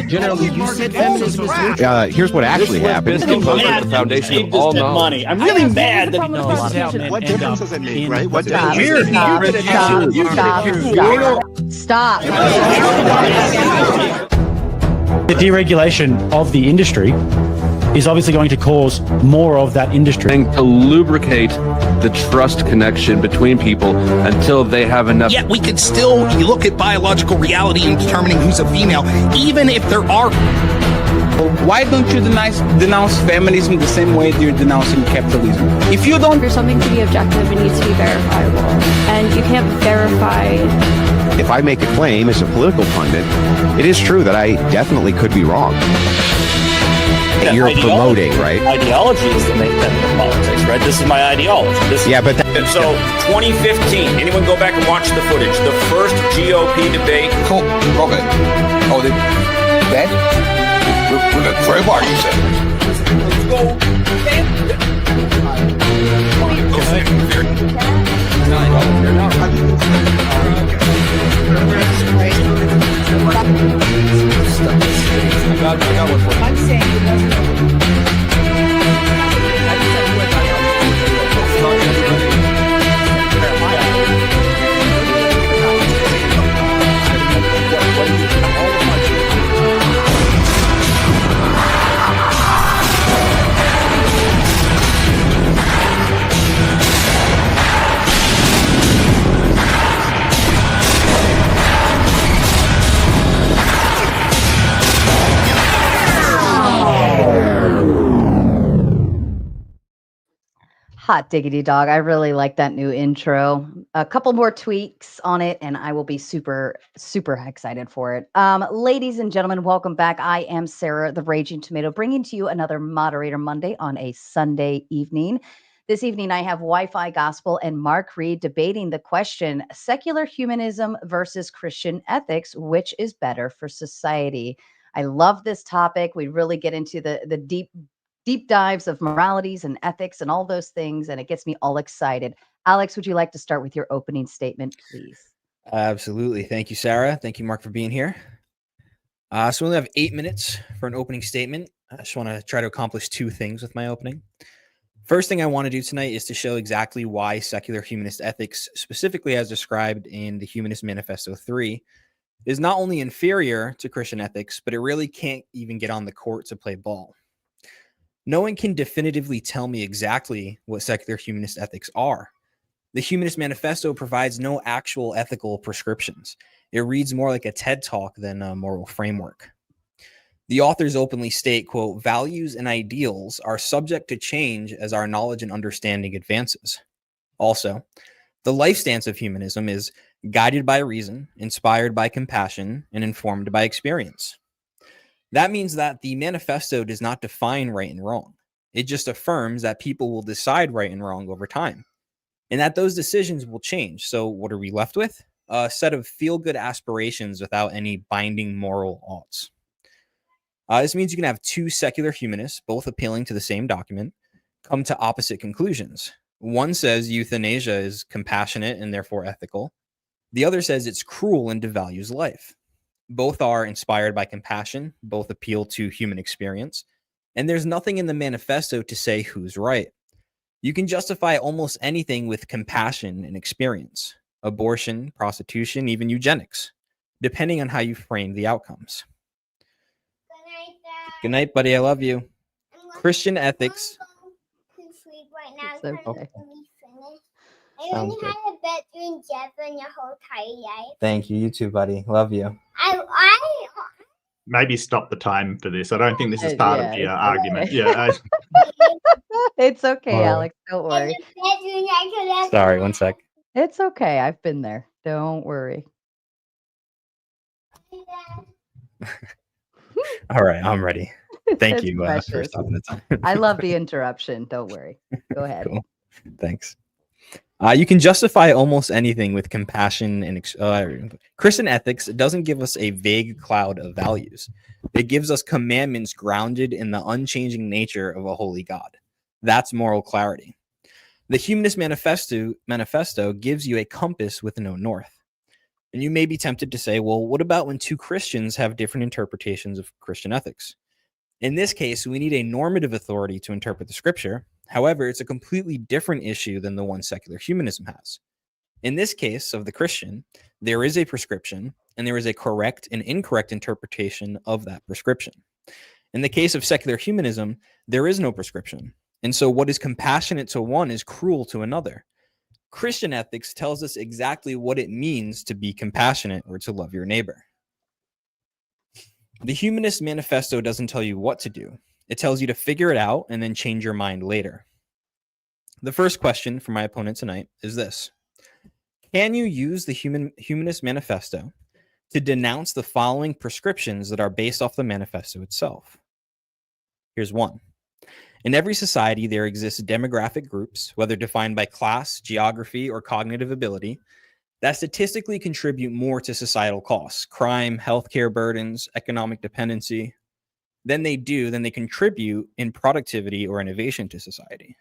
Generally, you said feminism is neutral. Here's what actually happened. The foundation of all knowledge. I'm really mad that what difference does it make, right? What Stop. the deregulation of the industry is obviously going to cause more of that industry. And to lubricate the trust connection between people until they have enough. Yet we could still look at biological reality in determining who's a female, even if there are. Why don't you denounce feminism the same way you're denouncing capitalism? If you don't... For something to be objective, it needs to be verifiable. And you can't verify... If I make a claim as a political pundit, it is true that I definitely could be wrong. Yeah, you're promoting, right? Ideologies that make feminist politics, right? This is my ideology. Yeah, but... So, 2015, anyone go back and watch the footage? The first GOP debate. Cool, Robert. Oh, that? With a crowbar, you said. Let's go. I'm saying it doesn't. Hot diggity dog. I really like that new intro. A couple more tweaks on it, and I will be super, super excited for it. Ladies and gentlemen, welcome back. I am Sarah, the Raging Tomato, bringing to you another Moderator Monday on a Sunday evening. This evening, I have Wi-Fi Gospel and Mark Reid debating the question, secular humanism versus Christian ethics, which is better for society? I love this topic. We really get into the deep dives of moralities and ethics and all those things, and it gets me all excited. Alex, would you like to start with your opening statement, please? Absolutely. Thank you, Sarah. Thank you, Mark, for being here. So we only have 8 minutes for an opening statement. I just want to try to accomplish two things with my opening. First thing I want to do tonight is to show exactly why secular humanist ethics, specifically as described in the Humanist Manifesto 3, is not only inferior to Christian ethics, but it really can't even get on the court to play ball. No one can definitively tell me exactly what secular humanist ethics are. The Humanist Manifesto provides no actual ethical prescriptions. It reads more like a TED Talk than a moral framework. The authors openly state, quote, values and ideals are subject to change as our knowledge and understanding advances. Also, the life stance of humanism is guided by reason, inspired by compassion, and informed by experience. That means that the manifesto does not define right and wrong. It just affirms that people will decide right and wrong over time, and that those decisions will change. So what are we left with? A set of feel-good aspirations without any binding moral oughts. This means you can have two secular humanists, both appealing to the same document, come to opposite conclusions. One says euthanasia is compassionate and therefore ethical. The other says it's cruel and devalues life. Both are inspired by compassion, both appeal to human experience, and there's nothing in the manifesto to say who's right. You can justify almost anything with compassion and experience: abortion, prostitution, even eugenics, depending on how you frame the outcomes. Good night, buddy. I love you. Christian ethics. It's okay. I only had a bet doing Jeff your whole entire life. Thank you. You too, buddy. Love you. Maybe stop the time for this. I don't think this is part of the argument. Okay. Yeah. It's okay, Alex. Don't worry. Sorry, one sec. It's okay. I've been there. Don't worry. All right, I'm ready. Thank you for precious. stopping the time. I love the interruption. Don't worry. Go ahead. Cool. Thanks. You can justify almost anything with compassion and Christian ethics doesn't give us a vague cloud of values. It gives us commandments grounded in the unchanging nature of a holy God. That's moral clarity. The Humanist Manifesto gives you a compass with no north. And you may be tempted to say, well, what about when two Christians have different interpretations of Christian ethics? In this case, we need a normative authority to interpret the scripture. However, it's a completely different issue than the one secular humanism has. In this case of the Christian, there is a prescription, and there is a correct and incorrect interpretation of that prescription. In the case of secular humanism, there is no prescription. And so what is compassionate to one is cruel to another. Christian ethics tells us exactly what it means to be compassionate or to love your neighbor. The Humanist Manifesto doesn't tell you what to do. It tells you to figure it out and then change your mind later. The first question for my opponent tonight is this. Can you use the Humanist Manifesto to denounce the following prescriptions that are based off the manifesto itself? Here's one. In every society, there exist demographic groups, whether defined by class, geography, or cognitive ability, that statistically contribute more to societal costs, crime, healthcare burdens, economic dependency, than they contribute in productivity or innovation to society.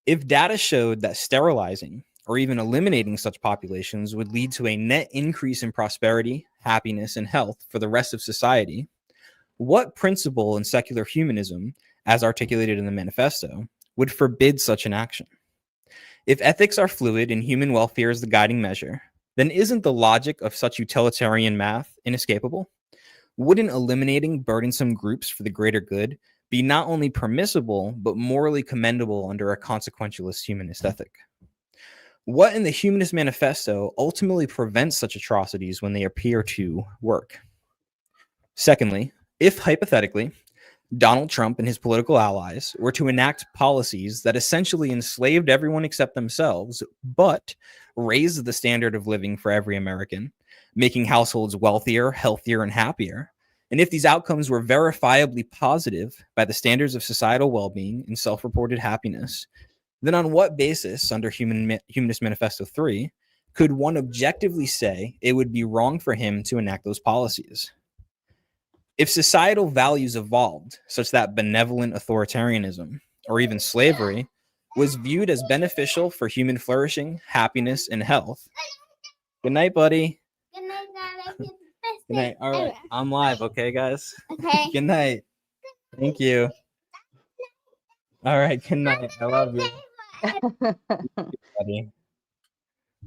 If data showed that sterilizing or even eliminating such populations would lead to a net increase in prosperity, happiness, and health for the rest of society, what principle in secular humanism, as articulated in the manifesto, would forbid such an action? If ethics are fluid and human welfare is the guiding measure, then isn't the logic of such utilitarian math inescapable? Wouldn't eliminating burdensome groups for the greater good be not only permissible, but morally commendable under a consequentialist humanist ethic? What in the Humanist Manifesto ultimately prevents such atrocities when they appear to work? Secondly, if hypothetically, Donald Trump and his political allies were to enact policies that essentially enslaved everyone except themselves, but raised the standard of living for every American, making households wealthier, healthier, and happier, and if these outcomes were verifiably positive by the standards of societal well-being and self-reported happiness, then on what basis, under Humanist Manifesto 3, could one objectively say it would be wrong for him to enact those policies? If societal values evolved such that benevolent authoritarianism, or even slavery, was viewed as beneficial for human flourishing, happiness, and health. Good night, buddy. Good night, Dad. Good night. All right, I'm live, okay, guys? Okay. Good night. Thank you. All right, good night. I love you. Buddy.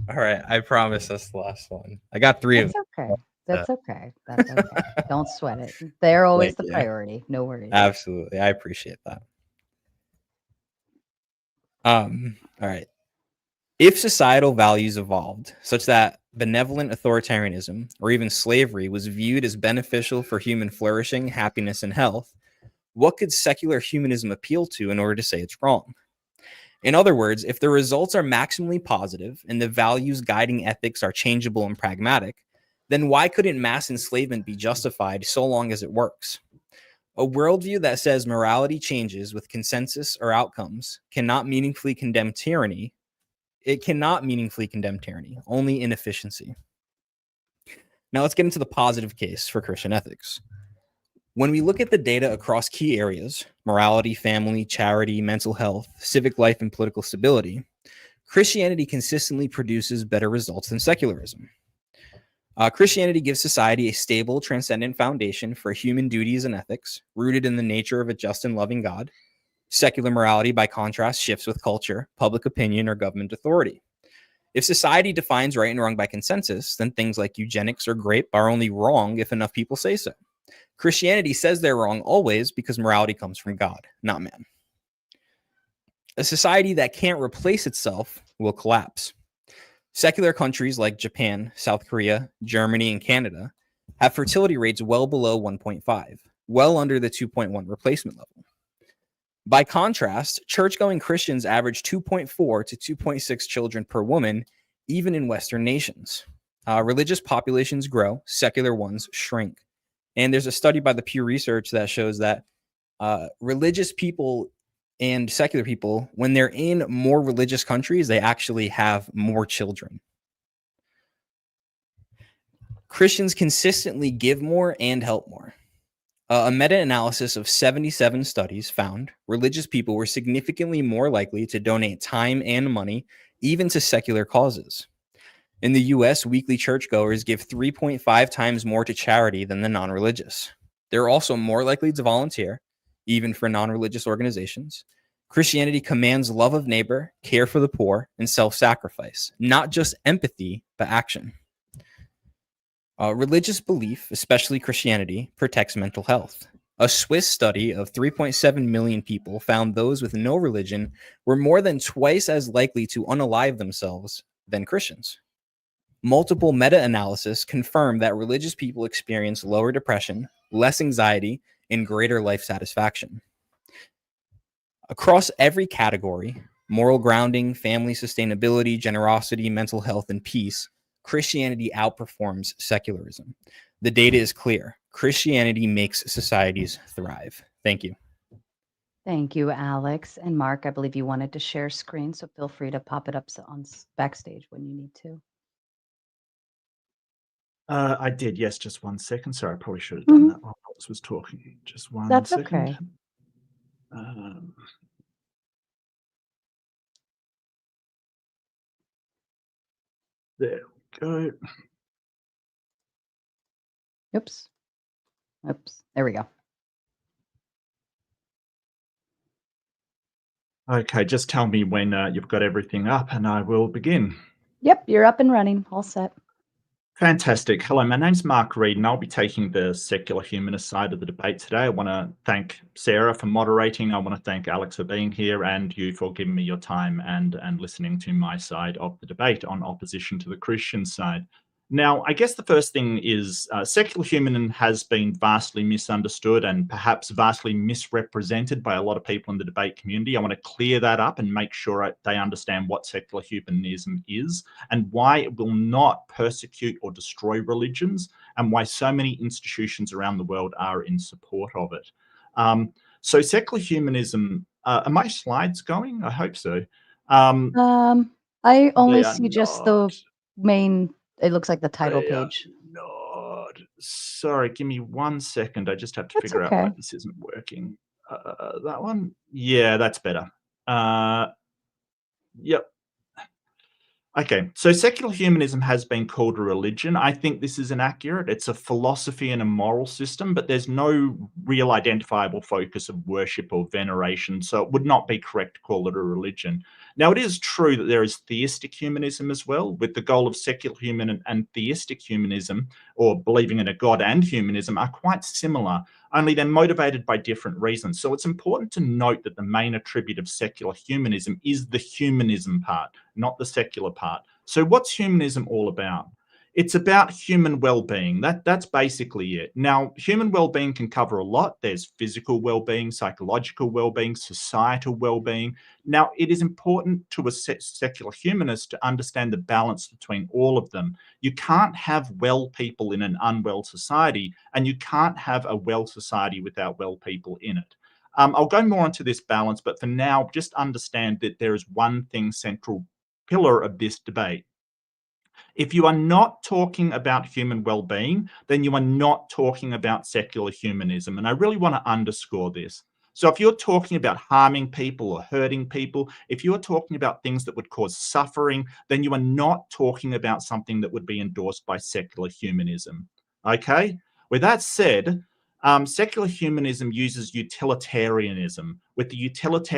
All right, I promise that's the last one. I got 3 of them. Okay. That's okay. That's okay. Don't sweat it. They're always the priority. No worries. Absolutely. I appreciate that. All right. If societal values evolved such that benevolent authoritarianism or even slavery was viewed as beneficial for human flourishing, happiness, and health, what could secular humanism appeal to in order to say it's wrong? In other words, if the results are maximally positive and the values guiding ethics are changeable and pragmatic, then why couldn't mass enslavement be justified so long as it works? A worldview that says morality changes with consensus or outcomes cannot meaningfully condemn tyranny. It cannot meaningfully condemn tyranny, only inefficiency. Now let's get into the positive case for Christian ethics. When we look at the data across key areas, morality, family, charity, mental health, civic life, and political stability, Christianity consistently produces better results than secularism. Christianity gives society a stable, transcendent foundation for human duties and ethics, rooted in the nature of a just and loving God. Secular morality, by contrast, shifts with culture, public opinion, or government authority. If society defines right and wrong by consensus, then things like eugenics or grape are only wrong if enough people say so. Christianity says they're wrong always because morality comes from God, not man. A society that can't replace itself will collapse. Secular countries like Japan, South Korea, Germany, and Canada have fertility rates well below 1.5, well under the 2.1 replacement level. By contrast, church-going Christians average 2.4 to 2.6 children per woman, even in Western nations. Religious populations grow, secular ones shrink. And there's a study by the Pew Research that shows that religious people and secular people, when they're in more religious countries, they actually have more children. Christians consistently give more and help more. A meta-analysis of 77 studies found religious people were significantly more likely to donate time and money, even to secular causes. In the US, weekly churchgoers give 3.5 times more to charity than the non-religious. They're also more likely to volunteer, even for non-religious organizations. Christianity commands love of neighbor, care for the poor, and self-sacrifice, not just empathy, but action. Religious belief, especially Christianity, protects mental health. A Swiss study of 3.7 million people found those with no religion were more than twice as likely to unalive themselves than Christians. Multiple meta-analysis confirm that religious people experience lower depression, less anxiety, and greater life satisfaction. Across every category, moral grounding, family sustainability, generosity, mental health, and peace, Christianity outperforms secularism. The data is clear. Christianity makes societies thrive. Thank you. Thank you, Alex. And Mark, I believe you wanted to share screen, so feel free to pop it up on backstage when you need to. I did, yes, just 1 second. Sorry, I probably should have done that while Alex was talking. Just one That's second. okay. There we go. Oops. There we go. Okay, just tell me when you've got everything up and I will begin. Yep, you're up and running. All set. Fantastic. Hello, my name's Mark Reid, and I'll be taking the secular humanist side of the debate today. I want to thank Sarah for moderating. I want to thank Alex for being here and you for giving me your time and listening to my side of the debate on opposition to the Christian side. Now, I guess the first thing is secular humanism has been vastly misunderstood and perhaps vastly misrepresented by a lot of people in the debate community. I want to clear that up and make sure they understand what secular humanism is and why it will not persecute or destroy religions and why so many institutions around the world are in support of it. So secular humanism, are my slides going? I hope so. I only see just the main, it looks like the title page. Sorry, give me 1 second. I just have to figure out why this isn't working. That one? Yeah, that's better. Yep. Okay, so secular humanism has been called a religion. I think this is inaccurate. It's a philosophy and a moral system, but there's no real identifiable focus of worship or veneration, so it would not be correct to call it a religion. Now, it is true that there is theistic humanism as well, with the goal of secular human and theistic humanism, or believing in a god and humanism, are quite similar, only they're motivated by different reasons. So it's important to note that the main attribute of secular humanism is the humanism part, not the secular part. So what's humanism all about? It's about human well-being. That's basically it. Now, human well-being can cover a lot. There's physical well-being, psychological well-being, societal well-being. Now, it is important to a secular humanist to understand the balance between all of them. You can't have well people in an unwell society, and you can't have a well society without well people in it. I'll go more into this balance, but for now, just understand that there is one thing central pillar of this debate. If you are not talking about human well-being, then you are not talking about secular humanism. And I really want to underscore this. So if you're talking about harming people or hurting people, if you're talking about things that would cause suffering, then you are not talking about something that would be endorsed by secular humanism. Okay? With that said, secular humanism uses utilitarianism, with the utility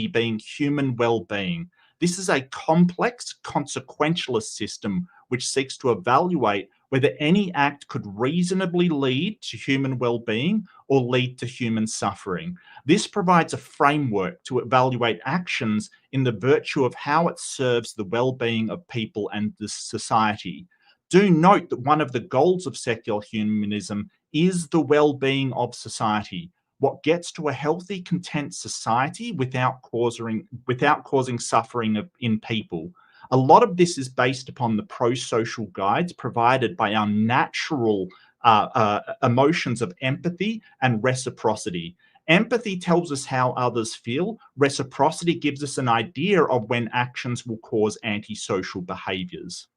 being human well-being. This is a complex consequentialist system which seeks to evaluate whether any act could reasonably lead to human well-being or lead to human suffering. This provides a framework to evaluate actions in the virtue of how it serves the well-being of people and the society. Do note that one of the goals of secular humanism is the well-being of society. What gets to a healthy, content society without causing suffering in people. A lot of this is based upon the pro-social guides provided by our natural emotions of empathy and reciprocity. Empathy tells us how others feel. Reciprocity gives us an idea of when actions will cause antisocial behaviors.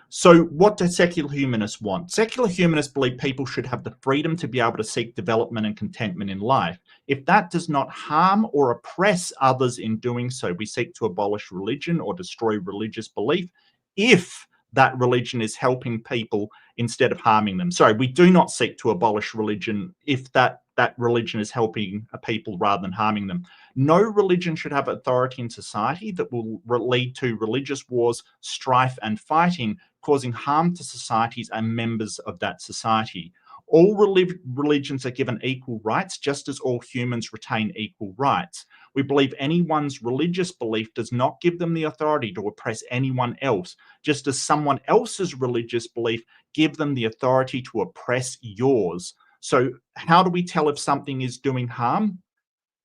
So what do secular humanists want? Secular humanists believe people should have the freedom to be able to seek development and contentment in life. If that does not harm or oppress others in doing so, we seek to abolish religion or destroy religious belief if that religion is helping people instead of harming them. Sorry, we do not seek to abolish religion if that religion is helping people rather than harming them. No religion should have authority in society that will lead to religious wars, strife, and fighting, causing harm to societies and members of that society. All religions are given equal rights, just as all humans retain equal rights. We believe anyone's religious belief does not give them the authority to oppress anyone else, just as someone else's religious belief give them the authority to oppress yours. So how do we tell if something is doing harm?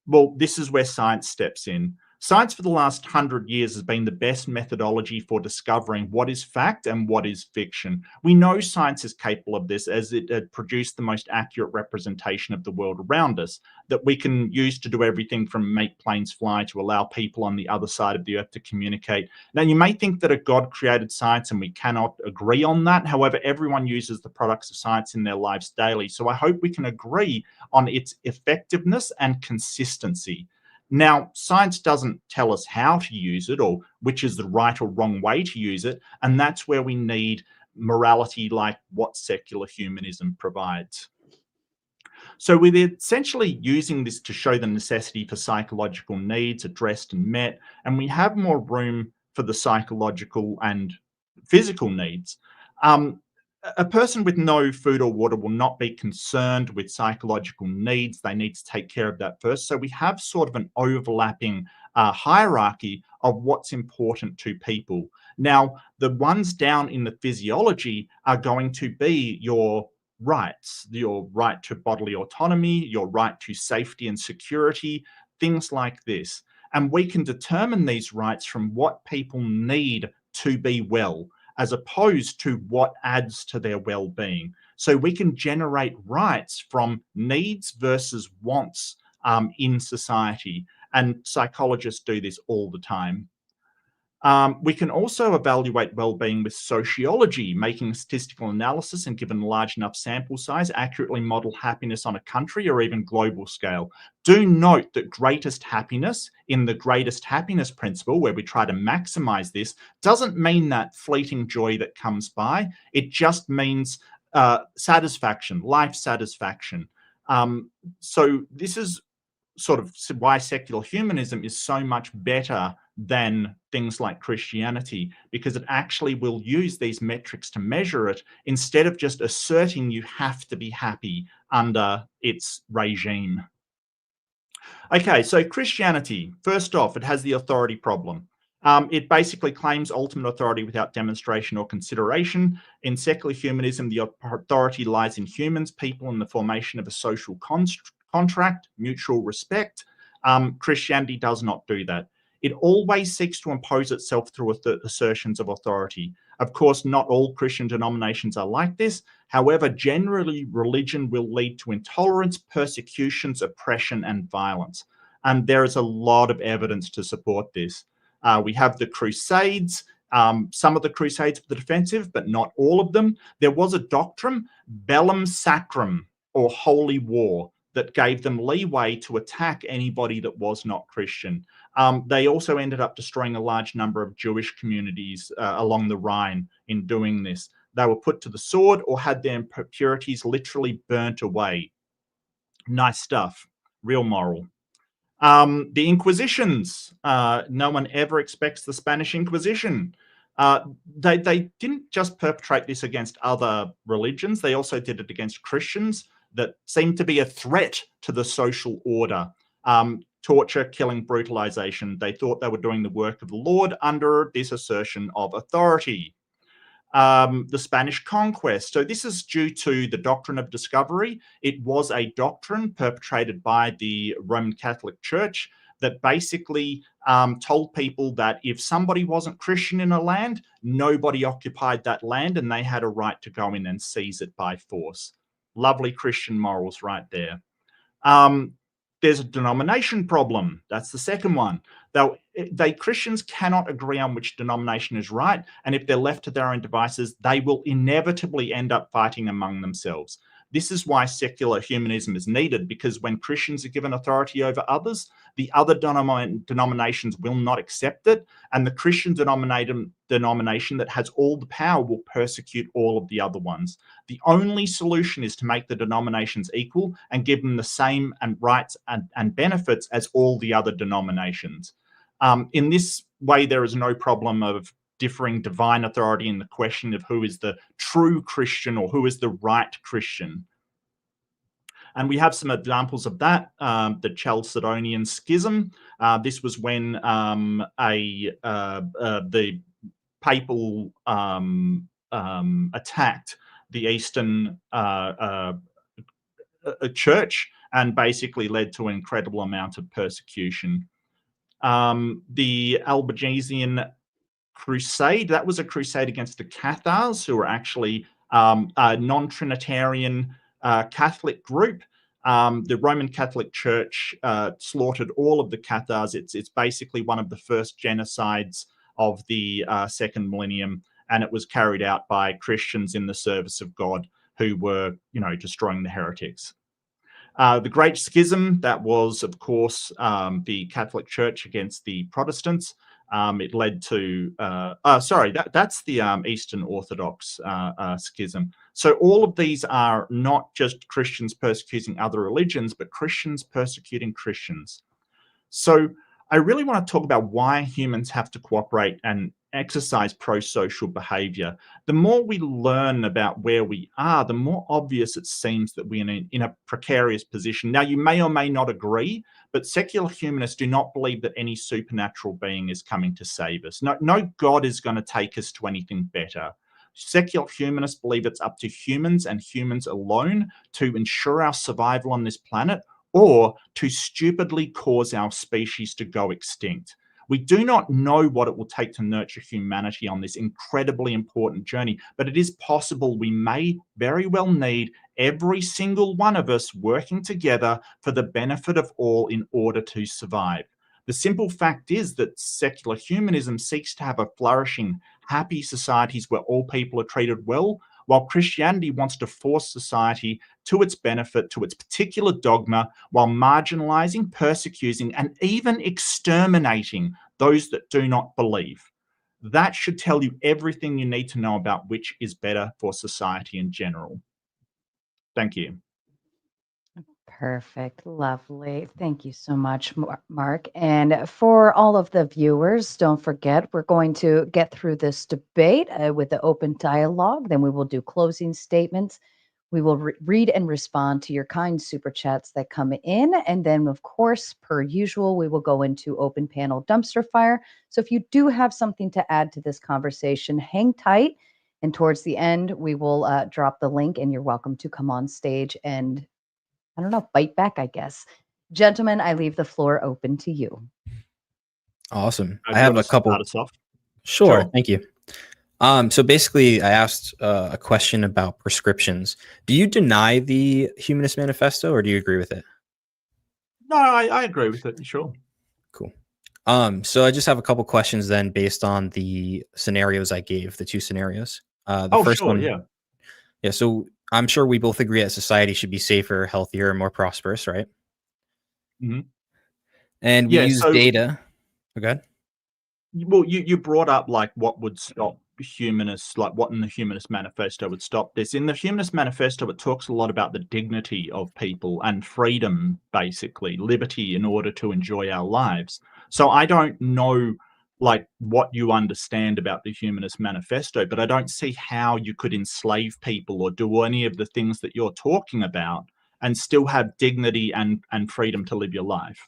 Well, this is where science steps in. Science for the last 100 years has been the best methodology for discovering what is fact and what is fiction. We know science is capable of this, as it had produced the most accurate representation of the world around us that we can use to do everything from make planes fly to allow people on the other side of the earth to communicate. Now, you may think that a God created science and we cannot agree on that. However, everyone uses the products of science in their lives daily. So I hope we can agree on its effectiveness and consistency. Now, science doesn't tell us how to use it or which is the right or wrong way to use it, and that's where we need morality like what secular humanism provides. So we're essentially using this to show the necessity for psychological needs addressed and met, and we have more room for the psychological and physical needs. A person with no food or water will not be concerned with psychological needs. They need to take care of that first. So we have sort of an overlapping hierarchy of what's important to people. Now, the ones down in the physiology are going to be your rights, your right to bodily autonomy, your right to safety and security, things like this. And we can determine these rights from what people need to be well, as opposed to what adds to their well-being. So we can generate rights from needs versus wants in society, and psychologists do this all the time. We can also evaluate well-being with sociology, making statistical analysis and given a large enough sample size, accurately model happiness on a country or even global scale. Do note that greatest happiness in the greatest happiness principle, where we try to maximize this, doesn't mean that fleeting joy that comes by. It just means satisfaction, life satisfaction. So this is sort of why secular humanism is so much better than things like Christianity, because it actually will use these metrics to measure it instead of just asserting you have to be happy under its regime. Okay, so Christianity, first off, it has the authority problem. It basically claims ultimate authority without demonstration or consideration. In secular humanism, the authority lies in humans, people, in the formation of a social contract, mutual respect. Christianity does not do that. It always seeks to impose itself through assertions of authority. Of course, not all Christian denominations are like this. However, generally, religion will lead to intolerance, persecutions, oppression, and violence. And there is a lot of evidence to support this. We have the Crusades. Some of the Crusades were defensive, but not all of them. There was a doctrine, bellum sacrum, or holy war, that gave them leeway to attack anybody that was not Christian. They also ended up destroying a large number of Jewish communities along the Rhine in doing this. They were put to the sword or had their impurities literally burnt away. Nice stuff, real moral. The Inquisitions, no one ever expects the Spanish Inquisition. They didn't just perpetrate this against other religions, they also did it against Christians that seemed to be a threat to the social order. Torture, killing, brutalization. They thought they were doing the work of the Lord under this assertion of authority. The Spanish conquest. So this is due to the doctrine of discovery. It was a doctrine perpetrated by the Roman Catholic Church that basically told people that if somebody wasn't Christian in a land, nobody occupied that land and they had a right to go in and seize it by force. Lovely Christian morals right there. There's a denomination problem. That's the second one. Though Christians cannot agree on which denomination is right, and if they're left to their own devices, they will inevitably end up fighting among themselves. This is why secular humanism is needed, because when Christians are given authority over others, the other denominations will not accept it, and the Christian denomination that has all the power will persecute all of the other ones. The only solution is to make the denominations equal and give them the same rights and benefits as all the other denominations. In this way, there is no problem of differing divine authority in the question of who is the true Christian or who is the right Christian. And we have some examples of that. The Chalcedonian Schism. This was when the papal attacked the Eastern church and basically led to an incredible amount of persecution. The Albigensian Crusade, that was a crusade against the Cathars, who were actually a non-Trinitarian Catholic group. The Roman Catholic Church slaughtered all of the Cathars. It's basically one of the first genocides of the second millennium, and it was carried out by Christians in the service of God who were, destroying the heretics. The Great Schism, that was, of course, the Catholic Church against the Protestants. It led to, that's the Eastern Orthodox schism. So all of these are not just Christians persecuting other religions, but Christians persecuting Christians. So I really want to talk about why humans have to cooperate and exercise pro-social behavior. The more we learn about where we are, the more obvious it seems that we're in a precarious position. Now, you may or may not agree, but secular humanists do not believe that any supernatural being is coming to save us. No God is going to take us to anything better. Secular humanists believe it's up to humans and humans alone to ensure our survival on this planet, or to stupidly cause our species to go extinct. We do not know what it will take to nurture humanity on this incredibly important journey, but it is possible we may very well need every single one of us working together for the benefit of all in order to survive. The simple fact is that secular humanism seeks to have a flourishing, happy societies where all people are treated well, while Christianity wants to force society to its benefit, to its particular dogma, while marginalizing, persecuting, and even exterminating those that do not believe. That should tell you everything you need to know about which is better for society in general. Thank you. Perfect. Lovely. Thank you so much, Mark. And for all of the viewers, don't forget, we're going to get through this debate with the open dialogue. Then we will do closing statements. We will read and respond to your kind super chats that come in. And then, of course, per usual, we will go into open panel dumpster fire. So if you do have something to add to this conversation, hang tight. And towards the end, we will drop the link, and you're welcome to come on stage and bite back, I guess. Gentlemen, I leave the floor open to you. Awesome. I have a couple. Sure. Thank you. So basically, I asked a question about prescriptions. Do you deny the Humanist Manifesto, or do you agree with it? No, I agree with it. Sure. Cool. So I just have a couple questions then, based on the scenarios I gave, the two scenarios. The first one, yeah. So I'm sure we both agree that society should be safer, healthier, and more prosperous, right? Mm-hmm. And we use data. Okay. Well, you brought up like what would stop humanists, like what in the Humanist Manifesto would stop this. In the Humanist Manifesto, it talks a lot about the dignity of people and freedom, basically liberty in order to enjoy our lives. So I don't know like what you understand about the Humanist Manifesto, but I don't see how you could enslave people or do any of the things that you're talking about and still have dignity and freedom to live your life.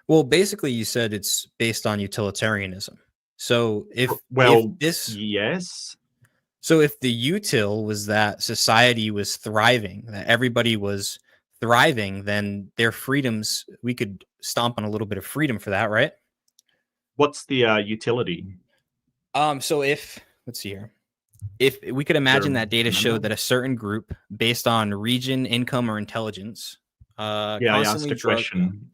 Well, basically, you said it's based on utilitarianism. So if yes. So if the util was that society was thriving, that everybody was thriving, then their freedoms, we could stomp on a little bit of freedom for that, right? What's the utility? So let's see here. If we could imagine that data showed that a certain group, based on region, income, or intelligence, I asked a question.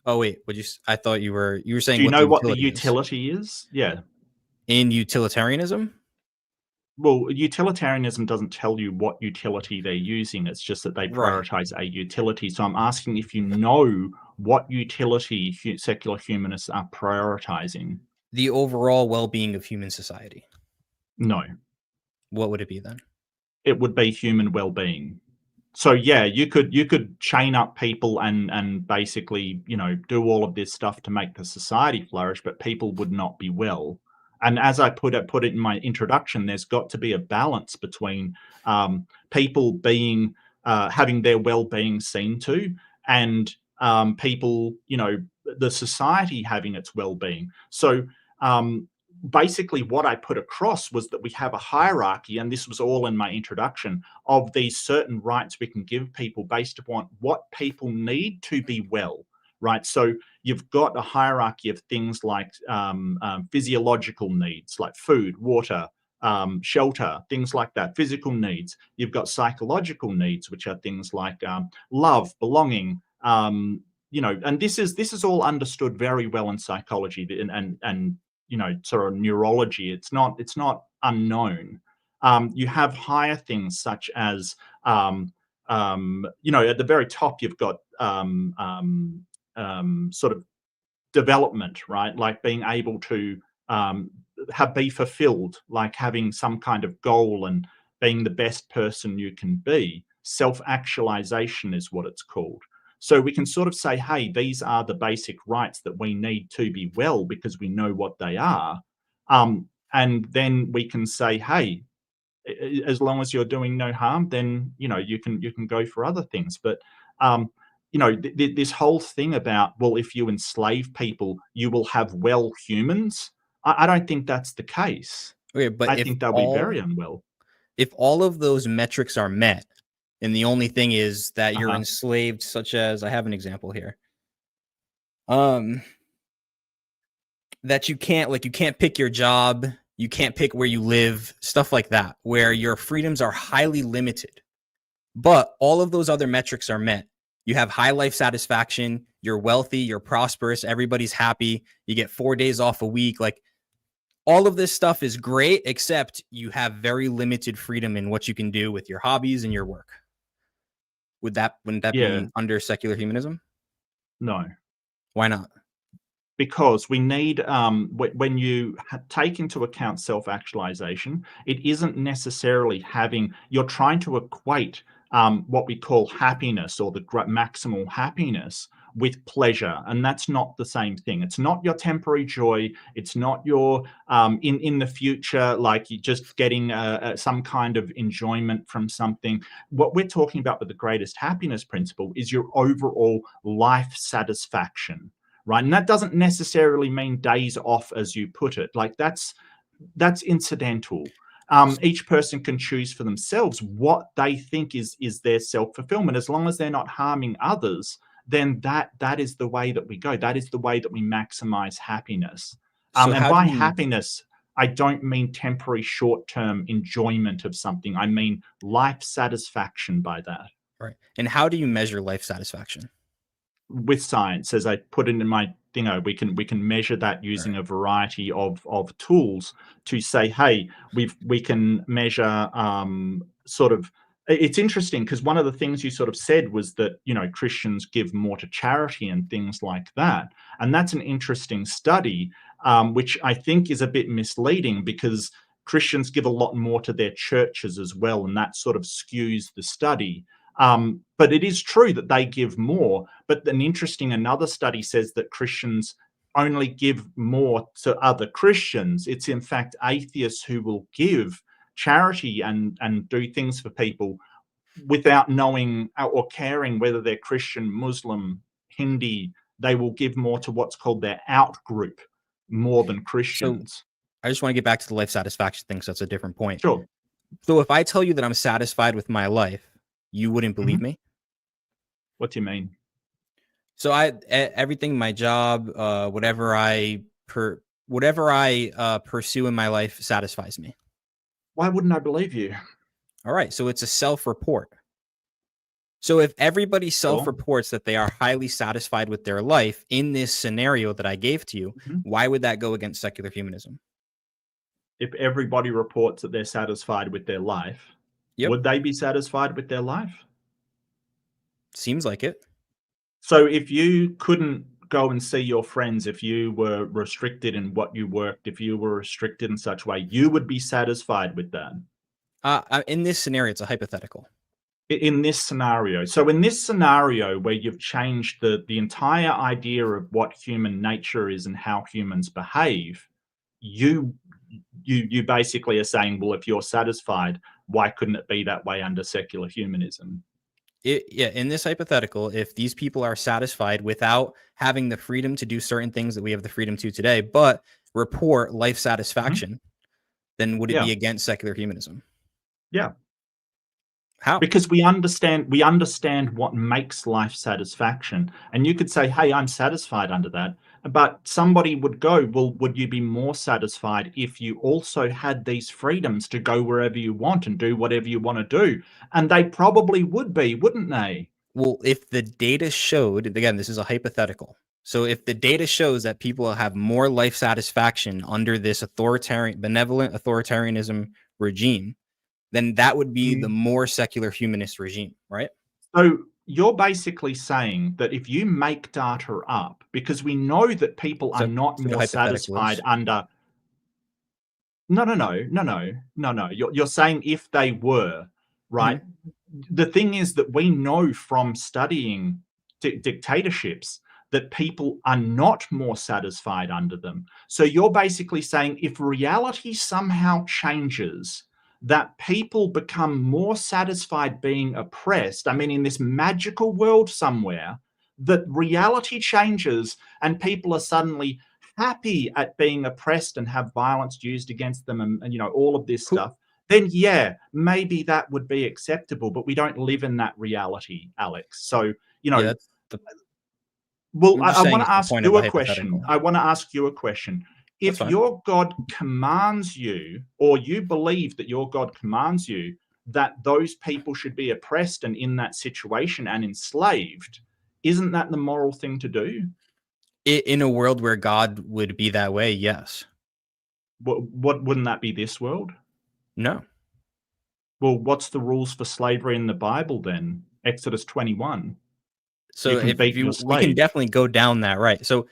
Oh wait, I thought you were saying Do you what know the what the utility is. utility is? Yeah. In utilitarianism? Well, utilitarianism doesn't tell you what utility they're using. It's just that they Right. prioritize a utility. So I'm asking if you know what utility secular humanists are prioritizing. The overall well-being of human society. No, What would it be then? it would be human well-being. So yeah, you could chain up people and basically, do all of this stuff to make the society flourish, but people would not be well. And as I put it in my introduction, there's got to be a balance between people being having their well-being seen to, and people, the society having its well-being. So basically what I put across was that we have a hierarchy, and this was all in my introduction, of these certain rights we can give people based upon what people need to be well, right? So you've got a hierarchy of things like physiological needs, like food, water, shelter, things like that, physical needs. You've got psychological needs, which are things like love, belonging, and this is all understood very well in psychology and sort of neurology. It's not unknown. You have higher things such as at the very top you've got sort of development, right? Like being able to be fulfilled, like having some kind of goal and being the best person you can be. Self-actualization is what it's called. So we can sort of say, hey, these are the basic rights that we need to be well because we know what they are. And then we can say, hey, as long as you're doing no harm, then you can go for other things. But this whole thing about, well, if you enslave people, you will have well humans. I don't think that's the case. Okay, but I think they'll be very unwell. If all of those metrics are met, and the only thing is that you're enslaved, such as, I have an example here. That you can't pick your job, you can't pick where you live, stuff like that, where your freedoms are highly limited. But all of those other metrics are met. You have high life satisfaction, you're wealthy, you're prosperous, everybody's happy, you get 4 days off a week. Like, all of this stuff is great, except you have very limited freedom in what you can do with your hobbies and your work. Wouldn't that be under secular humanism? No. Why not? Because we need, when you take into account self-actualization, it isn't necessarily you're trying to equate what we call happiness, or the maximal happiness, with pleasure, and that's not the same thing. It's not your temporary joy. It's not your in the future, like you just getting some kind of enjoyment from something. What we're talking about with the greatest happiness principle is your overall life satisfaction, right? And that doesn't necessarily mean days off, as you put it. Like that's incidental. Each person can choose for themselves what they think is their self-fulfillment. As long as they're not harming others, then that is the way that we go. That is the way that we maximize happiness. So and by happiness, I don't mean temporary short-term enjoyment of something. I mean life satisfaction by that. Right. And how do you measure life satisfaction? With science, as I put it in my thing, we can measure that using a variety of tools to say, hey, we can measure sort of. It's interesting because one of the things you sort of said was that Christians give more to charity and things like that, and that's an interesting study, which I think is a bit misleading because Christians give a lot more to their churches as well, and that sort of skews the study. But it is true that they give more. But another study says that Christians only give more to other Christians. It's in fact atheists who will give charity and do things for people without knowing or caring whether they're Christian, Muslim, Hindi. They will give more to what's called their out group more than Christians. So I just want to get back to the life satisfaction thing, so that's a different point. Sure. So if I tell you that I'm satisfied with my life, you wouldn't believe me? What do you mean? So everything, my job, whatever I pursue in my life satisfies me. Why wouldn't I believe you? All right. So it's a self-report. So if everybody self-reports that they are highly satisfied with their life in this scenario that I gave to you, why would that go against secular humanism? If everybody reports that they're satisfied with their life, would they be satisfied with their life? Seems like it. So if you couldn't go and see your friends, if you were restricted in what you worked, if you were restricted in such a way, you would be satisfied with that? In this scenario, it's a hypothetical. In this scenario. So in this scenario where you've changed the entire idea of what human nature is and how humans behave, you basically are saying, well, if you're satisfied, why couldn't it be that way under secular humanism? In this hypothetical, if these people are satisfied without having the freedom to do certain things that we have the freedom to today, but report life satisfaction, then would it be against secular humanism? Yeah. How? Because we understand what makes life satisfaction. And you could say, hey, I'm satisfied under that. But somebody would go, well, would you be more satisfied if you also had these freedoms to go wherever you want and do whatever you want to do? And they probably would be, wouldn't they? Well, if the data showed, again, this is a hypothetical. So if the data shows that people have more life satisfaction under this benevolent authoritarianism regime, then that would be the more secular humanist regime, right? So you're basically saying that if you make data up, because we know that people are not more satisfied under... No. You're saying if they were, right? The thing is that we know from studying dictatorships that people are not more satisfied under them. So you're basically saying if reality somehow changes, that people become more satisfied being oppressed. I mean, in this magical world somewhere, that reality changes and people are suddenly happy at being oppressed and have violence used against them and you know, all of this stuff, then yeah, maybe that would be acceptable, but we don't live in that reality, Alex. So, you know, well, I want to ask you a question. I want to ask you a question. If your God commands you, or you believe that your God commands you, that those people should be oppressed and in that situation and enslaved, isn't that the moral thing to do? In a world where God would be that way, yes. What wouldn't that be this world? No. Well, what's the rules for slavery in the Bible then? Exodus 21. So we can definitely go down that, right? So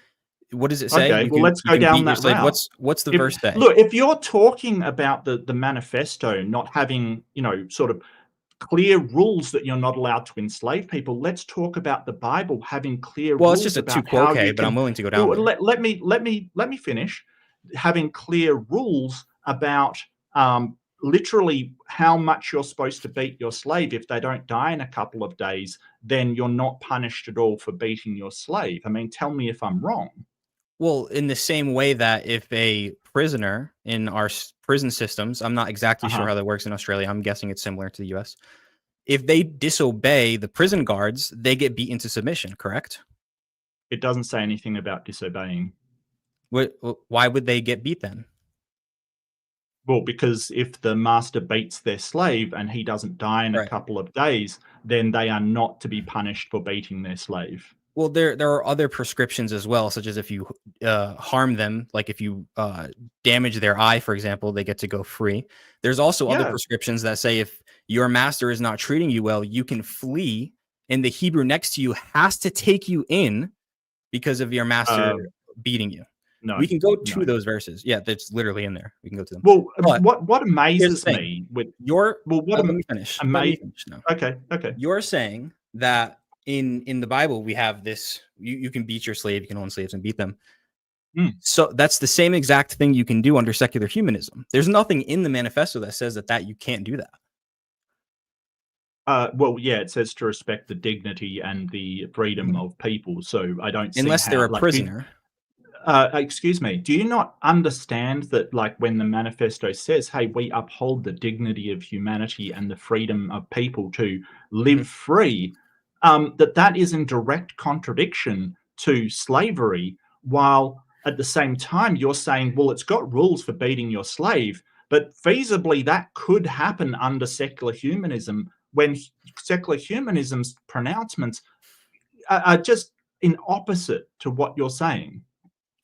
what does it say? Okay, well, let's go down that route. What's the verse say? Look, if you're talking about the manifesto not having, you know, sort of clear rules that you're not allowed to enslave people, let's talk about the Bible having clear rules. Well, it's just a two quote, but I'm willing to go down. Let me finish. Having clear rules about literally how much you're supposed to beat your slave. If they don't die in a couple of days, then you're not punished at all for beating your slave. I mean, tell me if I'm wrong. Well, in the same way that if a prisoner in our prison systems, I'm not exactly sure how that works in Australia. I'm guessing it's similar to the US. If they disobey the prison guards, they get beat into submission, correct? It doesn't say anything about disobeying. Why would they get beat then? Well, because if the master beats their slave and he doesn't die in a couple of days, then they are not to be punished for beating their slave. Well, there are other prescriptions as well, such as if you harm them, like if you damage their eye, for example, they get to go free. There's also other prescriptions that say if your master is not treating you well, you can flee, and the Hebrew next to you has to take you in because of your master beating you. No, we can go to those verses. Yeah, that's literally in there. We can go to them. Well, what amazes me with let me finish. Now. Okay. You're saying that in the Bible we have this: you can beat your slave, you can own slaves and beat them. So that's the same exact thing you can do under secular humanism. There's nothing in the manifesto that says that you can't do that. Well, yeah, it says to respect the dignity and the freedom of people. So I don't see unless they're a prisoner. Excuse me, do you not understand that, like, when the manifesto says, hey, we uphold the dignity of humanity and the freedom of people to live free, that is in direct contradiction to slavery, while at the same time you're saying, well, it's got rules for beating your slave, but feasibly that could happen under secular humanism. when secular humanism's pronouncements are just in opposite to what you're saying.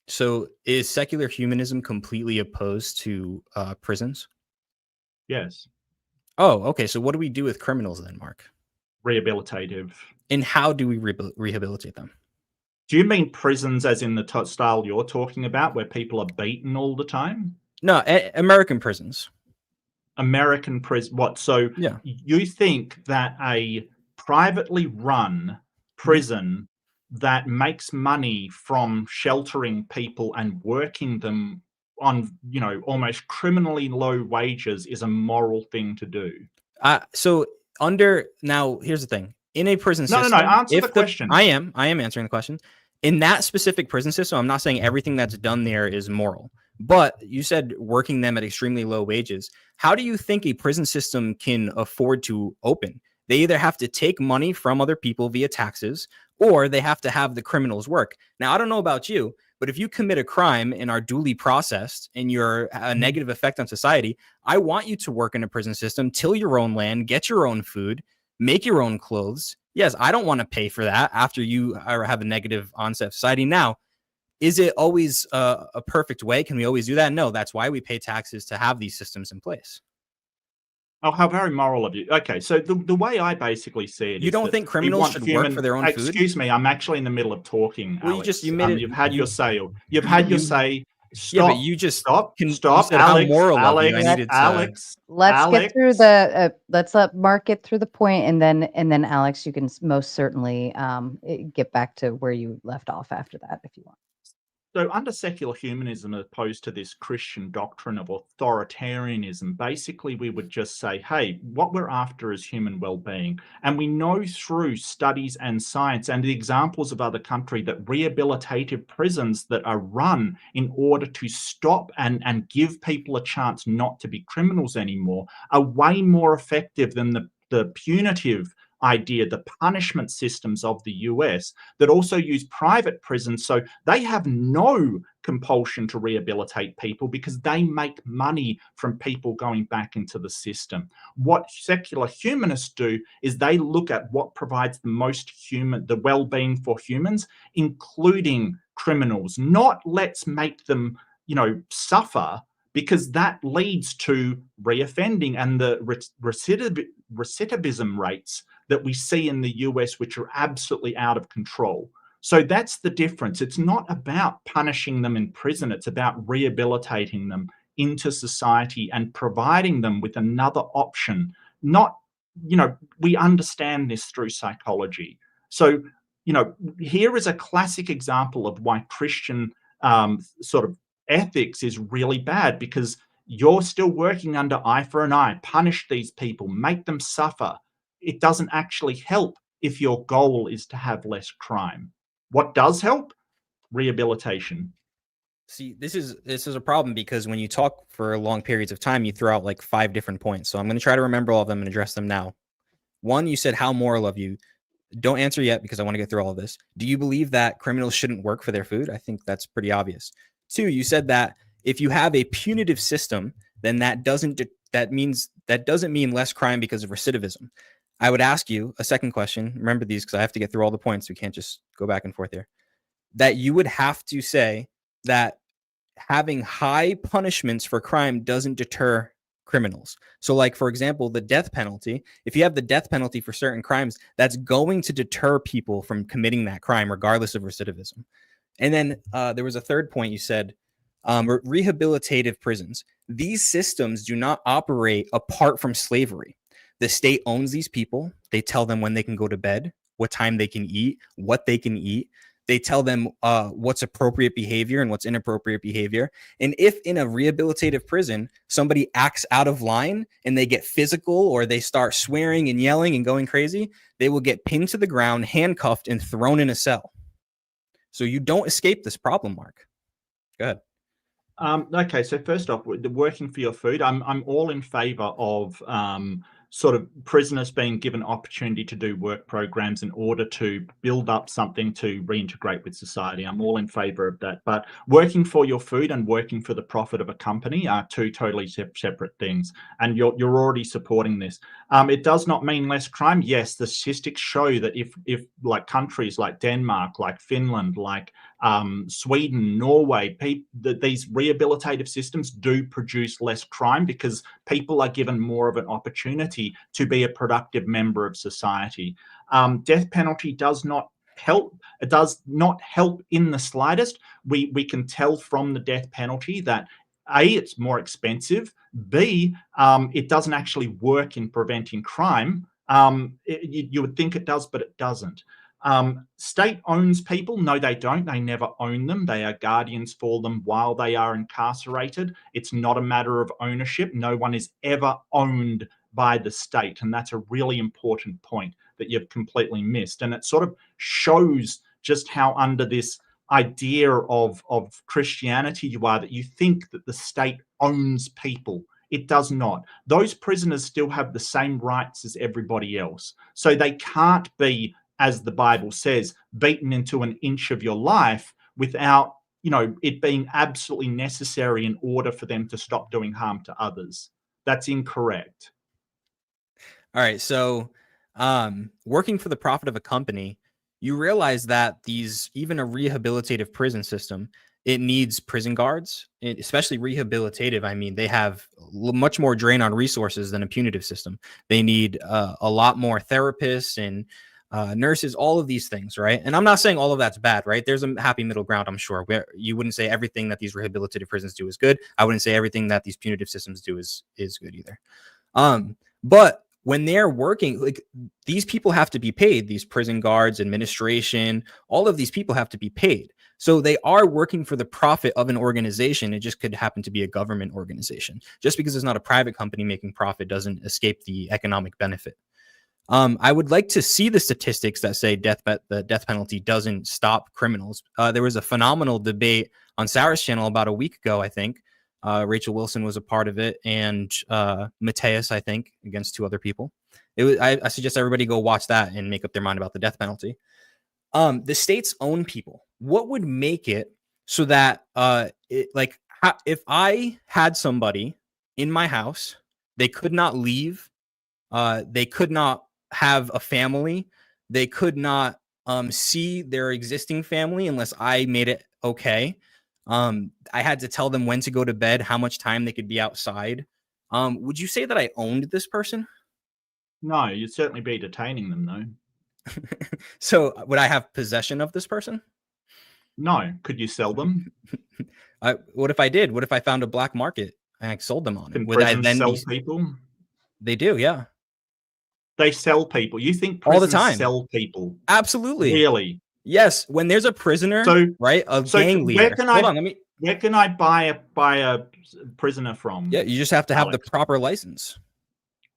So is secular humanism completely opposed to prisons? Yes. Oh, okay. So what do we do with criminals then, Mark? Rehabilitative. And how do we rehabilitate them? Do you mean prisons as in the style you're talking about, where people are beaten all the time? No, American prisons. American prison. What? So yeah. You think that a privately run prison that makes money from sheltering people and working them on, almost criminally low wages is a moral thing to do? So now here's the thing. In a prison system, No. Answer the question. I am answering the question. In that specific prison system, I'm not saying everything that's done there is moral, but you said working them at extremely low wages. How do you think a prison system can afford to open? They either have to take money from other people via taxes, or they have to have the criminals work. Now, I don't know about you, but if you commit a crime and are duly processed and you're a negative effect on society, I want you to work in a prison system, till your own land, get your own food, make your own clothes. Yes, I don't want to pay for that after you have a negative onset of society. Now, is it always a perfect way? Can we always do that? No, that's why we pay taxes, to have these systems in place. Oh, how very moral of you. Okay, so the way I basically see it, you don't think criminals should work for their own food? Excuse me, I'm actually in the middle of talking. Well, Alex. you've had your say. You've had your say. Stop. Yeah, but you just stop. You Alex. How moral of you. I needed Alex. Let's get through the. Let's let Mark get through the point, and then Alex, you can most certainly get back to where you left off after that, if you want. So under secular humanism, opposed to this Christian doctrine of authoritarianism, basically we would just say, hey, what we're after is human well-being. And we know through studies and science and the examples of other countries that rehabilitative prisons that are run in order to stop and give people a chance not to be criminals anymore are way more effective than the punitive idea, the punishment systems of the US that also use private prisons. So they have no compulsion to rehabilitate people because they make money from people going back into the system. What secular humanists do is they look at what provides the well-being for humans, including criminals, not let's make them, suffer, because that leads to reoffending and the recidivism rates that we see in the US, which are absolutely out of control. So that's the difference. It's not about punishing them in prison. It's about rehabilitating them into society and providing them with another option. Not, we understand this through psychology. So, here is a classic example of why Christian sort of ethics is really bad, because you're still working under eye for an eye. Punish these people, make them suffer. It doesn't actually help if your goal is to have less crime. What does help? Rehabilitation. See, this is a problem, because when you talk for long periods of time, you throw out like 5 different points. So I'm going to try to remember all of them and address them now. 1, you said how moral of you. Don't answer yet, because I want to get through all of this. Do you believe that criminals shouldn't work for their food? I think that's pretty obvious. 2, you said that if you have a punitive system, then that doesn't mean less crime because of recidivism. I would ask you a second question. Remember these, because I have to get through all the points. We can't just go back and forth here. That you would have to say that having high punishments for crime doesn't deter criminals. So like, for example, the death penalty, if you have the death penalty for certain crimes, that's going to deter people from committing that crime regardless of recidivism. And then there was a third point you said, rehabilitative prisons. These systems do not operate apart from slavery. The state owns these people. They tell them when they can go to bed, what time they can eat, what they can eat. They tell them what's appropriate behavior and what's inappropriate behavior. And if in a rehabilitative prison, somebody acts out of line and they get physical, or they start swearing and yelling and going crazy, they will get pinned to the ground, handcuffed, and thrown in a cell. So you don't escape this problem, Mark. Go ahead. Okay, so first off, the working for your food, I'm all in favor of sort of prisoners being given opportunity to do work programs in order to build up something to reintegrate with society. I'm all in favor of that. But working for your food and working for the profit of a company are two totally separate things. And you're already supporting this. It does not mean less crime. Yes, the statistics show that if like countries like Denmark, like Finland, like Sweden, Norway, these rehabilitative systems do produce less crime because people are given more of an opportunity to be a productive member of society. Death penalty does not help. It does not help in the slightest. We can tell from the death penalty that A, it's more expensive. B, it doesn't actually work in preventing crime. You would think it does, but it doesn't. State owns people. No, they don't. They never own them. They are guardians for them while they are incarcerated. It's not a matter of ownership. No one is ever owned by the state. And that's a really important point that you've completely missed. And it sort of shows just how under this idea of Christianity you are, that you think that the state owns people. It does not. Those prisoners still have the same rights as everybody else. So they can't be, as the Bible says, beaten into an inch of your life without, it being absolutely necessary in order for them to stop doing harm to others. That's incorrect. All right. So working for the profit of a company, you realize that even a rehabilitative prison system, it needs prison guards, especially rehabilitative. I mean, they have much more drain on resources than a punitive system. They need a lot more therapists and nurses, all of these things, right? And I'm not saying all of that's bad, right? There's a happy middle ground, I'm sure, where you wouldn't say everything that these rehabilitative prisons do is good. I wouldn't say everything that these punitive systems do is good either. But when they're working, like, these people have to be paid. These prison guards, administration, all of these people have to be paid. So they are working for the profit of an organization. It just could happen to be a government organization. Just because it's not a private company making profit doesn't escape the economic benefit. I would like to see the statistics that say the death penalty doesn't stop criminals. There was a phenomenal debate on Sarah's channel about a week ago, I think. Rachel Wilson was a part of it, and Mateus, I think, against two other people. I suggest everybody go watch that and make up their mind about the death penalty. The states own people. What would make it so that if I had somebody in my house, they could not leave, they could not have a family, they could not see their existing family unless I made it okay. I had to tell them when to go to bed, how much time they could be outside. Would you say that I owned this person? No, you'd certainly be detaining them, though. So would I have possession of this person? No. Could you sell them? What if I did? What if I found a black market and I sold them on it? Can Would I prisons then sell people? They do, yeah. They sell people. You think all the prisons time sell people? Absolutely. Really? Yes. When there's a prisoner, right, a gang leader. Where can I buy a prisoner from? Yeah, you just have to have the proper license.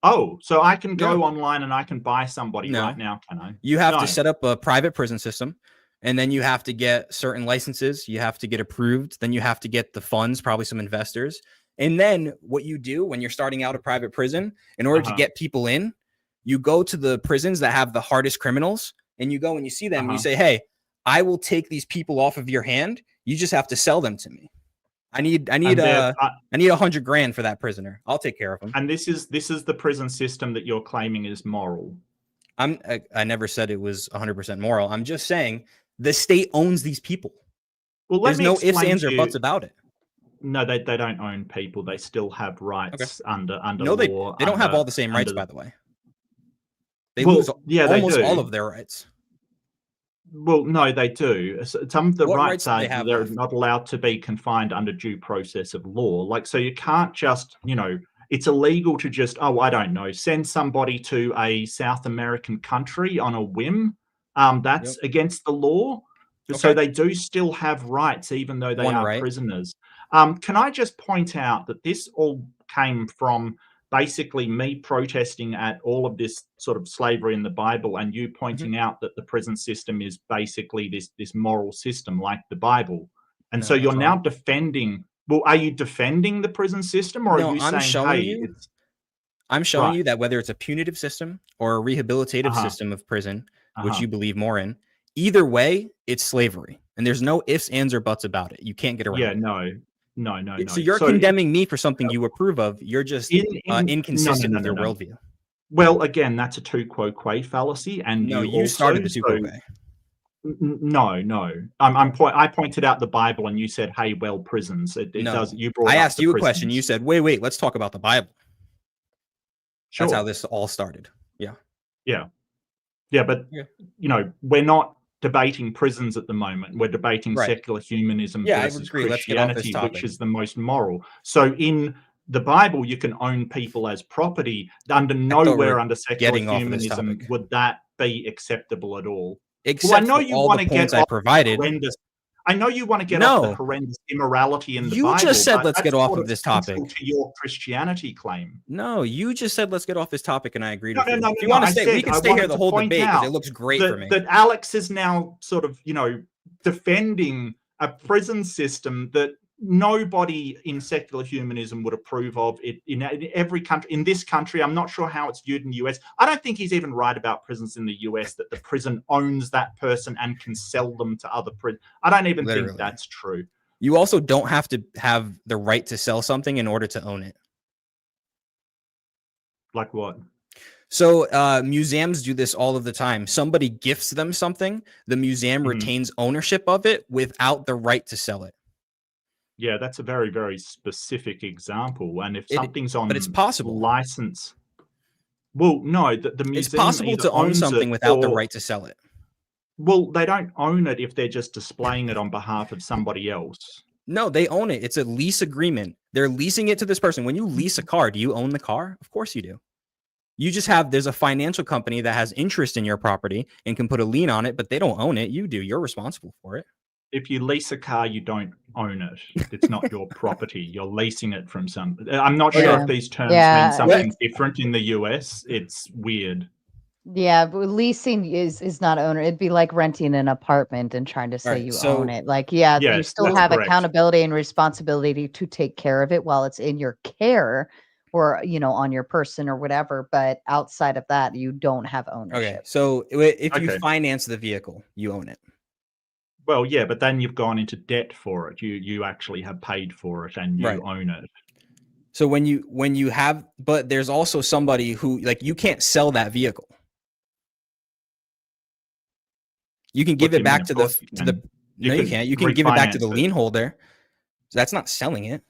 Oh, so I can go online and I can buy somebody right now, can I? You have to set up a private prison system, and then you have to get certain licenses. You have to get approved. Then you have to get the funds, probably some investors. And then what you do when you're starting out a private prison, in order to get people in, you go to the prisons that have the hardest criminals, and you go and you see them and you say, hey, I will take these people off of your hand. You just have to sell them to me. I need $100,000 for that prisoner. I'll take care of him. And this is the prison system that you're claiming is moral. I never said it was 100% moral. I'm just saying the state owns these people. Well, there's no ifs, ands, or buts about it. No, they don't own people. They still have rights under no, law. They don't have all the same rights, by the way. They lose almost all of their rights. Well, no, they do. Some of the rights are they're left? not allowed to be confined under due process of law. Like, so you can't just, it's illegal to just, I don't know, send somebody to a South American country on a whim. That's against the law. Okay. So they do still have rights, even though they are prisoners. Can I just point out that this all came from basically me protesting at all of this sort of slavery in the Bible, and you pointing out that the prison system is basically this moral system like the Bible. And so you're now defending. Well, are you defending the prison system, or are you saying, hey, I'm showing Right. you that whether it's a punitive system or a rehabilitative system of prison, which you believe more in, either way, it's slavery. And there's no ifs, ands, or buts about it. You can't get around Yeah, it. no. So you're condemning me for something you approve of. You're just inconsistent with your worldview. Well, again, that's a tu quo quo fallacy, and No, you also started the tu quo quo. No. I pointed out the Bible, and you said, "Hey, well, prisons." It No, does. You brought. I up asked the you a question. prisons. You said, "Wait, let's talk about the Bible." Sure. That's how this all started. Yeah. But we're not debating prisons at the moment. We're debating Right. secular humanism Yeah, I versus agree. Let's get off this Christianity, which topic. is the most moral. So in the Bible, you can own people as property. Nowhere under secular getting off of this humanism topic. would that be acceptable at all. Except Well, I know for you all want the to points get I off provided. horrendous. I know you want to get off the horrendous immorality in the Bible. You just said but let's that's get off sort of this topic. central to your Christianity claim. No, you just said let's get off this topic, and I agreed with you. No, If you want to stay, we can stay here the whole point debate because out it looks great for me. that Alex is now sort of, defending a prison system that nobody in secular humanism would approve of. It in every country. In this country, I'm not sure how it's viewed in the US. I don't think he's even right about prisons in the US, that the prison owns that person and can sell them to other prisons. I don't even think that's true. You also don't have to have the right to sell something in order to own it. Like what? So museums do this all of the time. Somebody gifts them something. The museum retains ownership of it without the right to sell it. Yeah, that's a very, very specific example. And if something's on but it's possible. license, well, no, the museum It's possible to own something without the right to sell it. Well, they don't own it if they're just displaying it on behalf of somebody else. No, they own it. It's a lease agreement. They're leasing it to this person. When you lease a car, do you own the car? Of course you do. You just there's a financial company that has interest in your property and can put a lien on it, but they don't own it. You do. You're responsible for it. If you lease a car, you don't own it. It's not your property. You're leasing it from some. I'm not sure if these terms mean something different in the US. It's weird. Yeah, but leasing is not owner. It'd be like renting an apartment and trying to say you own it. Like, you still have accountability and responsibility to take care of it while it's in your care or, on your person or whatever. But outside of that, you don't have ownership. Okay, so if you finance the vehicle, you own it. Well, yeah, but then you've gone into debt for it. You actually have paid for it and you own it. So when you have, but there's also somebody who, like, you can't sell that vehicle. You can give it back to the no, you can't. You can give it back to the lien holder. So that's not selling it.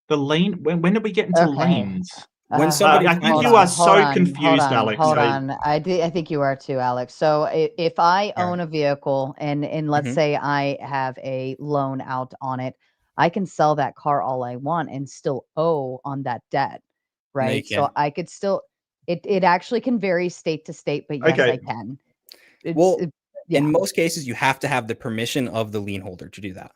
The lien? When did we get into liens? When somebody, I think you are so confused, Alex. Hold on. I think you are too, Alex. So if I own a vehicle and let's say I have a loan out on it, I can sell that car all I want and still owe on that debt, right? So I could still. It actually can vary state to state, but yes, I can. In most cases, you have to have the permission of the lien holder to do that.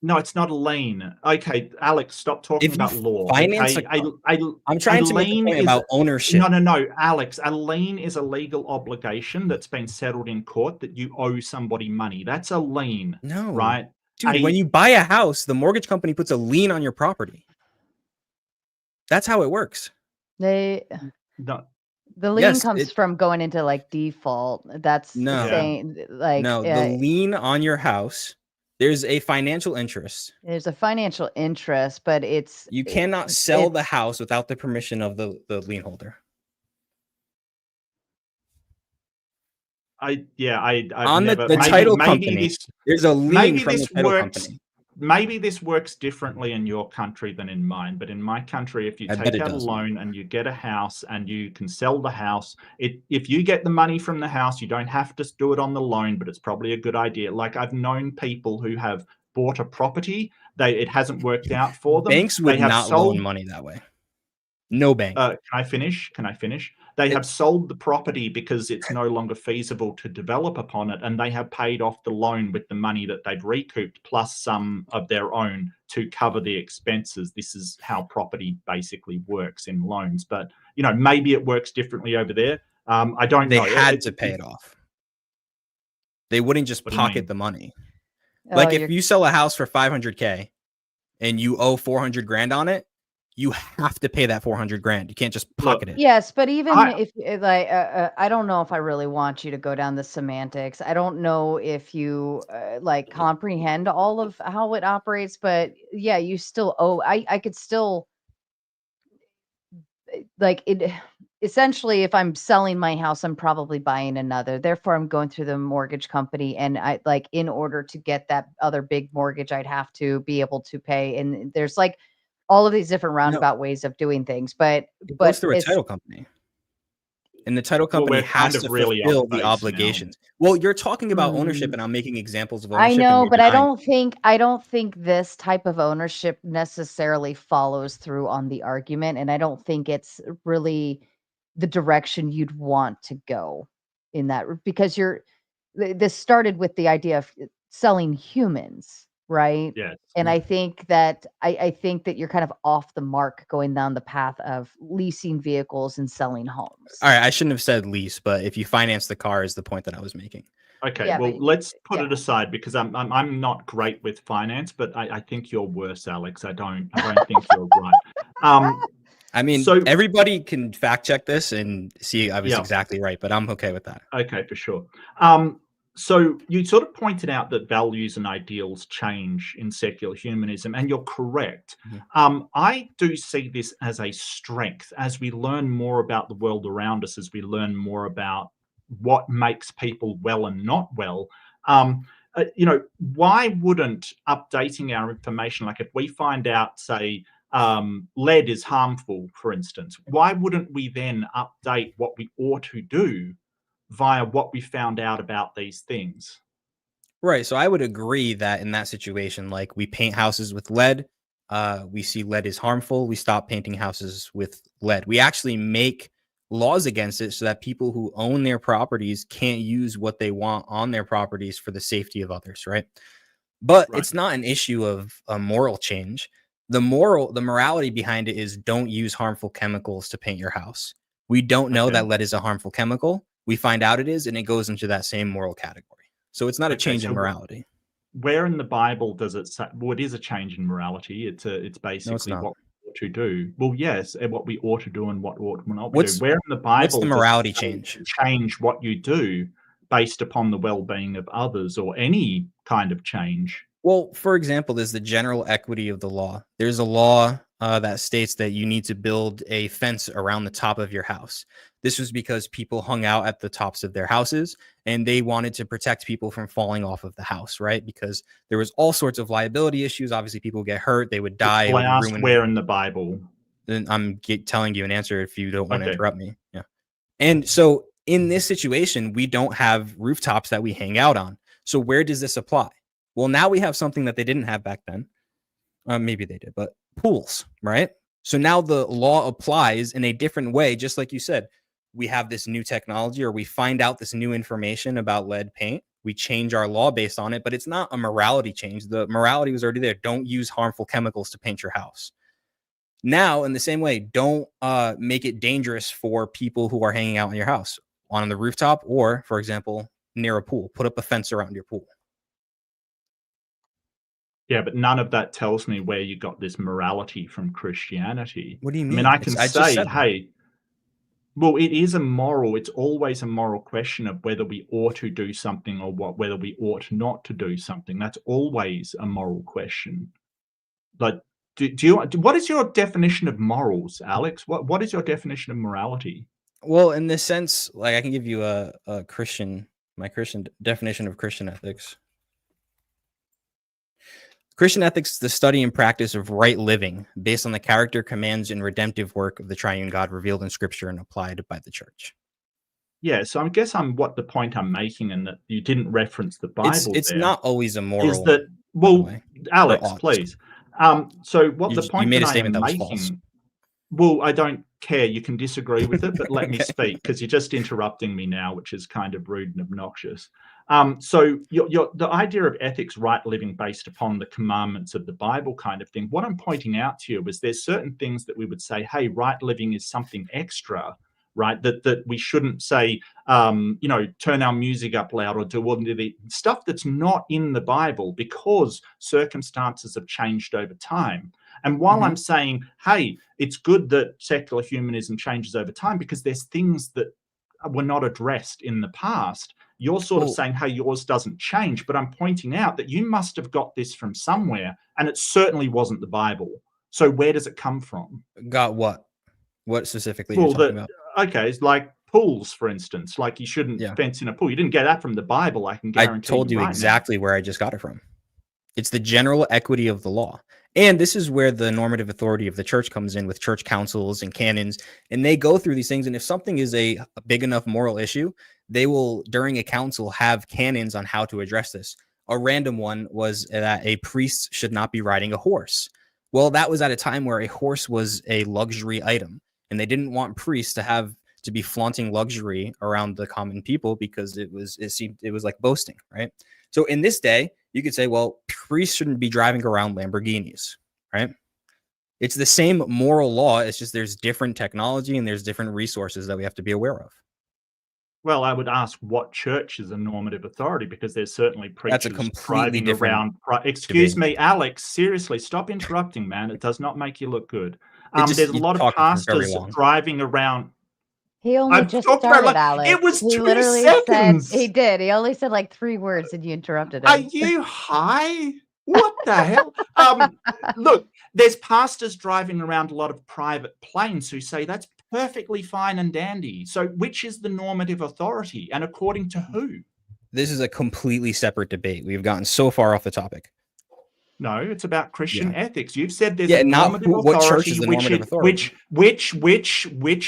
No, it's not a lien. Okay, Alex, stop talking about law. Finance I'm trying to make a point about ownership. No, Alex. A lien is a legal obligation that's been settled in court that you owe somebody money. That's a lien. No, right? Dude, when you buy a house, the mortgage company puts a lien on your property. That's how it works. The lien comes from going into like default. That's saying like the lien on your house. There's a financial interest. There's a financial interest, but you cannot sell the house without the permission of the lien holder. I've on never, the title company. There's a lien from the title company. Maybe this works differently in your country than in mine, but in my country, if you take out a loan and you get a house and you can sell the house, if you get the money from the house, you don't have to do it on the loan, but it's probably a good idea. Like I've known people who have bought a property, it hasn't worked out for them. Banks would not loan money that way. No bank. Can I finish? They have sold the property because it's no longer feasible to develop upon it, and they have paid off the loan with the money that they've recouped plus some of their own to cover the expenses. This is how property basically works in loans. But maybe it works differently over there. I don't know. They had to pay it off. They wouldn't just pocket the money. Like if you sell a house for $500K and you owe $400,000 on it, you have to pay that 400 grand. You can't just pocket it. Yes, but even if like I don't know if I really want you to go down the semantics. I don't know if you like comprehend all of how it operates, but yeah, you still owe. I could still like it. Essentially, if I'm selling my house, I'm probably buying another. Therefore, I'm going through the mortgage company, and I like in order to get that other big mortgage, I'd have to be able to pay. And there's like all of these different roundabout ways of doing things, but It goes through a title company. And the title company has to fulfill the obligations. Well, you're talking about ownership, and I'm making examples of ownership. I know, but I don't think this type of ownership necessarily follows through on the argument, and I don't think it's really the direction you'd want to go in that, because this started with the idea of selling humans, right? Yes. And I think that I think that you're kind of off the mark going down the path of leasing vehicles and selling homes. All right, I shouldn't have said lease, but if you finance the car is the point that I was making. Okay, Yeah, well, but- let's put it aside because I'm not great with finance, but I think you're worse, Alex. I don't think you're right. I mean, So- everybody can fact check this and see I was Yeah. exactly right, but I'm okay with that. Okay, for sure. So you sort of pointed out that values and ideals change in secular humanism, and you're correct. I do see this as a strength as we learn more about the world around us, as we learn more about what makes people well and not well. Why wouldn't updating our information, like if we find out, say, lead is harmful, for instance, why wouldn't we then update what we ought to do via what we found out about these things? Right. So I would agree that in that situation, like we paint houses with lead, we see lead is harmful, we stop painting houses with lead. We actually make laws against it so that people who own their properties can't use what they want on their properties for the safety of others, right? But it's not an issue of a moral change. The morality behind it is don't use harmful chemicals to paint your house. We don't know that lead is a harmful chemical. We find out it is, and it goes into that same moral category. So it's not a change in morality. Where in the Bible does it say? Well, it is a change in morality. It's basically not. what we ought to do. Well, yes, and what we ought to do and what ought not What's- to do. Where in the Bible what's the does it morality say change? change what you do based upon the well-being of others, or any kind of change? Well, for example, there's the general equity of the law. There's a law that states that you need to build a fence around the top of your house. This was because people hung out at the tops of their houses and they wanted to protect people from falling off of the house, right? Because there was all sorts of liability issues. Obviously, people get hurt, they would die. Well, I asked where in the Bible. Then I'm telling you an answer if you don't want to Okay. interrupt me. Yeah. And so in this situation, we don't have rooftops that we hang out on. So where does this apply? Well, now we have something that they didn't have back then. Maybe they did, but pools, right? So now the law applies in a different way, just like you said. We have this new technology, or we find out this new information about lead paint. We change our law based on it, but it's not a morality change. The morality was already there. Don't use harmful chemicals to paint your house. Now, in the same way, don't make it dangerous for people who are hanging out in your house on the rooftop, or, for example, near a pool. Put up a fence around your pool. Yeah, but none of that tells me where you got this morality from Christianity. What do you I mean? mean, I can I just say, said that. hey, well, it is a moral. It's always a moral question of whether we ought to do something or whether we ought not to do something. That's always a moral question. Like, what is your definition of morals, Alex? What is your definition of morality? Well, in this sense, like I can give you my Christian definition of Christian ethics. Christian ethics is the study and practice of right living based on the character, commands, and redemptive work of the triune God revealed in Scripture and applied by the church. Yeah, so I guess the point I'm making, and that you didn't reference the Bible. It's there, not always a moral. Is that Alex, please? So what You the point made a that I statement am that was false. making? Well, I don't care. You can disagree with it, but let me speak, because you're just interrupting me now, which is kind of rude and obnoxious. So the idea of ethics, right living based upon the commandments of the Bible kind of thing, what I'm pointing out to you is there's certain things that we would say, hey, right living is something extra, right? That we shouldn't say, turn our music up loud or do all the stuff that's not in the Bible because circumstances have changed over time. And while I'm saying, hey, it's good that secular humanism changes over time because there's things that were not addressed in the past, you're sort of saying, hey, yours doesn't change. But I'm pointing out that you must have got this from somewhere, and it certainly wasn't the Bible. So where does it come from? Got what? What specifically are you talking about? Okay, it's like pools, for instance. Like you shouldn't fence in a pool. You didn't get that from the Bible, I can guarantee. I told you exactly where I just got it from. It's the general equity of the law. And this is where the normative authority of the church comes in with church councils and canons. And they go through these things. And if something is a big enough moral issue, they will, during a council, have canons on how to address this. A random one was that a priest should not be riding a horse. Well, that was at a time where a horse was a luxury item. And they didn't want priests to be flaunting luxury around the common people because it was like boasting, right? So in this day, you could say, well, priests shouldn't be driving around Lamborghinis, right? It's the same moral law. It's just there's different technology and there's different resources that we have to be aware of. Well, I would ask what church is a normative authority, because there's certainly preachers That's a completely different around. Excuse me, Alex, seriously, stop interrupting, man. It does not make you look good. There's a lot of pastors driving around. He only just started, Alex. It was 2 seconds. seconds. He did. He only said like 3 words and you interrupted him. Are you high? What the hell? Look, there's pastors driving around a lot of private planes who say that's perfectly fine and dandy. So which is the normative authority, and according to who? This is a completely separate debate. We've gotten so far off the topic. No, it's about Christian ethics. You've said there's a not normative what authority, church is the normative authority. which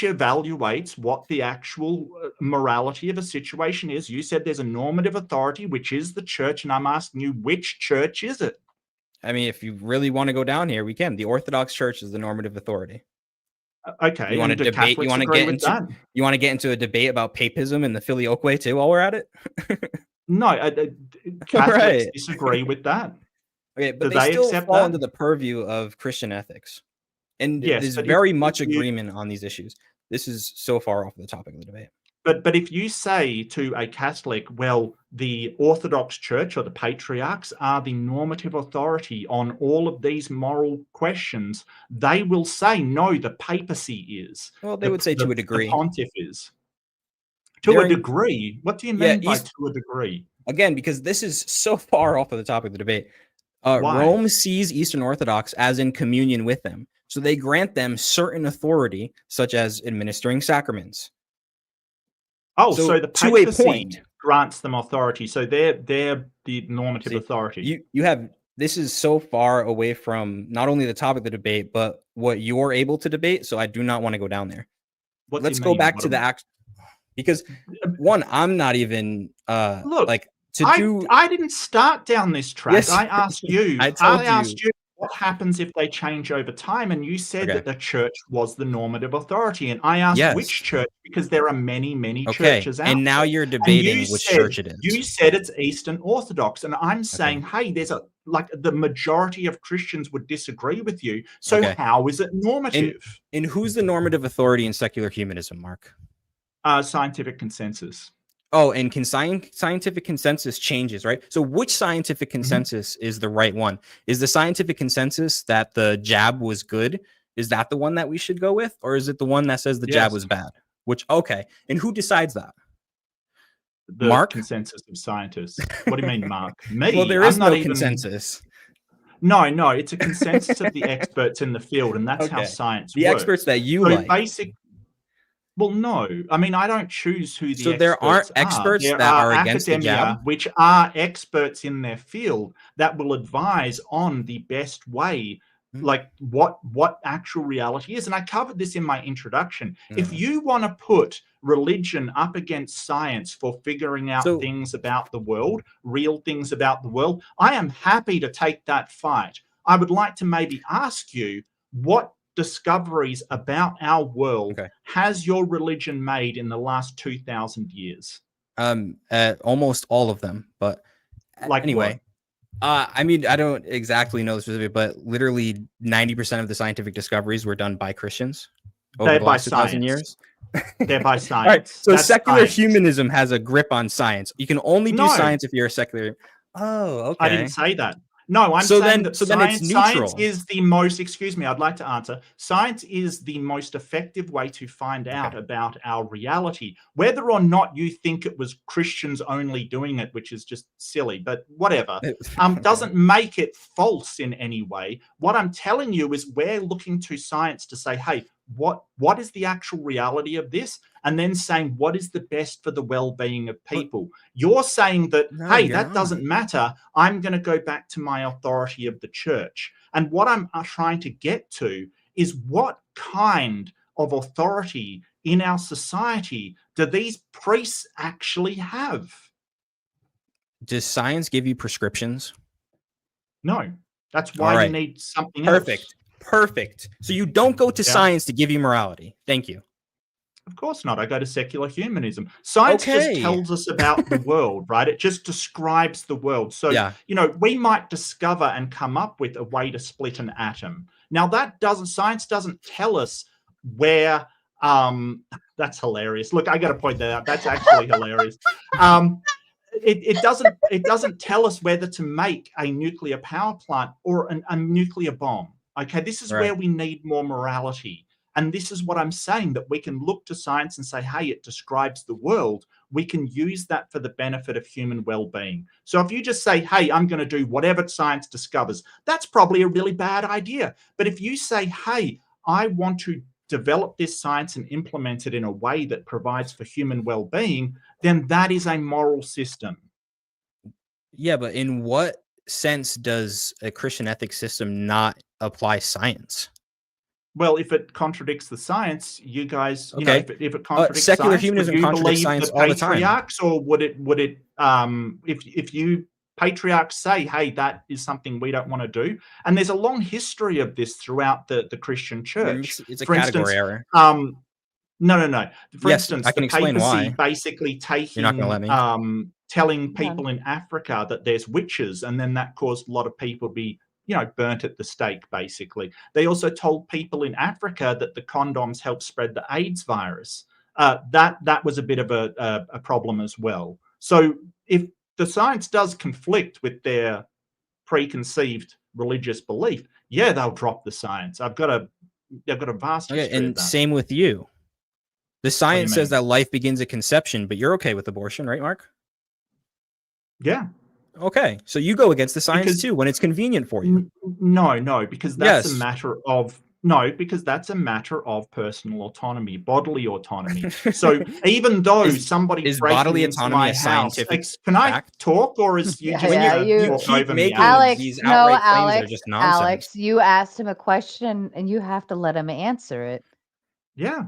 evaluates what the actual morality of a situation is. You said there's a normative authority, which is the church, and I'm asking you, which church is it? I mean, if you really want to go down here, we can. The Orthodox Church is the normative authority. Okay, you want to debate? You want to get into a debate about papism and the filioque too? While we're at it, no, Catholics disagree with that. Okay, but they still fall under the purview of Christian ethics. And there's very much agreement on these issues. This is so far off the topic of the debate. But if you say to a Catholic, well, the Orthodox Church or the patriarchs are the normative authority on all of these moral questions, they will say, no, the papacy is. Well, they would say to a degree. The pontiff is. To a degree? What do you mean by to a degree? Again, because this is so far off of the topic of the debate. Rome sees Eastern Orthodox as in communion with them. So they grant them certain authority, such as administering sacraments. Oh, so the papacy grants them authority. So they're the normative authority. You have, this is so far away from not only the topic of the debate, but what you're able to debate. So I do not want to go down there. Let's go back to the act, because one, I'm not even I didn't start down this track. Yes. I asked you. I asked you what happens if they change over time, and you said that the church was the normative authority. And I asked which church, because there are many, many churches out there. And now you're debating which church it is. You said it's Eastern Orthodox, and I'm saying, hey, there's the majority of Christians would disagree with you. So how is it normative? And who's the normative authority in secular humanism, Mark? Scientific consensus. Oh, and scientific consensus changes, right? So which scientific consensus is the right one? Is the scientific consensus that the jab was good? Is that the one that we should go with? Or is it the one that says the jab was bad? And who decides that? The Mark? Consensus of scientists. What do you mean, Mark? Me? Well, there is no consensus. No, it's a consensus of the experts in the field, and that's how science works. The experts that you like. Well, no. I mean, I don't choose who the experts are. So there aren't experts that are against the jab? Which are experts in their field that will advise on the best way, like what actual reality is. And I covered this in my introduction. If you want to put religion up against science for figuring out things about the world, real things about the world, I am happy to take that fight. I would like to maybe ask you, what discoveries about our world has your religion made in the last 2,000 years? Almost all of them, but anyway. I mean, I don't exactly know the specific, but literally 90% of the scientific discoveries were done by Christians over the last 2,000 years. They're by science. All right, so secular humanism has a grip on science. You can only do science if you're a secular. Oh, okay. I didn't say that. No, I'm saying that then it's science neutral. is the most, excuse me, I'd like to answer. Science is the most effective way to find out about our reality. Whether or not you think it was Christians only doing it, which is just silly, but whatever, doesn't make it false in any way. What I'm telling you is we're looking to science to say, hey, what is the actual reality of this? And then saying what is the best for the well-being of people. You're saying that, hey, that doesn't matter. I'm going to go back to my authority of the church. And what I'm trying to get to is what kind of authority in our society do these priests actually have? Does science give you prescriptions? No. That's why you need something else. Perfect. So you don't go to science to give you morality. Thank you. Of course not. I go to secular humanism. Science just tells us about the world, right? It just describes the world. So, you know, we might discover and come up with a way to split an atom. Now, science doesn't tell us where, that's hilarious. Look, I got to point that out. That's actually hilarious. It doesn't tell us whether to make a nuclear power plant or a nuclear bomb. Okay, this is where we need more morality. And this is what I'm saying, that we can look to science and say, hey, it describes the world. We can use that for the benefit of human well-being. So if you just say, hey, I'm going to do whatever science discovers, that's probably a really bad idea. But if you say, hey, I want to develop this science and implement it in a way that provides for human well-being, then that is a moral system. Yeah, but in what sense does a Christian ethics system not apply science? Well, if it contradicts the science, you guys, you know, if it contradicts secular science, humanism would you contradicts believe science the all the time. patriarchs, or would it if you patriarchs say, hey, that is something we don't want to do? And there's a long history of this throughout the Christian church. It's a For category instance, error. No. For Yes, instance, I can the explain papacy why. basically taking, You're not gonna let me. telling people in Africa that there's witches, and then that caused a lot of people to be, you know, burnt at the stake, basically. They also told people in Africa that the condoms help spread the AIDS virus. That was a bit of a problem as well. So if the science does conflict with their preconceived religious belief, yeah, they'll drop the science. I've got a vast history of And that. same with you. The science says that life begins at conception, but you're okay with abortion, right, Mark? Yeah. Okay, so you go against the science too when it's convenient for you. No, because that's a matter of personal autonomy, bodily autonomy. So even though somebody is breaking bodily into autonomy my a house, scientific can I fact? talk, or is you just talk over me? Alex, these no, outright claims that are Alex, just nonsense. Alex, you asked him a question and you have to let him answer it. Yeah.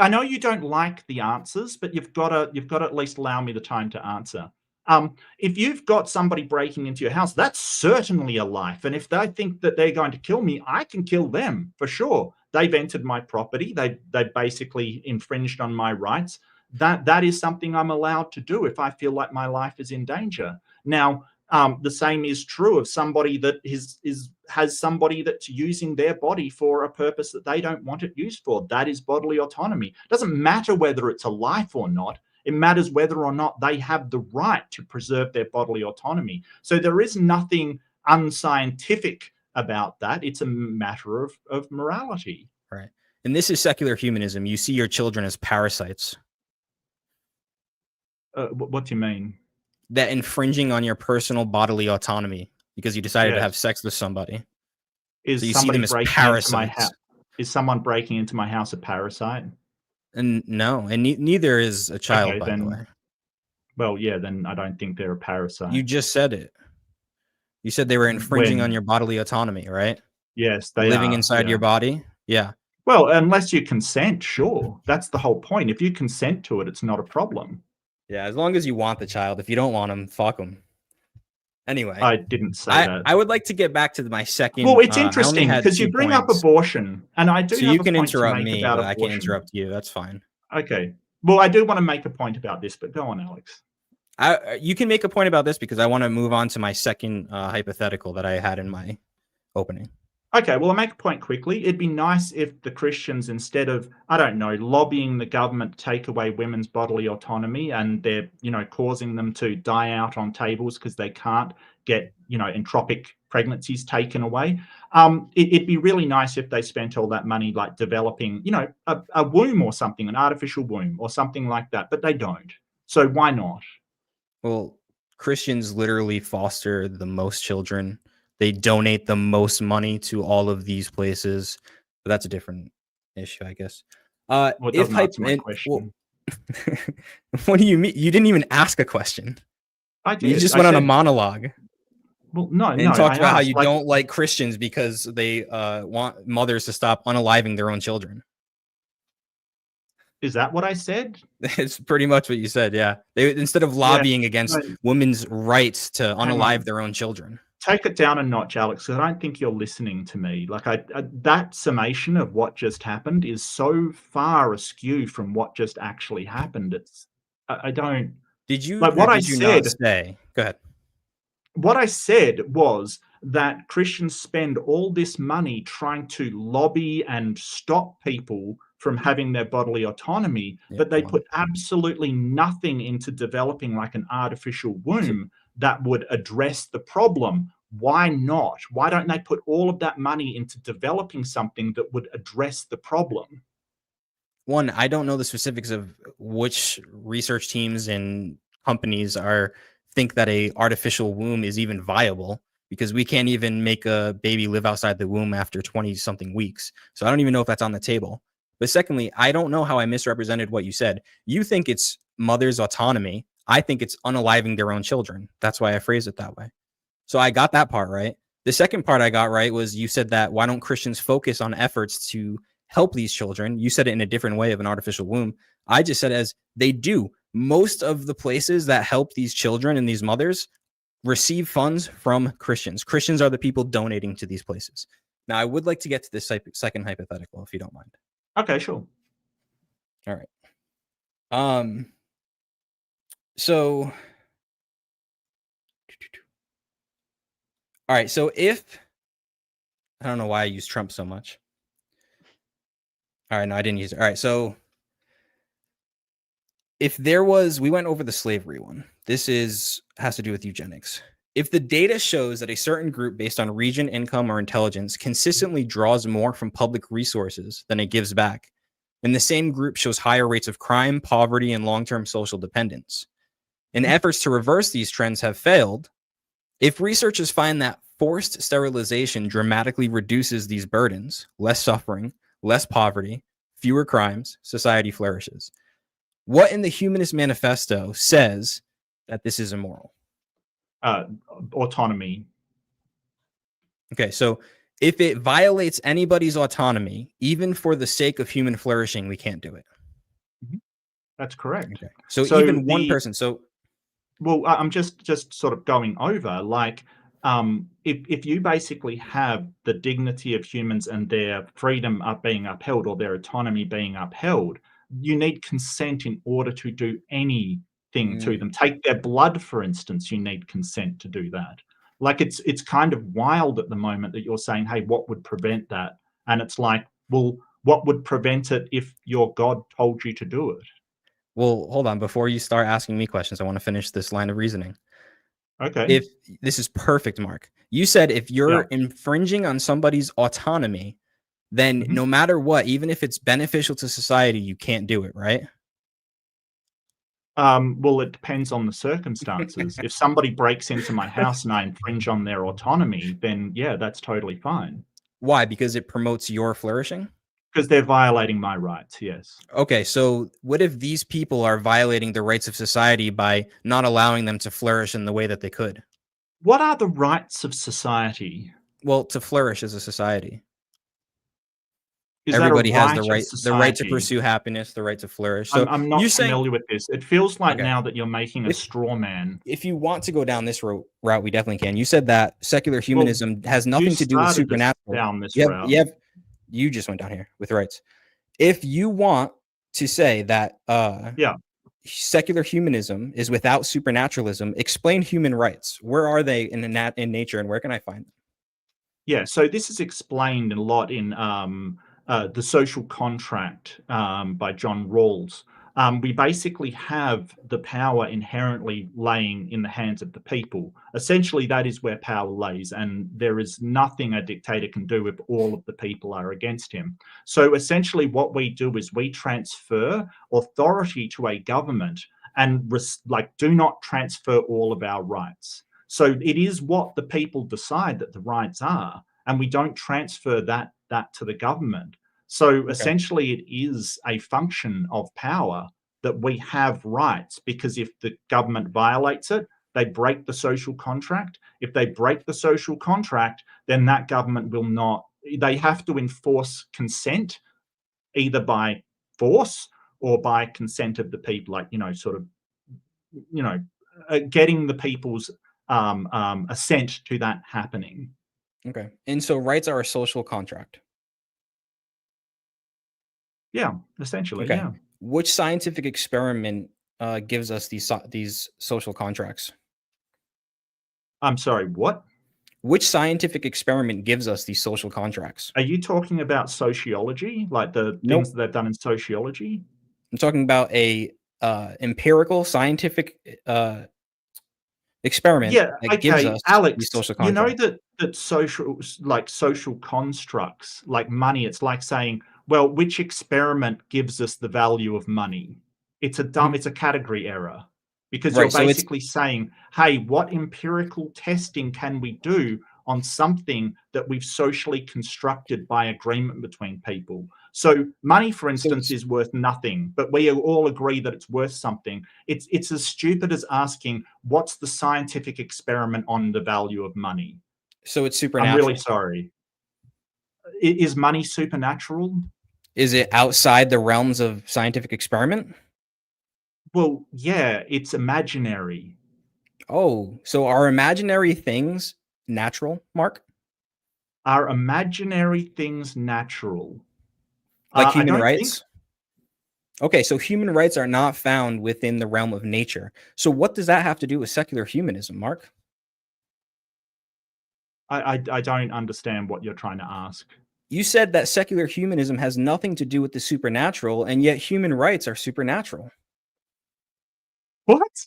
I know you don't like the answers, but you've got to at least allow me the time to answer. If you've got somebody breaking into your house, that's certainly a life. And if they think that they're going to kill me, I can kill them for sure. They've entered my property. They basically infringed on my rights. That is something I'm allowed to do if I feel like my life is in danger. Now, the same is true of somebody that has somebody that's using their body for a purpose that they don't want it used for. That is bodily autonomy. It doesn't matter whether it's a life or not. It matters whether or not they have the right to preserve their bodily autonomy. So there is nothing unscientific about that. It's a matter of morality. Right. And this is secular humanism. You see your children as parasites. What do you mean? That infringing on your personal bodily autonomy because you decided to have sex with somebody. Is so you somebody see them as breaking parasites. into my house? Is someone breaking into my house a parasite? And no, and neither is a child, Okay, by then, the way. Well, yeah, then I don't think they're a parasite. You just said it. You said they were infringing When? on your bodily autonomy, right? Yes, they living are, inside yeah. your body. Yeah. Well, unless you consent, sure. That's the whole point. If you consent to it, it's not a problem. Yeah, as long as you want the child. If you don't want them, fuck them. Anyway, I didn't say that. I would like to get back to my second. Well, it's interesting because you bring up abortion, and I do. So have you a can point to interrupt make me, about but I can't abortion. interrupt you. That's fine. Okay. Well, I do want to make a point about this, but go on, Alex. You can make a point about this because I want to move on to my second hypothetical that I had in my opening. Okay, well, I'll make a point quickly. It'd be nice if the Christians, instead of, I don't know, lobbying the government to take away women's bodily autonomy, and they're, causing them to die out on tables because they can't get, entropic pregnancies taken away. It'd be really nice if they spent all that money like developing, a womb or something, an artificial womb or something like that, but they don't. So why not? Well, Christians literally foster the most children. They donate the most money to all of these places. But that's a different issue, I guess. Well, it If doesn't answer my well, question. what do you mean? You didn't even ask a question. I You did. just I went on a said, monologue well, no, and no. talked I about how asked, you like, don't like Christians because they want mothers to stop unaliving their own children. is that what I said? It's pretty much what you said. Yeah, they instead of lobbying against no, women's rights to hang unalive on. their own children. Take it down a notch, Alex, 'cause I don't think you're listening to me. Like, that summation of what just happened is so far askew from what just actually happened. I don't Did you like or what I did you not said. say? Go ahead. What I said was that Christians spend all this money trying to lobby and stop people from having their bodily autonomy, Yeah, but they go on. put absolutely nothing into developing like an artificial womb that would address the problem. Why not? Why don't they put all of that money into developing something that would address the problem? One, I don't know the specifics of which research teams and companies think that a artificial womb is even viable because we can't even make a baby live outside the womb after 20 something weeks. So I don't even know if that's on the table. But secondly, I don't know how I misrepresented what you said. You think it's mother's autonomy. I think it's unaliving their own children. That's why I phrased it that way. So I got that part right. The second part I got right was you said that why don't Christians focus on efforts to help these children? You said it in a different way of an artificial womb. I just said as they do. Most of the places that help these children and these mothers receive funds from Christians. Christians are the people donating to these places. Now, I would like to get to this second hypothetical, if you don't mind. Okay, sure. All right. So, all right. So if I don't know why I use Trump so much. All right, no, I didn't use it. All right, so if there was, we went over the slavery one. This has to do with eugenics. If the data shows that a certain group based on region, income, or intelligence consistently draws more from public resources than it gives back, and the same group shows higher rates of crime, poverty, and long-term social dependence, and efforts to reverse these trends have failed, if researchers find that forced sterilization dramatically reduces these burdens, less suffering, less poverty, fewer crimes, society flourishes. What in the Humanist Manifesto says that this is immoral? Autonomy. Okay, so if it violates anybody's autonomy, even for the sake of human flourishing, we can't do it. That's correct. Okay. So even one person. So, well, I'm just sort of going over like if you basically have the dignity of humans and their freedom being upheld or their autonomy being upheld, you need consent in order to do anything to them. Take their blood, for instance, you need consent to do that. Like it's kind of wild at the moment that you're saying, hey, what would prevent that? And it's like, well, what would prevent it if your God told you to do it? well, hold on. Before you start asking me questions, I want to finish this line of reasoning. Okay. If this is perfect, Mark, you said if you're infringing on somebody's autonomy, then no matter what, even if it's beneficial to society, you can't do it, right? Well, it depends on the circumstances. If somebody breaks into my house and I infringe on their autonomy, then yeah, that's totally fine. Why? Because it promotes your flourishing? Because they're violating my rights, yes. Okay, so what if these people are violating the rights of society by not allowing them to flourish in the way that they could? What are the rights of society? Well, to flourish as a society. Is Everybody has the right to pursue happiness, the right to flourish. So I'm not familiar with this. It feels like now that you're making a straw man. If you want to go down this route, we definitely can. You said that secular humanism has nothing to do with supernatural. Down this route. You just went down here with rights. If you want to say that secular humanism is without supernaturalism, explain human rights. Where are they in nature, and where can I find them? Yeah, so this is explained a lot in The Social Contract by John Rawls. We basically have the power inherently laying in the hands of the people. Essentially, that is where power lays, and there is nothing a dictator can do if all of the people are against him. So essentially, what we do is we transfer authority to a government and do not transfer all of our rights. So it is what the people decide that the rights are, and we don't transfer that to the government. So essentially, it is a function of power that we have rights, because if the government violates it, they break the social contract. If they break the social contract, then that government will not, they have to enforce consent either by force or by consent of the people, like, getting the people's assent to that happening. Okay. And so rights are a social contract. Yeah, essentially, Okay. yeah. Which scientific experiment gives us these social contracts? I'm sorry, what? Which scientific experiment gives us these social contracts? Are you talking about sociology, like the things that they've done in sociology? I'm talking about a empirical scientific experiment that gives us Alex, these social you know contracts. that social constructs like money, it's like saying, well, which experiment gives us the value of money? It's a category error, because Right, you're so it's basically saying, hey, what empirical testing can we do on something that we've socially constructed by agreement between people? So money, for instance, is worth nothing, but we all agree that it's worth something. It's as stupid as asking, what's the scientific experiment on the value of money? So it's I'm supernatural. really sorry. Is money supernatural? Is it outside the realms of scientific experiment? Well, yeah, it's imaginary. Oh, so are imaginary things natural, Mark? Are imaginary things natural? Like I human don't rights? think. Okay, so human rights are not found within the realm of nature. So what does that have to do with secular humanism, Mark? I don't understand what you're trying to ask. You said that secular humanism has nothing to do with the supernatural, and yet human rights are supernatural. What?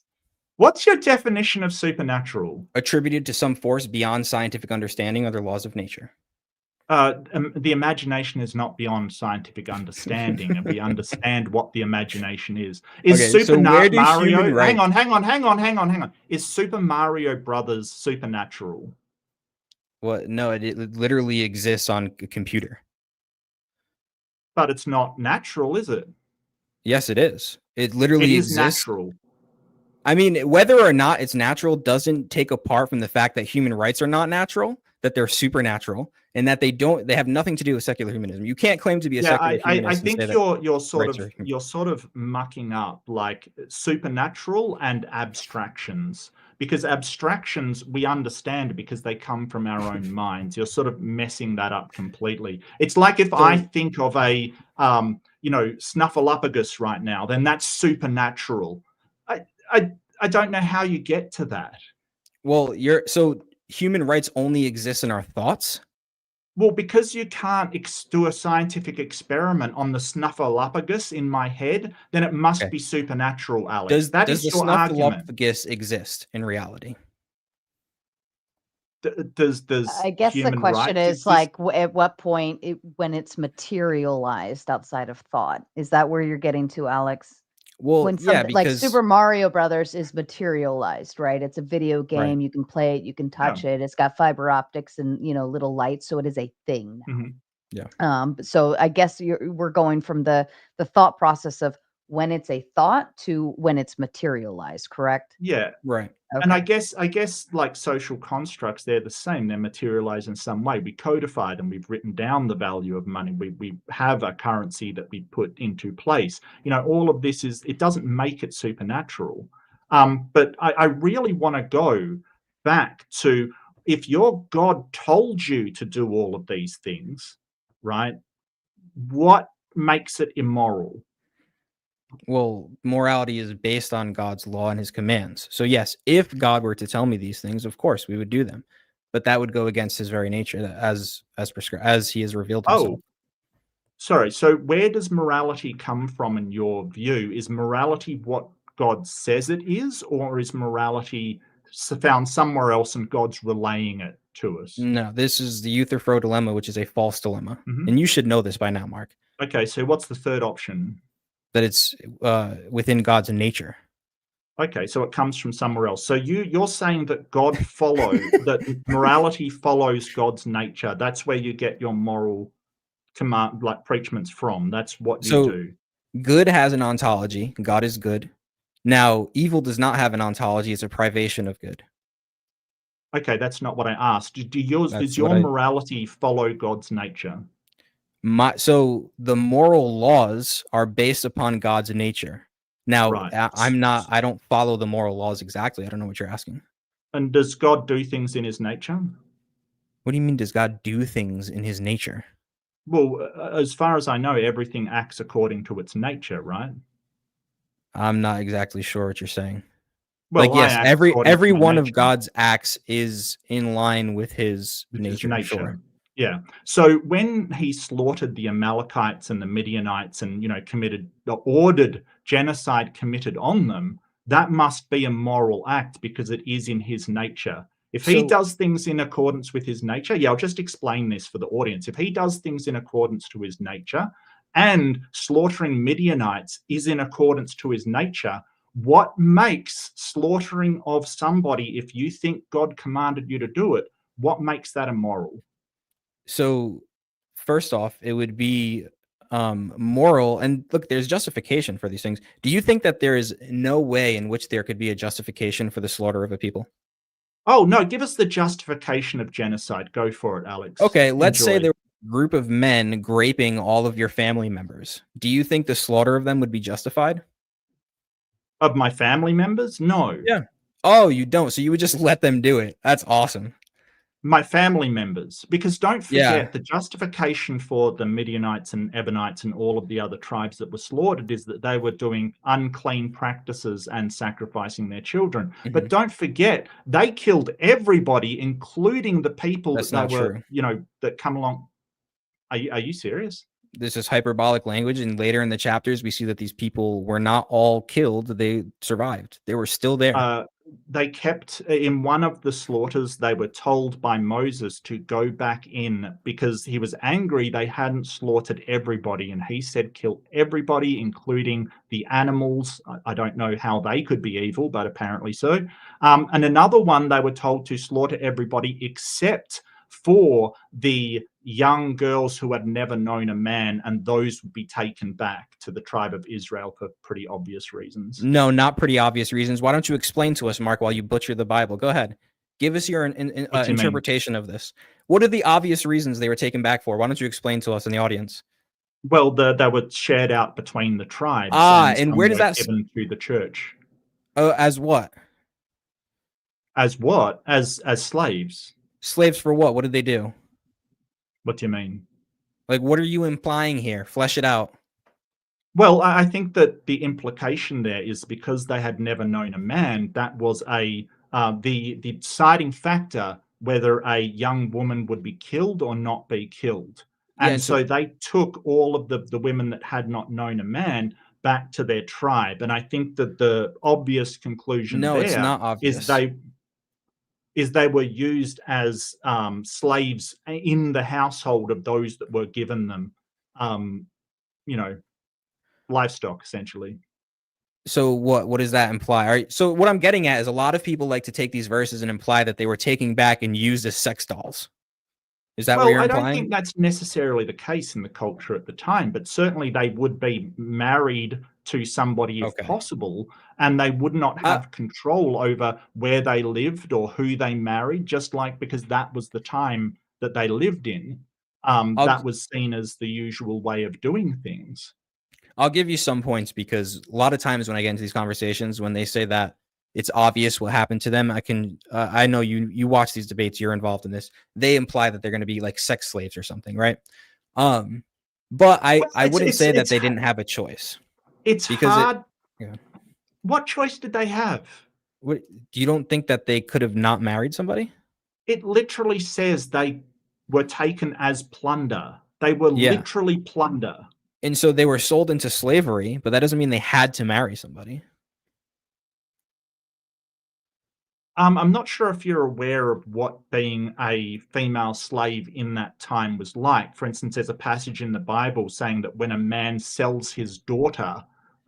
What's your definition of supernatural? Attributed to some force beyond scientific understanding or the laws of nature. The imagination is not beyond scientific understanding, and we understand what the imagination is. Is Okay, so where do Mario? human rights? Hang on. Is Super Mario Brothers supernatural? Well, no, it literally exists on a computer. But it's not natural, is it? Yes, it is. It literally is exists. natural. I mean, whether or not it's natural doesn't take apart from the fact that human rights are not natural, that they're supernatural, and that they have nothing to do with secular humanism. You can't claim to be a secular humanist. I think you're sort of rights mucking up like supernatural and abstractions, because abstractions we understand because they come from our own minds. You're sort of messing that up completely. It's like if I think of a snuffleupagus right now, then that's supernatural. I don't know how you get to that. Well, so human rights only exist in our thoughts? Well, because you can't do a scientific experiment on the snuffleupagus in my head, then it must be supernatural, Alex. Does the your argument. snuffleupagus exist in reality? Does I guess the question is like, at what point, when it's materialized outside of thought, is that where you're getting to, Alex? Well, when yeah, like because Super Mario Brothers is materialized, right? It's a video game. You can play it, you can touch it. It's got fiber optics and little lights, so it is a thing. Yeah. So I guess we're going from the thought process of when it's a thought to when it's materialized, correct? Yeah. Right. Okay. And I guess like social constructs, they're the same. They're materialized in some way. We codify them. We've written down the value of money. We have a currency that we put into place. All of this it doesn't make it supernatural. But I really want to go back to, if your God told you to do all of these things, right? What makes it immoral? Well, morality is based on God's law and his commands. So yes, if God were to tell me these things, of course we would do them. but that would go against his very nature, as prescribed, as he has revealed himself. Oh, sorry. So where does morality come from in your view? Is morality what God says it is, or is morality found somewhere else and God's relaying it to us? No, this is the Euthyphro dilemma, which is a false dilemma, Mhm. and you should know this by now, Mark. Okay, so what's the third option? That it's within God's nature. Okay, so it comes from somewhere else. So you're saying that God that morality follows God's nature. That's where you get your moral command, like preachments from. That's what you So do. good has an ontology. God is good. Now, evil does not have an ontology. It's a privation of good. Okay, that's not what I asked. Does That's your what I- morality follow God's nature? So the moral laws are based upon God's nature. Now, Right. I don't follow the moral laws exactly. I don't know what you're asking. And does God do things in his nature? What do you mean, does God do things in his nature? Well, as far as I know, everything acts according to its nature, right? I'm not exactly sure what you're saying. Well, Like, yes, I act according every to my one of nature. God's acts is in line with his nature. Sure. Yeah. So when he slaughtered the Amalekites and the Midianites and, ordered genocide committed on them, that must be a moral act because it is in his nature. If he So- does things in accordance with his nature, I'll just explain this for the audience. If he does things in accordance to his nature and slaughtering Midianites is in accordance to his nature, what makes slaughtering of somebody, if you think God commanded you to do it, what makes that immoral? So first off, it would be moral, and look, there's justification for these things. Do you think that there is no way in which there could be a justification for the slaughter of a people? Oh, no, give us the justification of genocide. Go for it, Alex. Okay, let's say Enjoy. there was a group of men raping all of your family members. Do you think the slaughter of them would be justified? Of my family members? No. Yeah. Oh, you don't. So you would just let them do it. That's awesome. My family members. Because don't Yeah. forget, the justification for the Midianites and Ebonites and all of the other tribes that were slaughtered is that they were doing unclean practices and sacrificing their children. But don't forget, they killed everybody, including the people That's that not they were, true. that come along. Are you serious? This is hyperbolic language, and later in the chapters, we see that these people were not all killed. They survived. They were still there. They kept in one of the slaughters, they were told by Moses to go back in because he was angry they hadn't slaughtered everybody, and he said kill everybody, including the animals. I don't know how they could be evil, but apparently so. And another one, they were told to slaughter everybody except for the young girls who had never known a man, and those would be taken back to the tribe of Israel for pretty obvious reasons. No, not pretty obvious reasons. Why don't you explain to us, Mark, while you butcher the Bible? Go ahead. Give us your interpretation of this. What are the obvious reasons they were taken back for? Why don't you explain to us in the audience? Well, they were shared out between the tribes. And where does that given to the church? As what? As what? As slaves. Slaves for what? What did they do? What do you mean? Like, what are you implying here? Flesh it out. Well, I think that the implication there is because they had never known a man, that was the deciding factor whether a young woman would be killed or not be killed. And so they took all of the women that had not known a man back to their tribe. And I think that the obvious conclusion it's not obvious. is they were used as slaves in the household of those that were given them, livestock, essentially. So what does that imply? All right. So what I'm getting at is a lot of people like to take these verses and imply that they were taken back and used as sex dolls. Is that what you're implying? I don't think that's necessarily the case in the culture at the time, but certainly they would be married to somebody if possible, and they would not have control over where they lived or who they married, just like because that was the time that they lived in. That was seen as the usual way of doing things. I'll give you some points because a lot of times when I get into these conversations, when they say that it's obvious what happened to them, I know you watch these debates, you're involved in this. They imply that they're going to be like sex slaves or something, right? But I wouldn't say that they didn't have a choice. It's hard. What choice did they have? You don't think that they could have not married somebody? It literally says they were taken as plunder. They were Yeah. literally plunder. And so they were sold into slavery, but that doesn't mean they had to marry somebody. I'm not sure if you're aware of what being a female slave in that time was like. For instance, there's a passage in the Bible saying that when a man sells his daughter,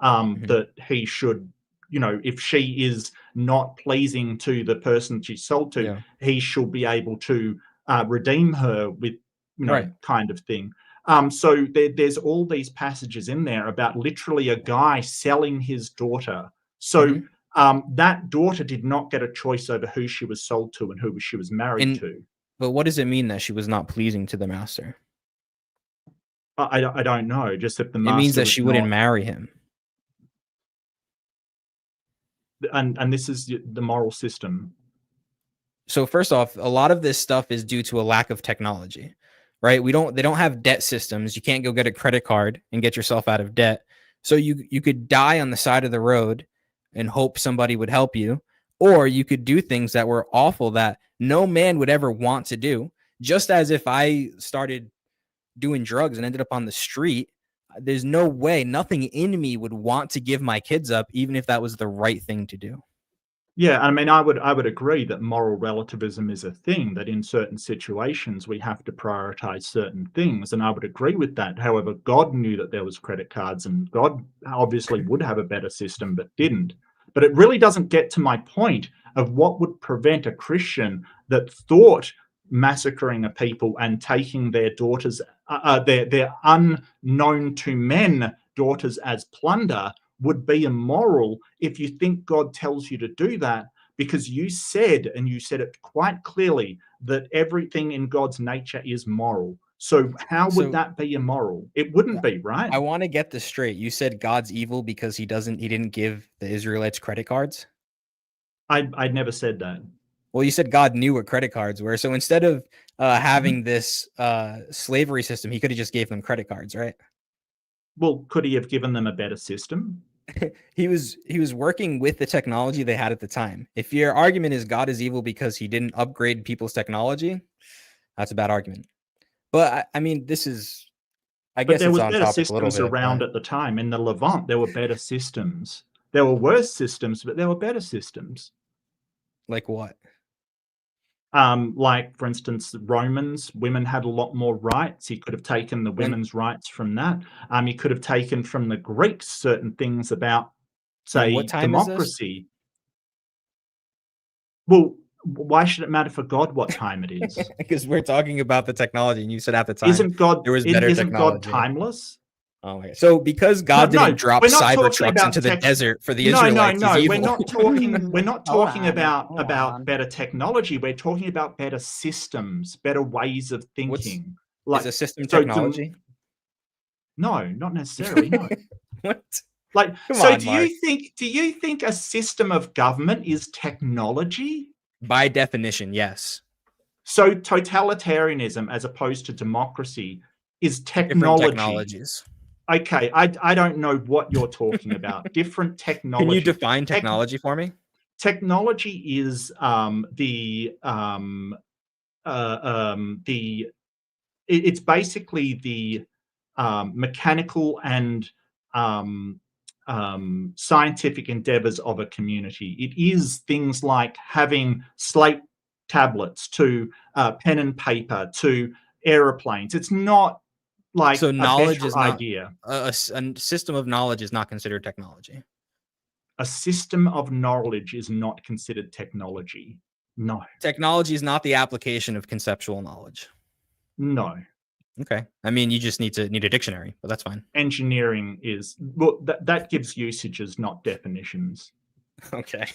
that he should, if she is not pleasing to the person she's sold to, he should be able to redeem her with, kind of thing. So there's all these passages in there about literally a guy selling his daughter. So that daughter did not get a choice over who she was sold to and who she was married to. But what does it mean that she was not pleasing to the master? I don't know. Just that the master. It means that was she wouldn't not, marry him. and this is the moral system. So first off, a lot of this stuff is due to a lack of technology, right? They don't have debt systems. You can't go get a credit card and get yourself out of debt. So you could die on the side of the road and hope somebody would help you, or you could do things that were awful that no man would ever want to do. Just as if I started doing drugs and ended up on the street, there's no way, nothing in me would want to give my kids up, even if that was the right thing to do. Yeah, I mean, I would agree that moral relativism is a thing, that in certain situations we have to prioritize certain things, and I would agree with that. However, God knew that there was credit cards, and God obviously would have a better system, but didn't. But it really doesn't get to my point of what would prevent a Christian that thought massacring a people and taking their daughters, their unknown to men daughters as plunder would be immoral if you think God tells you to do that, because you said, and you said it quite clearly, that everything in God's nature is moral. So how would that be immoral? It wouldn't be, right? I want to get this straight. You said God's evil because he didn't give the Israelites credit cards? I never said that. Well, you said God knew what credit cards were. So instead of having this slavery system, he could have just gave them credit cards, right? Well, could he have given them a better system? He was working with the technology they had at the time. If your argument is God is evil because he didn't upgrade people's technology, that's a bad argument. But I mean, this is, I guess there it's was on better topic a little systems bit, around but at the time. In the Levant, there were better systems. There were worse systems, but there were better systems. Like what? Like, for instance, Romans, women had a lot more rights. He could have taken the women's rights from that. He could have taken from the Greeks certain things about, say, what time is this? democracy. Well, why should it matter for God what time it is? Because we're talking about the technology, and you said at the time Isn't God there was better isn't technology. God timeless? Oh my God. So because God didn't drop we're not cyber talking trucks about into the desert for the No, Israelites, no, he's we're evil. not talking. We're not Hold talking on, about hold on. better technology. We're talking about better systems, better ways of thinking. Is a system technology? No, not necessarily. No. What? Like, Come so on, Mark. do you think a system of government is technology? By definition, yes. So totalitarianism, as opposed to democracy, is Different technology. technologies. Okay, I don't know what you're talking about. Different technology. Can you define technology for me? Technology is it's basically the mechanical and scientific endeavors of a community. It is things like having slate tablets to pen and paper to aeroplanes. It's not like So knowledge better is not idea. a system of knowledge is not considered technology. A system of knowledge is not considered technology. No. Technology is not the application of conceptual knowledge. No. Okay. I mean, you just need a dictionary, but that's fine. Engineering is, well, that gives usages, not definitions. Okay.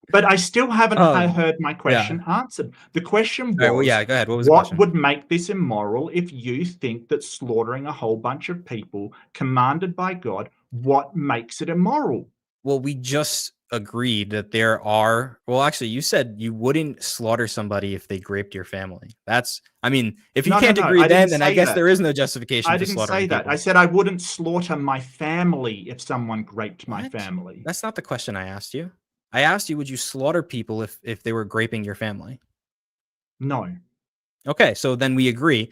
But I still haven't heard my question answered. The question was, right, well, yeah, go ahead. What was the question? would make this immoral if you think that slaughtering a whole bunch of people commanded by God, what makes it immoral? Well, we just agreed that there are, well, actually, you said you wouldn't slaughter somebody if they raped your family. That's, I mean, if you can't agree then I guess there is no justification I for didn't slaughtering say that. people. I said I wouldn't slaughter my family if someone raped my family. That's not the question I asked you. I asked you, would you slaughter people if they were raping your family? No. Okay, so then we agree.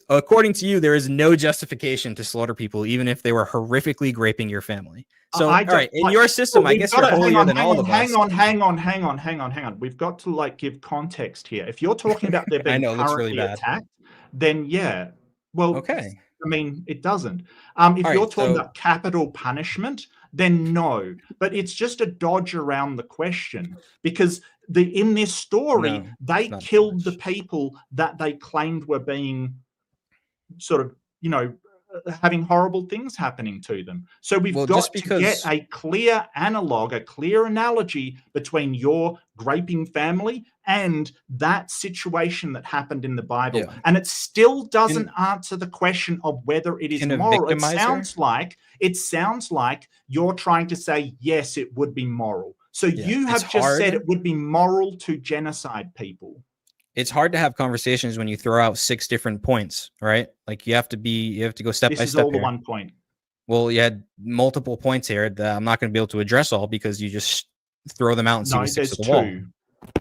According to you, there is no justification to slaughter people, even if they were horrifically raping your family. So, all right, in your system, I guess you're holier than all of us. Hang on. We've got to like give context here. If you're talking about there being currently attacked, then yeah. Well, okay. I mean, it doesn't. If you're talking about capital punishment, then no. But it's just a dodge around the question because in this story, they killed the people that they claimed were being sort of, having horrible things happening to them. So we've got to get a clear analog, a clear analogy between your graping family and that situation that happened in the Bible. Yeah. And it still doesn't answer the question of whether it is moral. It sounds like you're trying to say, yes, it would be moral. So you have just said it would be moral to genocide people. It's hard to have conversations when you throw out 6 different points, right? Like you have to go step by step. This is all the one point. Well, you had multiple points here that I'm not going to be able to address all because you just throw them out and see what sticks to the wall.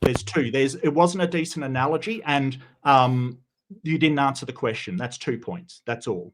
There's two. It wasn't a decent analogy, and you didn't answer the question. That's 2 points. That's all.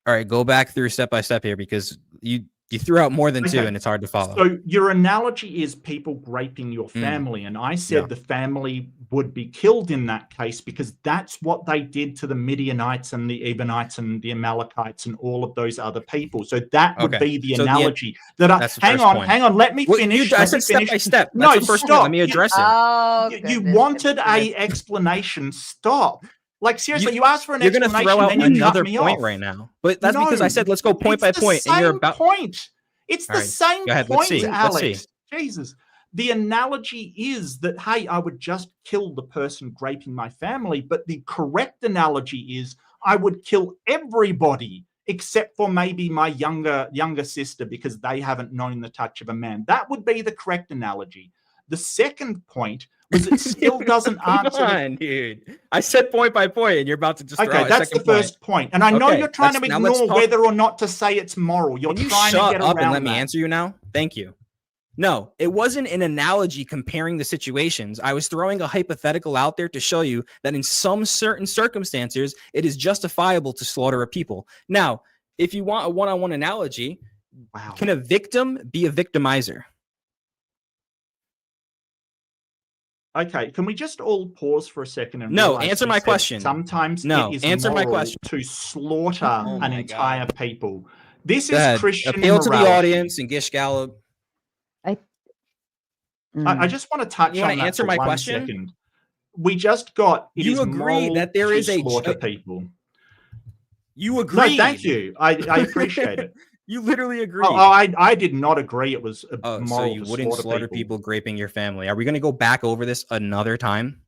All right, go back through step by step here because you threw out more than 2 and it's hard to follow. So your analogy is people raping your family. And I said the family would be killed in that case because that's what they did to the Midianites and the Ebionites and the Amalekites and all of those other people. So that would be the analogy. Hang on. Let me finish. I said step by step. That's the first point. Let me address it. You wanted a explanation. Stop. Like seriously, you asked for an explanation. You're going to throw out another point right now, but that's because I said let's go point by point, and you're about point. It's the same point, Alex. Jesus, the analogy is that hey, I would just kill the person raping my family, but the correct analogy is I would kill everybody except for maybe my younger sister because they haven't known the touch of a man. That would be the correct analogy. The second point was it still doesn't answer. Dude. I said point by point, and you're about to just okay. That's the first point, and I know you're trying to ignore whether or not to say it's moral. You're trying to get around and let me answer you now. Thank you. No, it wasn't an analogy comparing the situations. I was throwing a hypothetical out there to show you that in some certain circumstances, it is justifiable to slaughter a people. Now, if you want a one-on-one analogy, can a victim be a victimizer? Okay, can we just all pause for a second and answer my question. Sometimes it is answer my question to slaughter an entire people. This is Christian appeal to the audience and Gish Gallop. I just want to touch on that answer my question. Second. We just got you agree that there is a slaughter people. You agree? No, thank you. I appreciate it. You literally agree. I did not agree. It was moral. So you wouldn't slaughter people graping your family. Are we going to go back over this another time?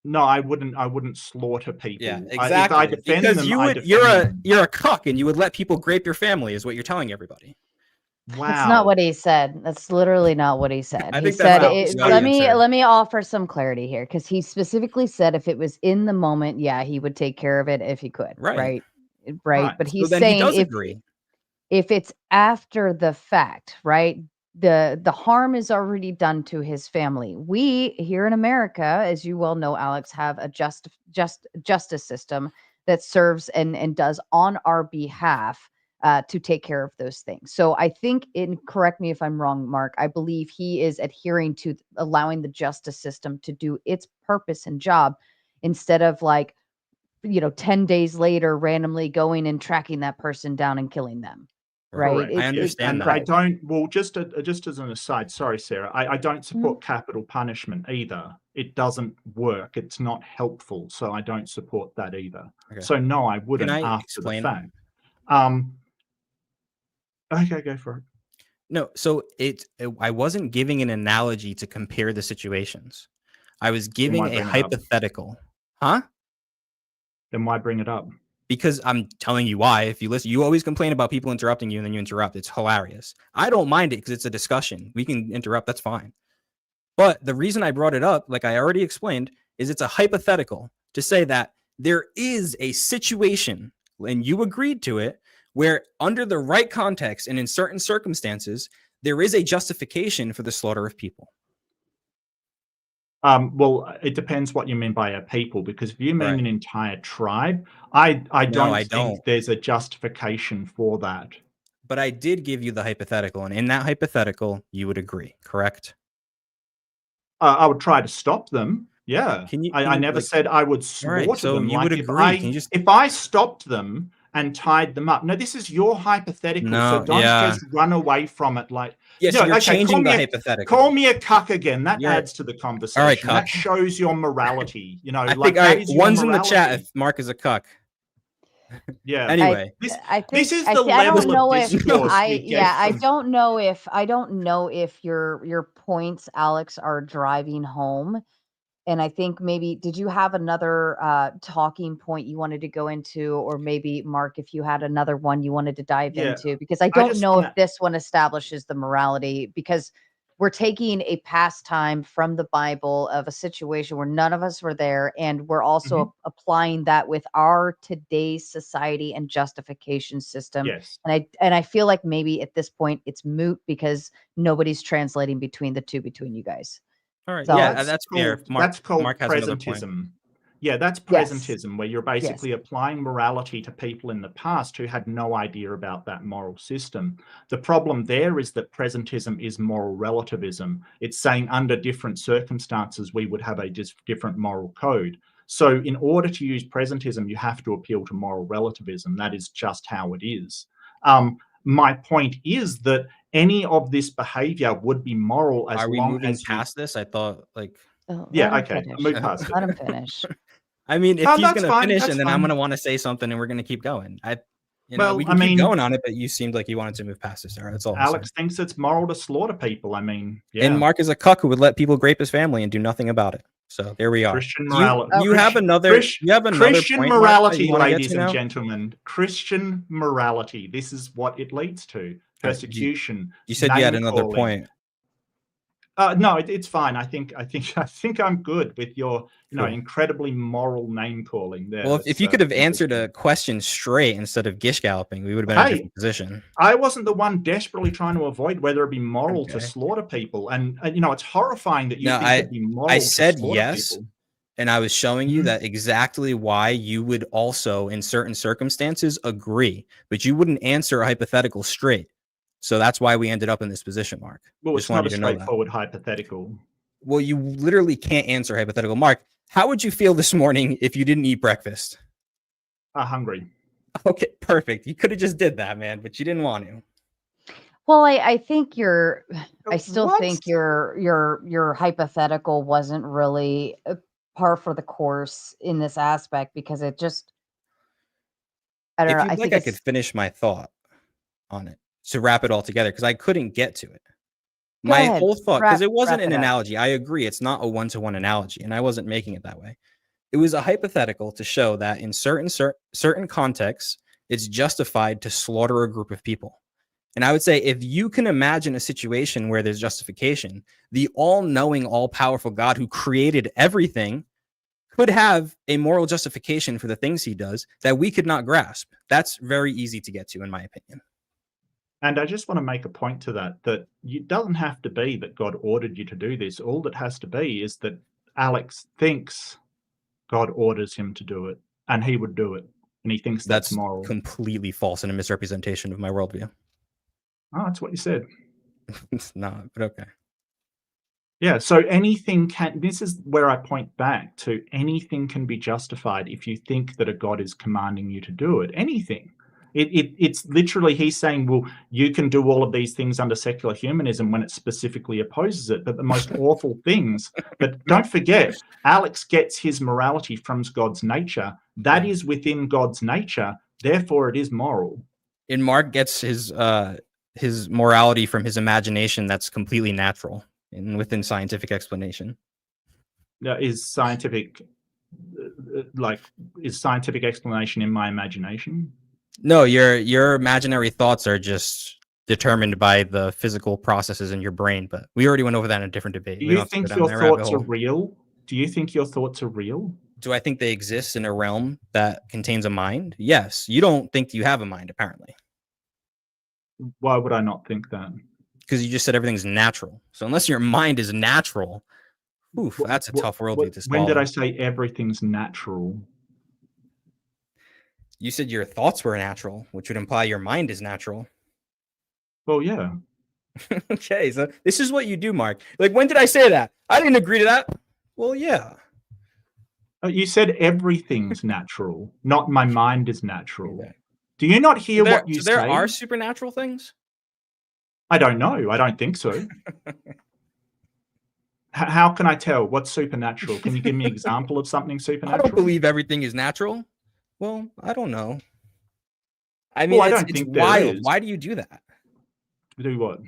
No, I wouldn't slaughter people. Yeah, exactly. If I defend because them, you're a cuck, and you would let people grape your family, is what you're telling everybody. Wow, that's not what he said. That's literally not what he said. He said, "Let me offer some clarity here," because he specifically said if it was in the moment, he would take care of it if he could. Right. But he's saying if it's after the fact, right? The harm is already done to his family. We here in America, as you well know, Alex, have a justice system that serves and does on our behalf to take care of those things. So I think, correct me if I'm wrong, Mark, I believe he is adhering to allowing the justice system to do its purpose and job instead of 10 days later randomly going and tracking that person down and killing them. Right. I understand that. I don't. Well, just as an aside, sorry, Sarah, I don't support capital punishment either. It doesn't work. It's not helpful. So I don't support that either. Okay. So no, I wouldn't after the fact. Okay, go for it. No, so I wasn't giving an analogy to compare the situations. I was giving a hypothetical. Huh? Then why bring it up? Because I'm telling you why. If you listen, you always complain about people interrupting you and then you interrupt. It's hilarious. I don't mind it because it's a discussion. We can interrupt. That's fine. But the reason I brought it up, like I already explained, is it's a hypothetical to say that there is a situation, and you agreed to it, where under the right context and in certain circumstances, there is a justification for the slaughter of people. Well, it depends what you mean by a people, because if you mean Right. an entire tribe, I No, don't I don't. think there's a justification for that. But I did give you the hypothetical, and in that hypothetical, you would agree, correct? I would try to stop them. Yeah. Can you I never like said I would all right, slaughter so them. you would Like agree. Can you just if I stopped them and tied them up. No, this is your hypothetical, so No, don't yeah. just run away from it like Yeah, so you're okay, changing the hypothetical. call me a cuck again. That You're adds to the all right, conversation. That cuck. shows your morality. You know, I like think all that right, is your one's in the chat morality. if Mark is a cuck. Yeah. Anyway, I think this is I, the see, I don't level know of if discourse I we get yeah I from don't know if your points, Alex, are driving home. And I think maybe did you have another talking point you wanted to go into, or maybe Mark, if you had another one you wanted to dive Yeah. into, because I I don't just know if wanna this one establishes the morality, because we're taking a pastime from the Bible of a situation where none of us were there, and we're also applying that with our today's society and justification system. Yes. And I feel like maybe at this point it's moot because nobody's translating between the two between you guys. all right, So yeah, that's fair. That's called Mark has another point. presentism. Yeah, that's yes, presentism, where you're basically applying morality to people in the past who had no idea about that moral system. The problem there is that presentism is moral relativism. It's saying under different circumstances, we would have a different moral code. So in order to use presentism, you have to appeal to moral relativism. That is just how it is. My point is that any of this behavior would be moral as Are we long moving as you... past this? I thought like oh, Yeah, let him okay, finish. move past Let it. him finish. I mean, if he's That's gonna fine, finish that's and then I'm fine. gonna want to say something and we're gonna keep going. Well, we I can keep mean, going on it, but you seemed like you wanted to move past this, Sarah. That's all I'm saying. Alex thinks it's moral to slaughter people. I mean, yeah. And Mark is a cuck who would let people grape his family and do nothing about it. So there we are. Christian Do morality. you have another Christian point, Mark, that morality, you wanna get ladies to and now? gentlemen. Christian morality. This is what it leads to: Right, persecution. You said you had name another calling. point. No, it's fine. I think I'm good with your, Cool. incredibly moral name calling there. Well, if you could have answered a question straight instead of gish galloping, we would have been in a different position. I wasn't the one desperately trying to avoid whether it be moral to Okay. slaughter people, and it's horrifying that you No, think it'd be moral I to said slaughter yes, people. and I was showing you that exactly why you would also, in certain circumstances, agree, but you wouldn't answer a hypothetical straight. So that's why we ended up in this position, Mark. Well, Just it's not wanted a you to know that. straightforward hypothetical. Well, you literally can't answer hypothetical. Mark, how would you feel this morning if you didn't eat breakfast? Hungry. Okay, perfect. You could have just did that, man, but you didn't want to. Well, I think I still What? think your hypothetical wasn't really par for the course in this aspect, because it just, I don't If know. you'd I like, think I it's could finish my thought on it to wrap it all together because I couldn't get to it. Go My ahead, whole thought, because it wasn't wrap an it up. analogy. I agree. It's not a one-to-one analogy, and I wasn't making it that way. It was a hypothetical to show that in certain contexts, it's justified to slaughter a group of people. And I would say if you can imagine a situation where there's justification, the all-knowing, all-powerful God who created everything could have a moral justification for the things he does that we could not grasp. That's very easy to get to, in my opinion. And I just want to make a point to that it doesn't have to be that God ordered you to do this. All that has to be is that Alex thinks God orders him to do it, and he would do it, and he thinks that's moral. Completely false and a misrepresentation of my worldview. Oh, that's what you said. It's not, but okay. Yeah, so anything can... This is where I point back to anything can be justified if you think that a God is commanding you to do it. Anything. It's literally, he's saying, well, you can do all of these things under secular humanism when it specifically opposes it. But the most awful things, but don't forget, Alex gets his morality from God's nature. That is within God's nature. Therefore, it is moral. And Mark gets his morality from his imagination that's completely natural and within scientific explanation. Is scientific explanation in my imagination? No, your imaginary thoughts are just determined by the physical processes in your brain, but we already went over that in a different debate. Do you think your thoughts are real? Do you think your thoughts are real? Do I think they exist in a realm that contains a mind? Yes. You don't think you have a mind, apparently. Why would I not think that? Because you just said everything's natural. So unless your mind is natural, Oof, that's a tough worldview to When did I swallow. say everything's natural? You said your thoughts were natural, which would imply your mind is natural. Well, yeah. Okay, so this is what you do, Mark. Like, when did I say that? I didn't agree to that. Well, yeah. You said everything's natural, not my mind is natural. Do you not hear what you So there say? are supernatural things? I don't know. I don't think so. How can I tell what's supernatural? Can you give me an example of something I supernatural? don't believe everything is natural. Well, I don't know. I mean, Well, I it's, don't it's think there wild. is. Why do you do that? Do what?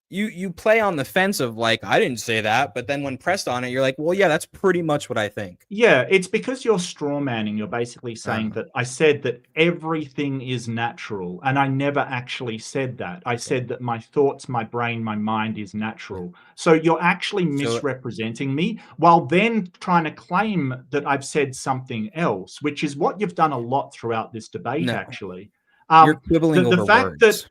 You play on the fence of like, I didn't say that, but then when pressed on it, you're like, well, yeah, that's pretty much what I think. Yeah, it's because you're straw manning. You're basically saying that I said that everything is natural, and I never actually said that. I said that my thoughts, my brain, my mind is natural. So you're actually misrepresenting me while then trying to claim that I've said something else, which is what you've done a lot throughout this debate, No. actually. You're quibbling The over fact that words.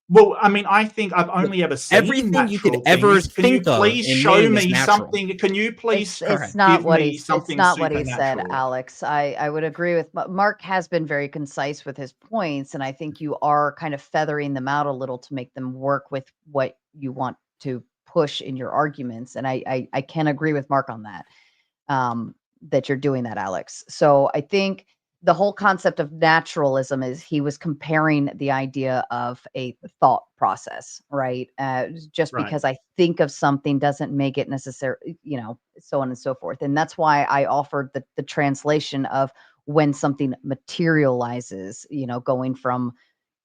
well, I mean, I think I've only ever seen Everything you could natural ever things. Can you think of please in show name is me natural. something? Can you please It's not give what me it's something not what he said, supernatural? Alex. I would agree with Mark has been very concise with his points, and I think you are kind of feathering them out a little to make them work with what you want to push in your arguments. And I can agree with Mark on that. That you're doing that, Alex. So I think the whole concept of naturalism is he was comparing the idea of a thought process, right? Just Right. because I think of something doesn't make it necessary, so on and so forth. And that's why I offered the translation of when something materializes, going from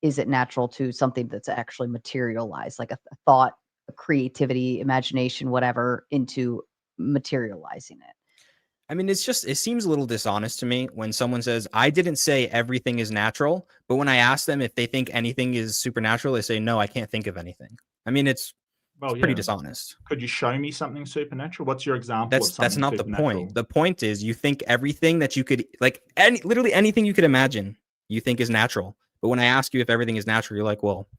is it natural to something that's actually materialized, like a thought, a creativity, imagination, whatever, into materializing it. I mean, it seems a little dishonest to me when someone says, I didn't say everything is natural, but when I ask them if they think anything is supernatural, they say, no, I can't think of anything. I mean, it's pretty dishonest. Could you show me something supernatural? What's your example of That's something not the supernatural? point. The point is you think everything that you could, like, literally anything you could imagine, you think is natural. But when I ask you if everything is natural, you're like, well,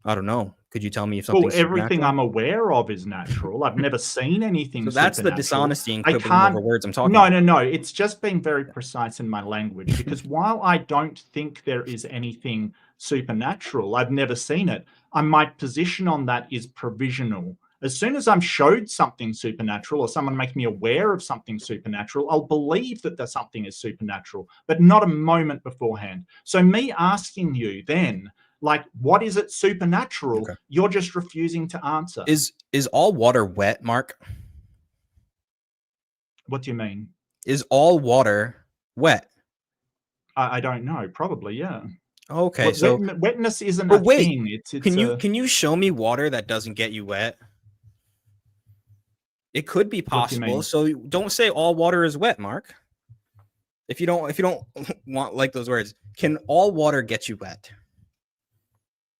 I don't know. Could you tell me if Well, something's everything supernatural? I'm aware of is natural. I've never seen anything So that's the supernatural. dishonesty and I quibbling can't. over words I'm talking No, about. no. It's just being very precise in my language because while I don't think there is anything supernatural, I've never seen it. My position on that is provisional. As soon as I'm showed something supernatural or someone makes me aware of something supernatural, I'll believe that there's something is supernatural, but not a moment beforehand. So me asking you then, like, what is it supernatural? Okay. You're just refusing to answer. Is all water wet, Mark? What do you mean? Is all water wet? I don't know. Probably, yeah. Okay, Well, so wetness isn't but a wait, thing. It's can you show me water that doesn't get you wet? It could be What do you possible. mean? So don't say all water is wet, Mark. If you don't want like those words, can all water get you wet?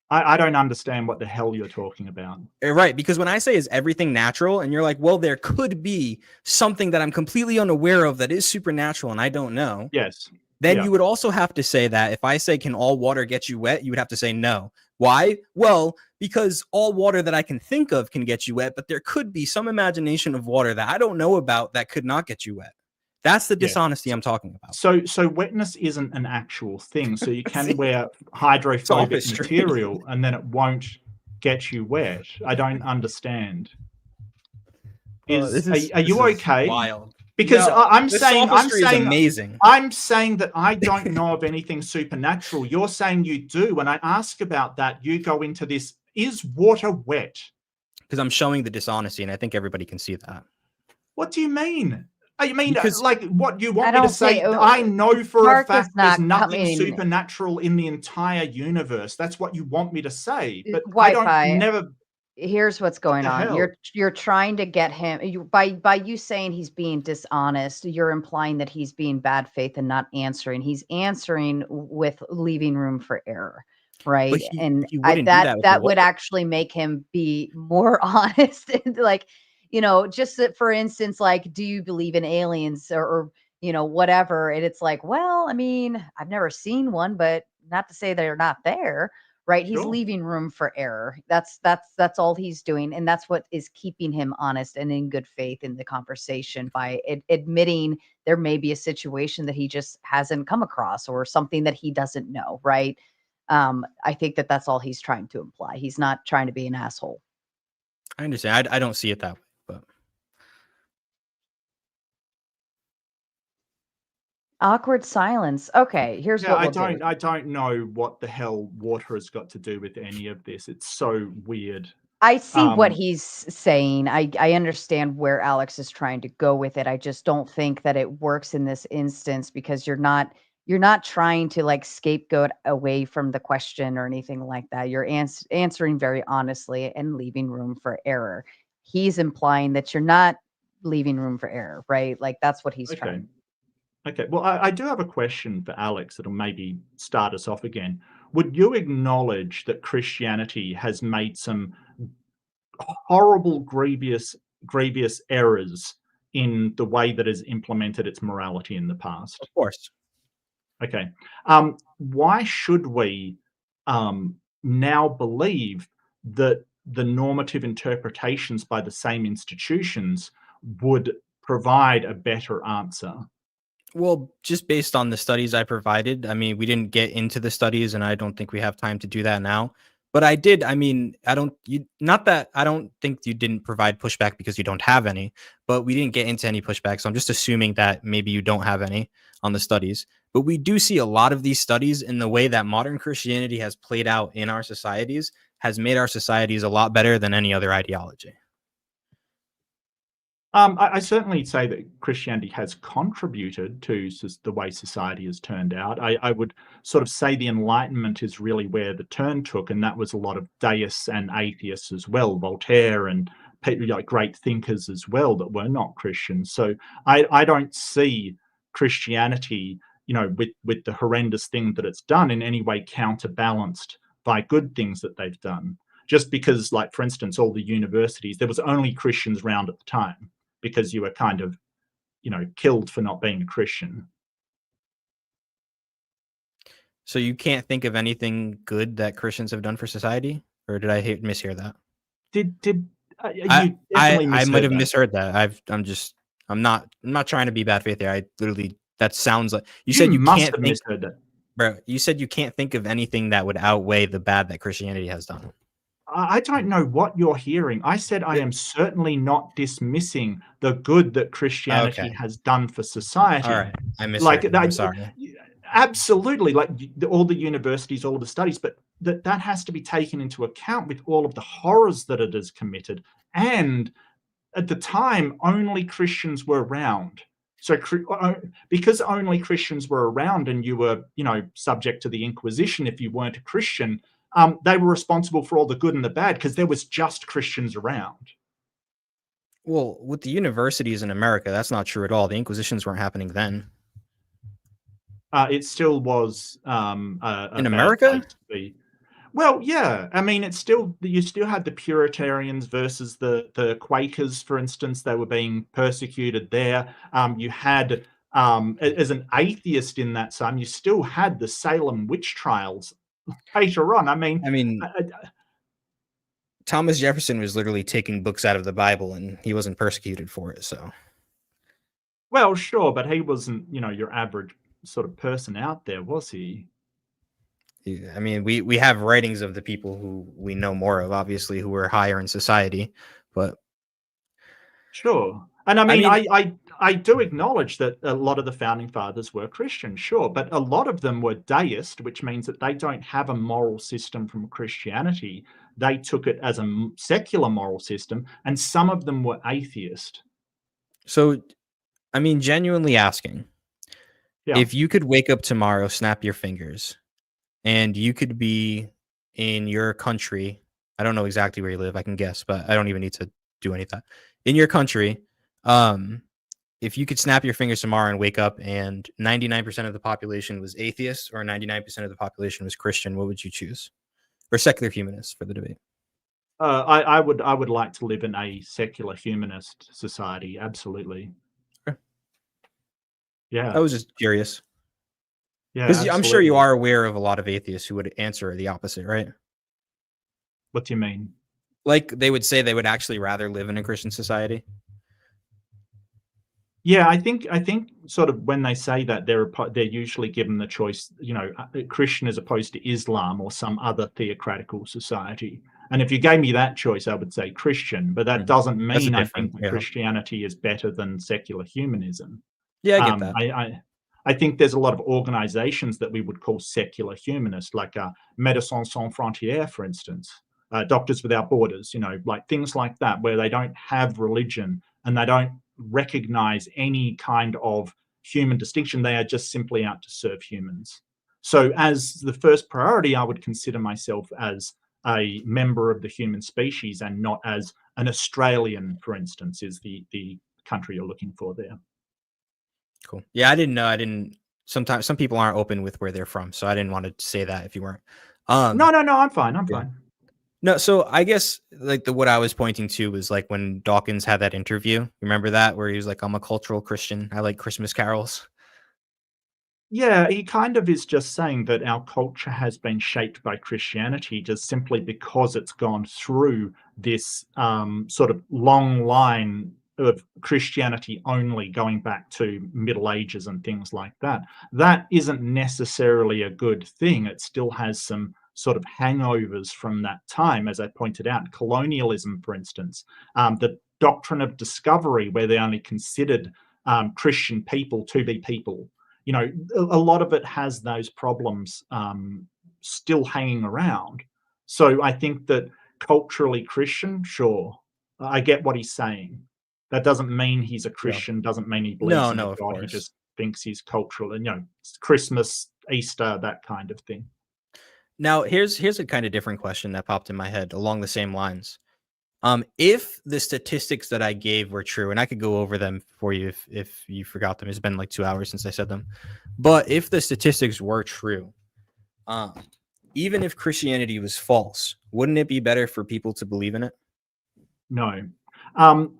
I don't understand what the hell you're talking about. Right, because when I say is everything natural, and you're like, well, there could be something that I'm completely unaware of that is supernatural, and I don't know. Yes. Then Yeah. you would also have to say that if I say, can all water get you wet? You would have to say no. Why? Well, because all water that I can think of can get you wet, but there could be some imagination of water that I don't know about that could not get you wet. That's the dishonesty I'm talking about. So wetness isn't an actual thing. So you can wear hydrophobic Sophistry. material and then it won't get you wet. I don't understand. Are you okay? Wild. Because No, I'm the saying sophistry is amazing. I'm saying that I don't know of anything supernatural. You're saying you do. When I ask about that, you go into this, is water wet? Because I'm showing the dishonesty, and I think everybody can see that. What do you mean? I mean, Because like, what you I want me to don't say? think- I know for Mark a is fact there's not nothing coming- supernatural in the entire universe. That's what you want me to say. But I Wi-Fi. don't never. Here's what's going the on. hell? You're trying to get him by you saying he's being dishonest, you're implying that he's being bad faith and not answering. He's answering with leaving room for error, right? But he and wouldn't do that with the that would water. actually make him be more honest. And like, just that, for instance, like, do you believe in aliens or whatever? And it's like, well, I mean, I've never seen one, but not to say they're not there. right? He's Sure. leaving room for error. That's all he's doing, and that's what is keeping him honest and in good faith in the conversation by admitting there may be a situation that he just hasn't come across or something that he doesn't know, right? I think that that's all he's trying to imply. He's not trying to be an asshole. I understand. I don't see it that way, but Awkward silence. Okay, here's Yeah, what we'll do. I don't know what the hell water has got to do with any of this. It's so weird. I see what Um, he's saying. I understand where Alex is trying to go with it. I just don't think that it works in this instance because you're not trying to like scapegoat away from the question or anything like that. You're answering very honestly and leaving room for error. He's implying that you're not leaving room for error, right? Like that's what he's okay. trying. Okay. Well, I do have a question for Alex that'll maybe start us off again. Would you acknowledge that Christianity has made some horrible, grievous errors in the way that has implemented its morality in the past? of course. Okay. Why should we now believe that the normative interpretations by the same institutions would provide a better answer? Well, just based on the studies I provided, I mean, we didn't get into the studies, and I don't think we have time to do that now. But I did. I mean, not that I don't think you didn't provide pushback because you don't have any, but we didn't get into any pushback. So I'm just assuming that maybe you don't have any on the studies. But we do see a lot of these studies in the way that modern Christianity has played out in our societies has made our societies a lot better than any other ideology. I certainly say that Christianity has contributed to the way society has turned out. I would sort of say the Enlightenment is really where the turn took, and that was a lot of deists and atheists as well, Voltaire and people like great thinkers as well that were not Christians. So I don't see Christianity, with the horrendous thing that it's done in any way counterbalanced by good things that they've done. Just because, like, for instance, all the universities, there was only Christians around at the time because you were kind of, killed for not being a Christian. So you can't think of anything good that Christians have done for society, or did I mishear that? You I definitely might have that. misheard that. I'm not trying to be bad faith here. I literally that sounds like you said you must can't have think, misheard that. bro. You said you can't think of anything that would outweigh the bad that Christianity has done. I don't know what you're hearing. I said I am certainly not dismissing the good that Christianity Okay. has done for society. All right, I misheard. I'm sorry. Absolutely, like all the universities, all of the studies, but that has to be taken into account with all of the horrors that it has committed. And at the time, only Christians were around. So because only Christians were around and you were, subject to the Inquisition if you weren't a Christian, they were responsible for all the good and the bad because there was just Christians around. Well, with the universities in America, that's not true at all. The Inquisitions weren't happening then. It still was in America. Well, yeah. I mean, you still had the Puritans versus the Quakers, for instance. They were being persecuted there. You had, as an atheist in that time, you still had the Salem witch trials later on. I mean, Thomas Jefferson was literally taking books out of the Bible, and he wasn't persecuted for it. So, well, sure, but he wasn't, your average sort of person out there, was he? I mean, we have writings of the people who we know more of, obviously, who were higher in society, but sure. And I mean, I do acknowledge that a lot of the founding fathers were Christian, sure, but a lot of them were deist, which means that they don't have a moral system from Christianity. They took it as a secular moral system, and some of them were atheist. So, I mean, genuinely asking, if you could wake up tomorrow, snap your fingers, and you could be in your country, I don't know exactly where you live, I can guess, but I don't even need to do any of that. In your country, if you could snap your fingers tomorrow and wake up and 99% of the population was atheist or 99% of the population was Christian, what would you choose? Or secular humanist for the debate? I would like to live in a secular humanist society, absolutely. Okay. Yeah. I was just curious. Yeah, Because I'm sure you absolutely. are aware of a lot of atheists who would answer the opposite, right? What do you mean? Like they would say they would actually rather live in a Christian society. Yeah, I think sort of when they say that they're usually given the choice, Christian as opposed to Islam or some other theocratical society. And if you gave me that choice, I would say Christian, but that Mhm. doesn't That's a mean I think different, that yeah. Christianity is better than secular humanism. Yeah, I get Um, that. I, I I think there's a lot of organizations that we would call secular humanists, like Médecins Sans Frontières, for instance, Doctors Without Borders, like things like that, where they don't have religion and they don't recognize any kind of human distinction. They are just simply out to serve humans. So, as the first priority, I would consider myself as a member of the human species and not as an Australian, for instance, is the country you're looking for there. Cool. Yeah, I didn't know. I didn't. Sometimes some people aren't open with where they're from, so I didn't want to say that if you weren't. No, Um, no, no, I'm fine. I'm yeah. fine. No, so I guess like what I was pointing to was like when Dawkins had that interview. Remember that where he was like, "I'm a cultural Christian. I like Christmas carols." Yeah, he kind of is just saying that our culture has been shaped by Christianity just simply because it's gone through this sort of long line of Christianity only going back to Middle Ages and things like that. That isn't necessarily a good thing. It still has some sort of hangovers from that time, as I pointed out. Colonialism, for instance, the doctrine of discovery, where they only considered Christian people to be people. A lot of it has those problems still hanging around. So I think that culturally Christian, sure, I get what he's saying. That doesn't mean he's a Yeah. Christian, doesn't mean he believes No, in a no, of God. He course. just thinks he's cultural and, Christmas, Easter, that kind of thing. Now, here's a kind of different question that popped in my head along the same lines. If the statistics that I gave were true, and I could go over them for you if you forgot them, it's been like 2 hours since I said them. But if the statistics were true, um, even if Christianity was false, wouldn't it be better for people to believe in it? No.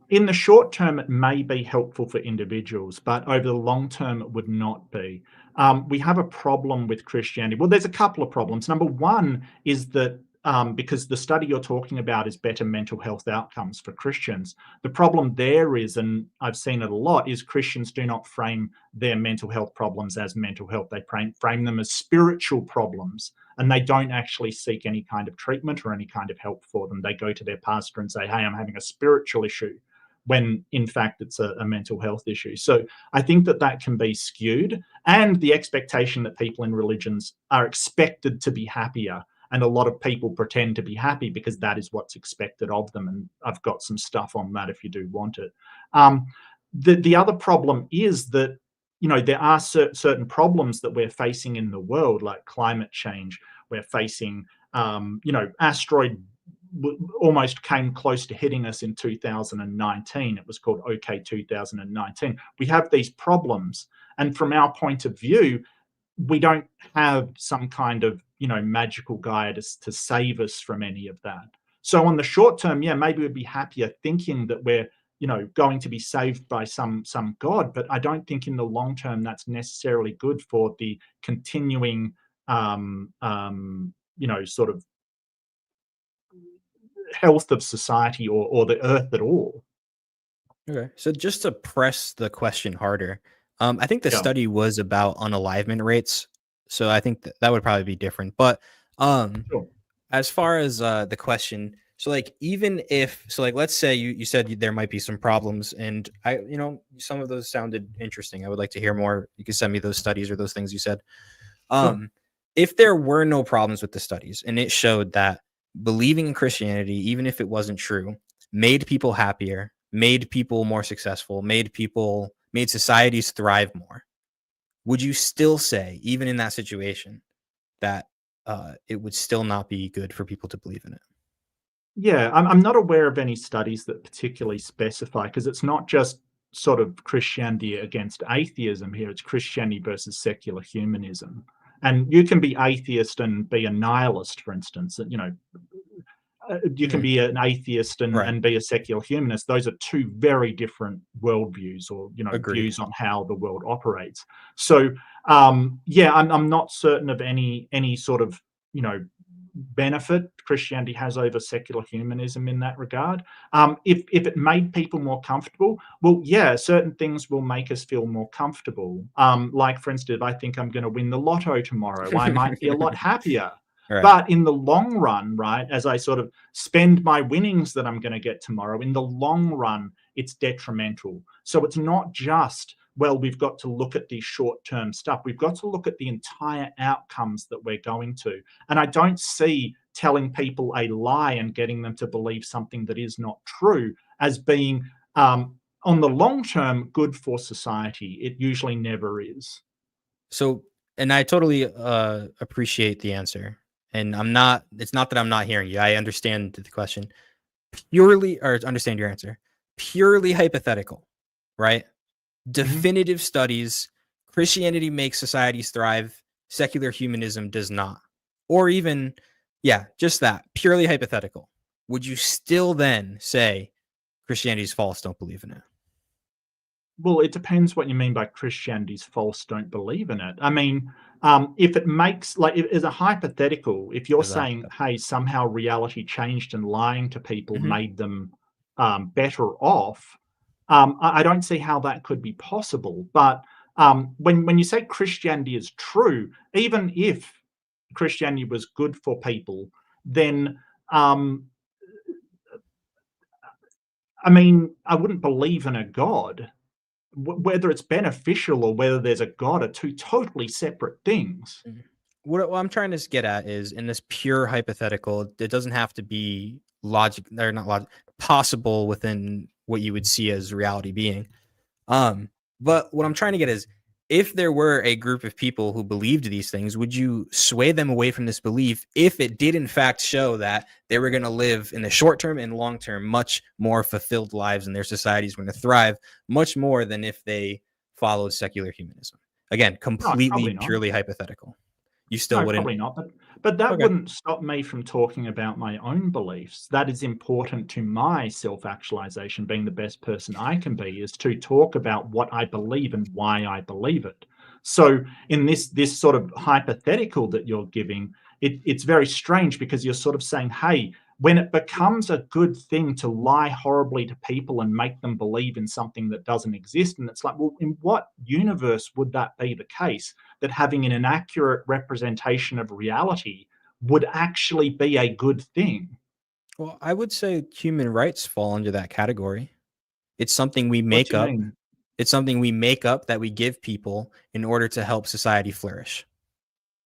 In the short term, it may be helpful for individuals, but over the long term, it would not be. We have a problem with Christianity. Well, there's a couple of problems. Number one is that because the study you're talking about is better mental health outcomes for Christians, the problem there is, and I've seen it a lot, is Christians do not frame their mental health problems as mental health. They frame them as spiritual problems, and they don't actually seek any kind of treatment or any kind of help for them. They go to their pastor and say, hey, I'm having a spiritual issue, when in fact it's a mental health issue. So I think that can be skewed, and the expectation that people in religions are expected to be happier. And a lot of people pretend to be happy because that is what's expected of them. And I've got some stuff on that if you do want it. The other problem is that there are certain problems that we're facing in the world, like climate change. We're facing, asteroid almost came close to hitting us in 2019. It was called OK 2019. We have these problems, and from our point of view, we don't have some kind of magical guide to save us from any of that. So on the short term, yeah, maybe we'd be happier thinking that we're going to be saved by some god, but I don't think in the long term that's necessarily good for the continuing sort of health of society or the earth at all. Okay. So just to press the question harder, I think the Yeah. study was about unalivement rates. So I think that would probably be different. But Sure. as far as the question, so like even if so like let's say you said there might be some problems, and some of those sounded interesting. I would like to hear more. You could send me those studies or those things you said. Sure. If there were no problems with the studies and it showed that believing in Christianity, even if it wasn't true, made people happier, made people more successful, made societies thrive more, would you still say, even in that situation, that it would still not be good for people to believe in it? Yeah, I'm not aware of any studies that particularly specify, because it's not just sort of Christianity against atheism here, it's Christianity versus secular humanism. And you can be atheist and be a nihilist, for instance. you can be an atheist and be a secular humanist. Those are two very different worldviews, or views on how the world operates. So I'm not certain of any sort of benefit Christianity has over secular humanism in that regard. If it made people more comfortable, well, yeah, certain things will make us feel more comfortable. Like, for instance, if I think I'm going to win the lotto tomorrow, I might be a lot happier. Right. But in the long run, right, as I sort of spend my winnings that I'm going to get tomorrow, in the long run, it's detrimental. So it's not just, well, we've got to look at the short-term stuff. We've got to look at the entire outcomes that we're going to. And I don't see telling people a lie and getting them to believe something that is not true as being, on the long term, good for society. It usually never is. So, and I totally appreciate the answer. And it's not that I'm not hearing you. I understand the question. Understand your answer. Purely hypothetical, right? Definitive studies, Christianity makes societies thrive, secular humanism does not. Or even, just that, purely hypothetical. Would you still then say Christianity's false, don't believe in it? Well, it depends what you mean by Christianity's false, don't believe in it. I mean, if it makes, like, as a hypothetical, if you're saying, hey, somehow reality changed and lying to people made them better off, I don't see how that could be possible. But when you say Christianity is true, even if Christianity was good for people, then I mean, I wouldn't believe in a God. Whether it's beneficial or whether there's a God are two totally separate things. What I'm trying to get at is, in this pure hypothetical, it doesn't have to be possible within what you would see as reality being. But what I'm trying to get is, if there were a group of people who believed these things, would you sway them away from this belief if it did in fact show that they were going to live in the short term and long term much more fulfilled lives and their societies were going to thrive much more than if they followed secular humanism? Again, completely purely hypothetical. You still wouldn't? Probably not. But that wouldn't stop me from talking about my own beliefs. That is important to my self-actualization. Being the best person I can be is to talk about what I believe and why I believe it. So in this sort of hypothetical that you're giving, it's very strange, because you're sort of saying, hey, when it becomes a good thing to lie horribly to people and make them believe in something that doesn't exist, and it's like, well, in what universe would that be the case, that having an inaccurate representation of reality would actually be a good thing? Well, I would say human rights fall under that category. It's something we make up. It's something we make up that we give people in order to help society flourish.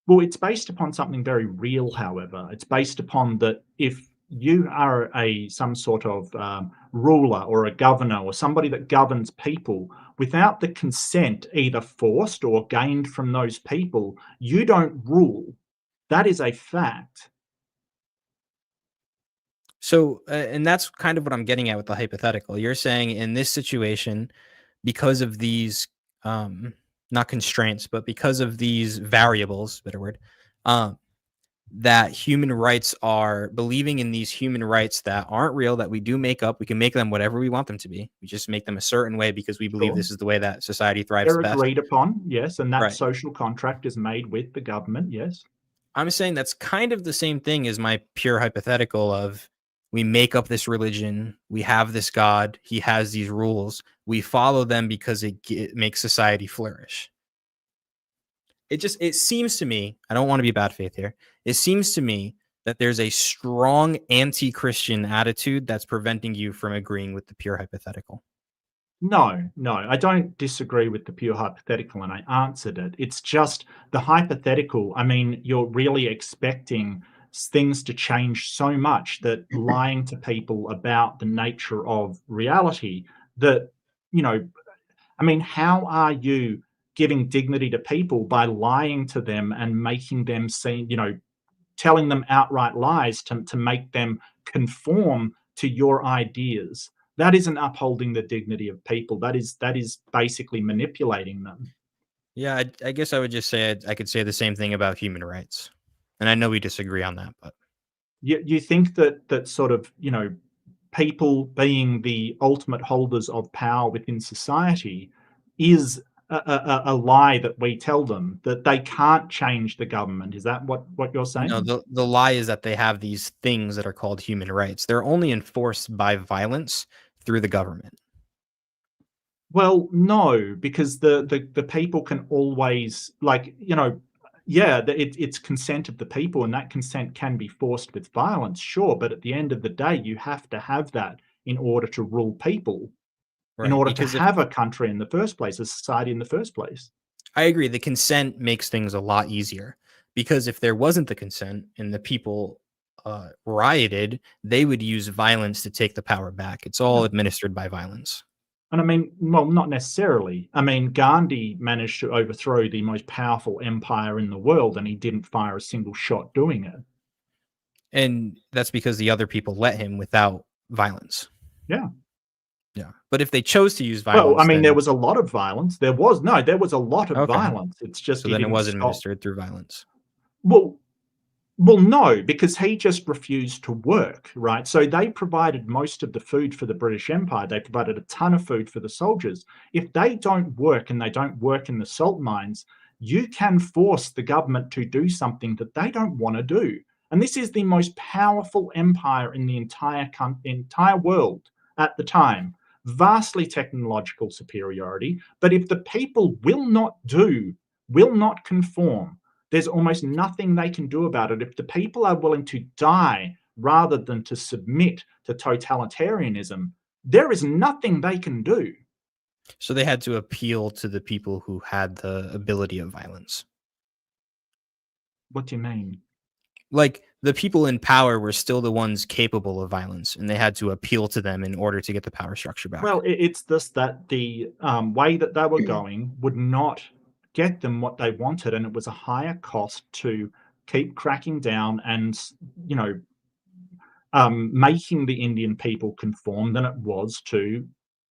Well, it's based upon something very real, however. It's based upon that if you are some sort of ruler or a governor or somebody that governs people, without the consent either forced or gained from those people, you don't rule. That is a fact. So, and that's kind of what I'm getting at with the hypothetical. You're saying in this situation, because of these, not constraints, but because of these variables, better word, that human rights are believing in these human rights that aren't real, that we do make up. We can make them whatever we want them to be. We just make them a certain way because we believe this is the way that society thrives They're best. agreed upon, yes, and that social contract is made with the government, yes. I'm saying that's kind of the same thing as my pure hypothetical of, we make up this religion, we have this God, he has these rules, we follow them because it makes society flourish. It seems to me, I don't want to be bad faith here, it seems to me that there's a strong anti-Christian attitude that's preventing you from agreeing with the pure hypothetical. No, I don't disagree with the pure hypothetical, and I answered it. It's just the hypothetical. I mean, you're really expecting things to change so much, that lying to people about the nature of reality, that, I mean, how are you giving dignity to people by lying to them and making them seem, telling them outright lies to make them conform to your ideas? That isn't upholding the dignity of people. That is basically manipulating them. Yeah, I guess I would just say I could say the same thing about human rights. And I know we disagree on that, but You think that sort of, people being the ultimate holders of power within society is a lie that we tell them, that they can't change the government. Is that what you're No, saying? the lie is that they have these things that are called human rights. They're only enforced by violence through the government. Well, no, because the people can always, like, yeah, it's consent of the people, and that consent can be forced with violence, sure, but at the end of the day, you have to have that in order to rule people, in Right. order to Because if have a country in the first place, a society in the first place. I agree, the consent makes things a lot easier. Because if there wasn't the consent and the people rioted, they would use violence to take the power back. It's all Yeah. administered by violence. And I mean, well, not necessarily. I mean, Gandhi managed to overthrow the most powerful empire in the world, and he didn't fire a single shot doing it. And that's because the other people let him without violence. Yeah. Yeah. But if they chose to use Well, violence, I mean, then there was a lot of violence. There was a lot of okay. violence. It's just So he then it didn't was stop. administered through violence. Well, no, because he just refused to work, right? So they provided most of the food for the British Empire. They provided a ton of food for the soldiers. If they don't work, and they don't work in the salt mines, you can force the government to do something that they don't want to do. And this is the most powerful empire in the entire world at the time. Vastly technological superiority. But if the people will not conform, there's almost nothing they can do about it. If the people are willing to die rather than to submit to totalitarianism, there is nothing they can do. So they had to appeal to the people who had the ability of violence. What do you mean? Like, the people in power were still the ones capable of violence, and they had to appeal to them in order to get the power structure back. Well, it's just that the way that they were going would not get them what they wanted, and it was a higher cost to keep cracking down and, making the Indian people conform than it was to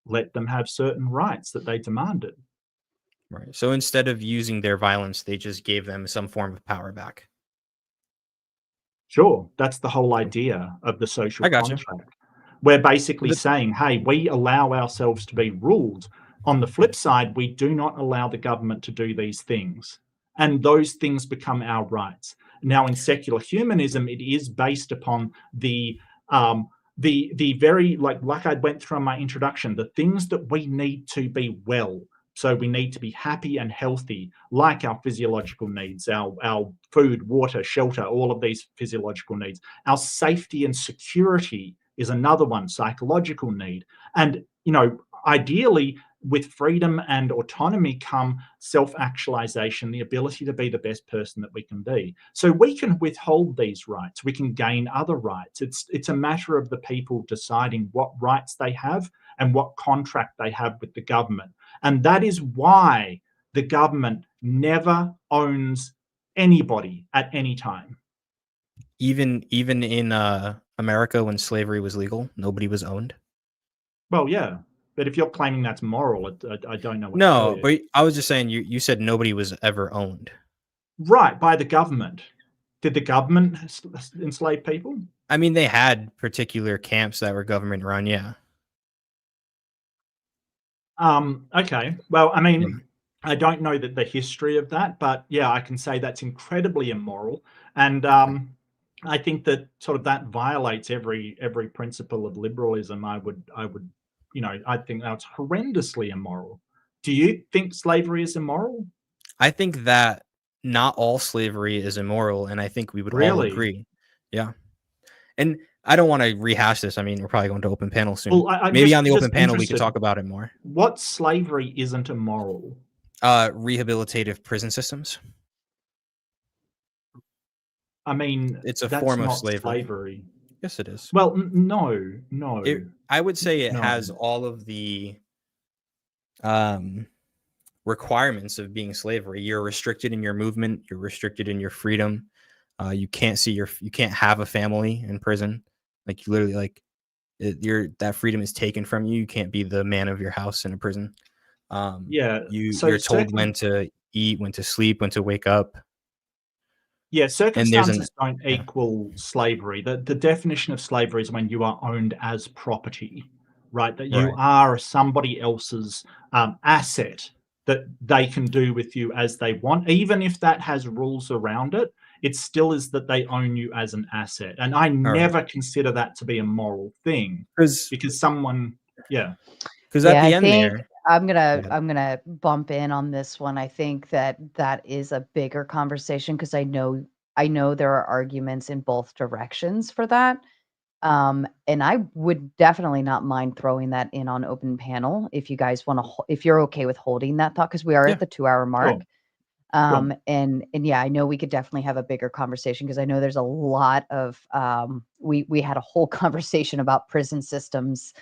let them have certain rights that they demanded. Right. So instead of using their violence, they just gave them some form of power back. Sure, that's the whole idea of the social I gotcha. contract. We're basically saying, hey, we allow ourselves to be ruled. On the flip side, we do not allow the government to do these things. And those things become our rights. Now, in secular humanism, it is based upon the very, like I went through in my introduction, the things that we need to be well. So we need to be happy and healthy, like our physiological needs, our food, water, shelter, all of these physiological needs. Our safety and security is another one, psychological need. And, ideally, with freedom and autonomy come self-actualization, the ability to be the best person that we can be. So we can withhold these rights. We can gain other rights. It's a matter of the people deciding what rights they have and what contract they have with the government. And that is why the government never owns anybody at any time. Even in America, when slavery was legal, nobody was owned. Well, yeah. But if you're claiming that's moral, I don't know what to No, tell you. but I was just saying you said nobody was ever owned. Right, by the government. Did the government enslave people? I mean, they had particular camps that were government run, yeah. Okay. Well, I mean, I don't know the history of that, but yeah, I can say that's incredibly immoral. And I think that sort of that violates every principle of liberalism. I would I think that's horrendously immoral. Do you think slavery is immoral? I think that not all slavery is immoral, and I think we would all Really? agree. Yeah. And I don't want to rehash this. I mean, we're probably going to open panel soon. Well, I'm Maybe just- on the just open panel we could interested. talk about it more. What slavery isn't immoral? Rehabilitative prison systems. I mean, It's a that's form of not slavery. Yes, it is. Well, no. I would say it No. has all of the requirements of being slavery. You're restricted in your movement. You're restricted in your freedom. You can't have a family in prison. Like, you literally, that freedom is taken from you. You can't be the man of your house in a prison. Yeah. You're told when to eat, when to sleep, when to wake up. Yeah, And circumstances don't equal slavery. The definition of slavery is when you are owned as property, right? That you are somebody else's asset that they can do with you as they want, even if that has rules around it. It still is that they own you as an asset, and I never consider that to be a moral thing because someone, because at the end think there, I'm gonna bump in on this one. I think that is a bigger conversation because I know there are arguments in both directions for that. And I would definitely not mind throwing that in on open panel if you guys want to, if you're okay with holding that thought, because we are at the 2-hour mark. And yeah, I know we could definitely have a bigger conversation because I know there's a lot of we had a whole conversation about prison systems.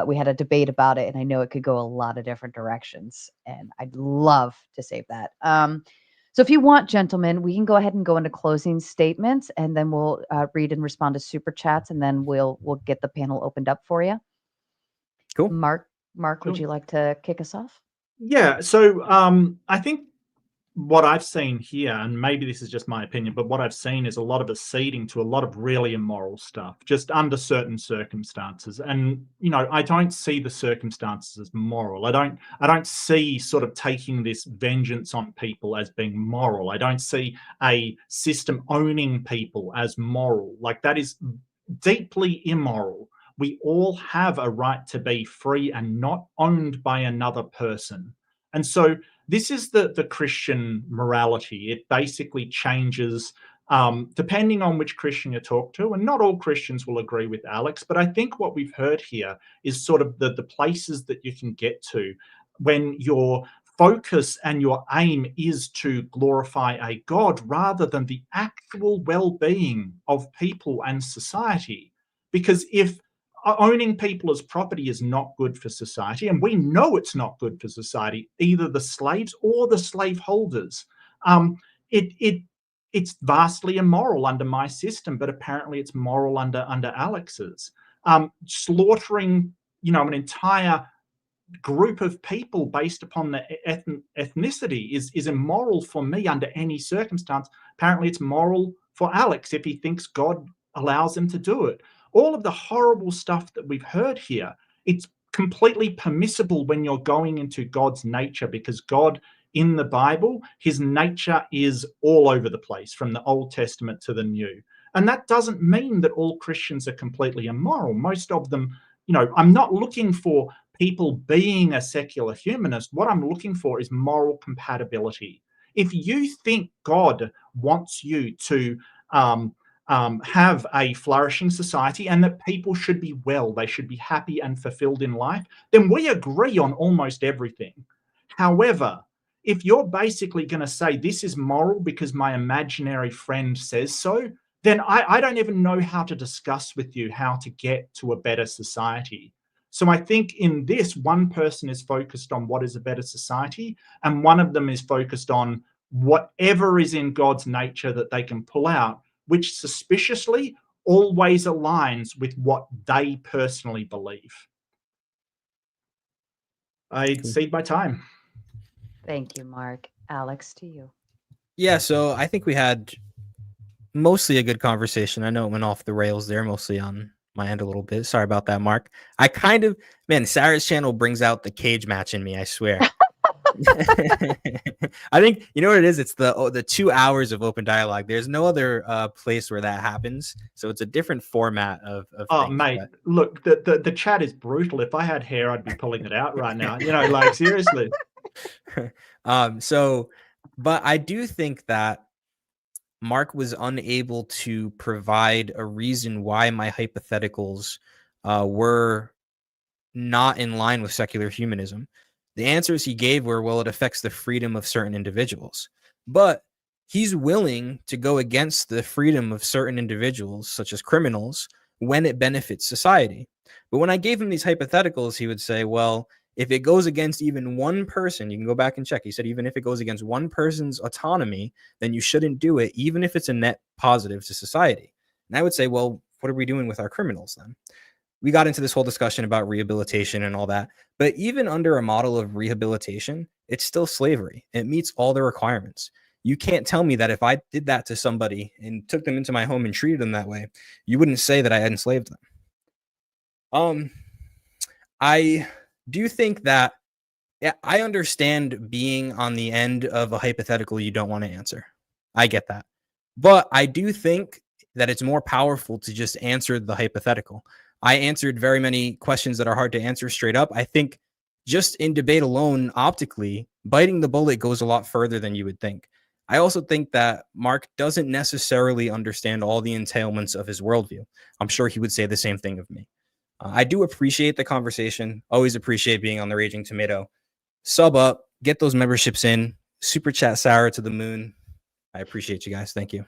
We had a debate about it, and I know it could go a lot of different directions, and I'd love to save that. So if you want, gentlemen, we can go ahead and go into closing statements, and then we'll read and respond to super chats, and then we'll get the panel opened up for you. Cool. Mark, would you like to kick us off? Yeah. So I think what I've seen here, and maybe this is just my opinion, but what I've seen is a lot of acceding to a lot of really immoral stuff, just under certain circumstances. And I don't see the circumstances as moral. I don't see sort of taking this vengeance on people as being moral. I don't see a system owning people as moral. Like, that is deeply immoral. We all have a right to be free and not owned by another person. And so this is the Christian morality. It basically changes depending on which Christian you talk to, and not all Christians will agree with Alex, but I think what we've heard here is sort of the places that you can get to when your focus and your aim is to glorify a God rather than the actual well-being of people and society. Because if owning people as property is not good for society, and we know it's not good for society, either the slaves or the slaveholders. It's vastly immoral under my system, but apparently it's moral under Alex's. Slaughtering, an entire group of people based upon the ethnicity is immoral for me under any circumstance. Apparently it's moral for Alex if he thinks God allows him to do it. All of the horrible stuff that we've heard here, it's completely permissible when you're going into God's nature, because God in the Bible, his nature is all over the place from the Old Testament to the New. And that doesn't mean that all Christians are completely immoral. Most of them, I'm not looking for people being a secular humanist. What I'm looking for is moral compatibility. If you think God wants you to have a flourishing society and that people should be well, they should be happy and fulfilled in life, then we agree on almost everything. However, if you're basically going to say this is moral because my imaginary friend says so, then I don't even know how to discuss with you how to get to a better society. So I think in this, one person is focused on what is a better society, and one of them is focused on whatever is in God's nature that they can pull out, which suspiciously always aligns with what they personally believe. I cede my time. Thank you, Mark. Alex, to you. Yeah, so I think we had mostly a good conversation. I know it went off the rails there, mostly on my end a little bit. Sorry about that, Mark. Sarah's channel brings out the cage match in me, I swear. I think, you know what it is? It's the 2 hours of open dialogue. There's no other place where that happens. So it's a different format of oh, things, mate, look, the chat is brutal. If I had hair, I'd be pulling it out right now. Like, seriously. But I do think that Mark was unable to provide a reason why my hypotheticals were not in line with secular humanism. The answers he gave were, well, it affects the freedom of certain individuals. But he's willing to go against the freedom of certain individuals, such as criminals, when it benefits society. But when I gave him these hypotheticals, he would say, well, if it goes against even one person, you can go back and check. He said, even if it goes against one person's autonomy, then you shouldn't do it, even if it's a net positive to society. And I would say, well, what are we doing with our criminals then? We got into this whole discussion about rehabilitation and all that. But even under a model of rehabilitation, it's still slavery. It meets all the requirements. You can't tell me that if I did that to somebody and took them into my home and treated them that way, you wouldn't say that I had enslaved them. I do think that, yeah, I understand being on the end of a hypothetical you don't want to answer. I get that. But I do think that it's more powerful to just answer the hypothetical. I answered very many questions that are hard to answer straight up. I think just in debate alone, optically, biting the bullet goes a lot further than you would think. I also think that Mark doesn't necessarily understand all the entailments of his worldview. I'm sure he would say the same thing of me. I do appreciate the conversation. Always appreciate being on the Raging Tomato. Sub up, get those memberships in, super chat Sarah to the moon. I appreciate you guys. Thank you.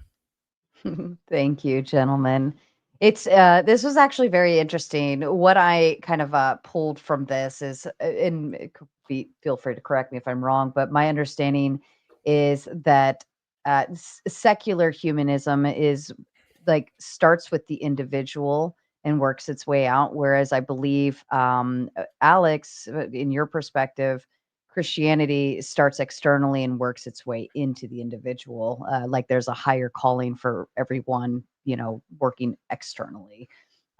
Thank you, gentlemen. It's this was actually very interesting. What I kind of pulled from this is, and feel free to correct me if I'm wrong, but my understanding is that secular humanism is like starts with the individual and works its way out, whereas I believe Alex, in your perspective, Christianity starts externally and works its way into the individual. Like there's a higher calling for everyone, working externally.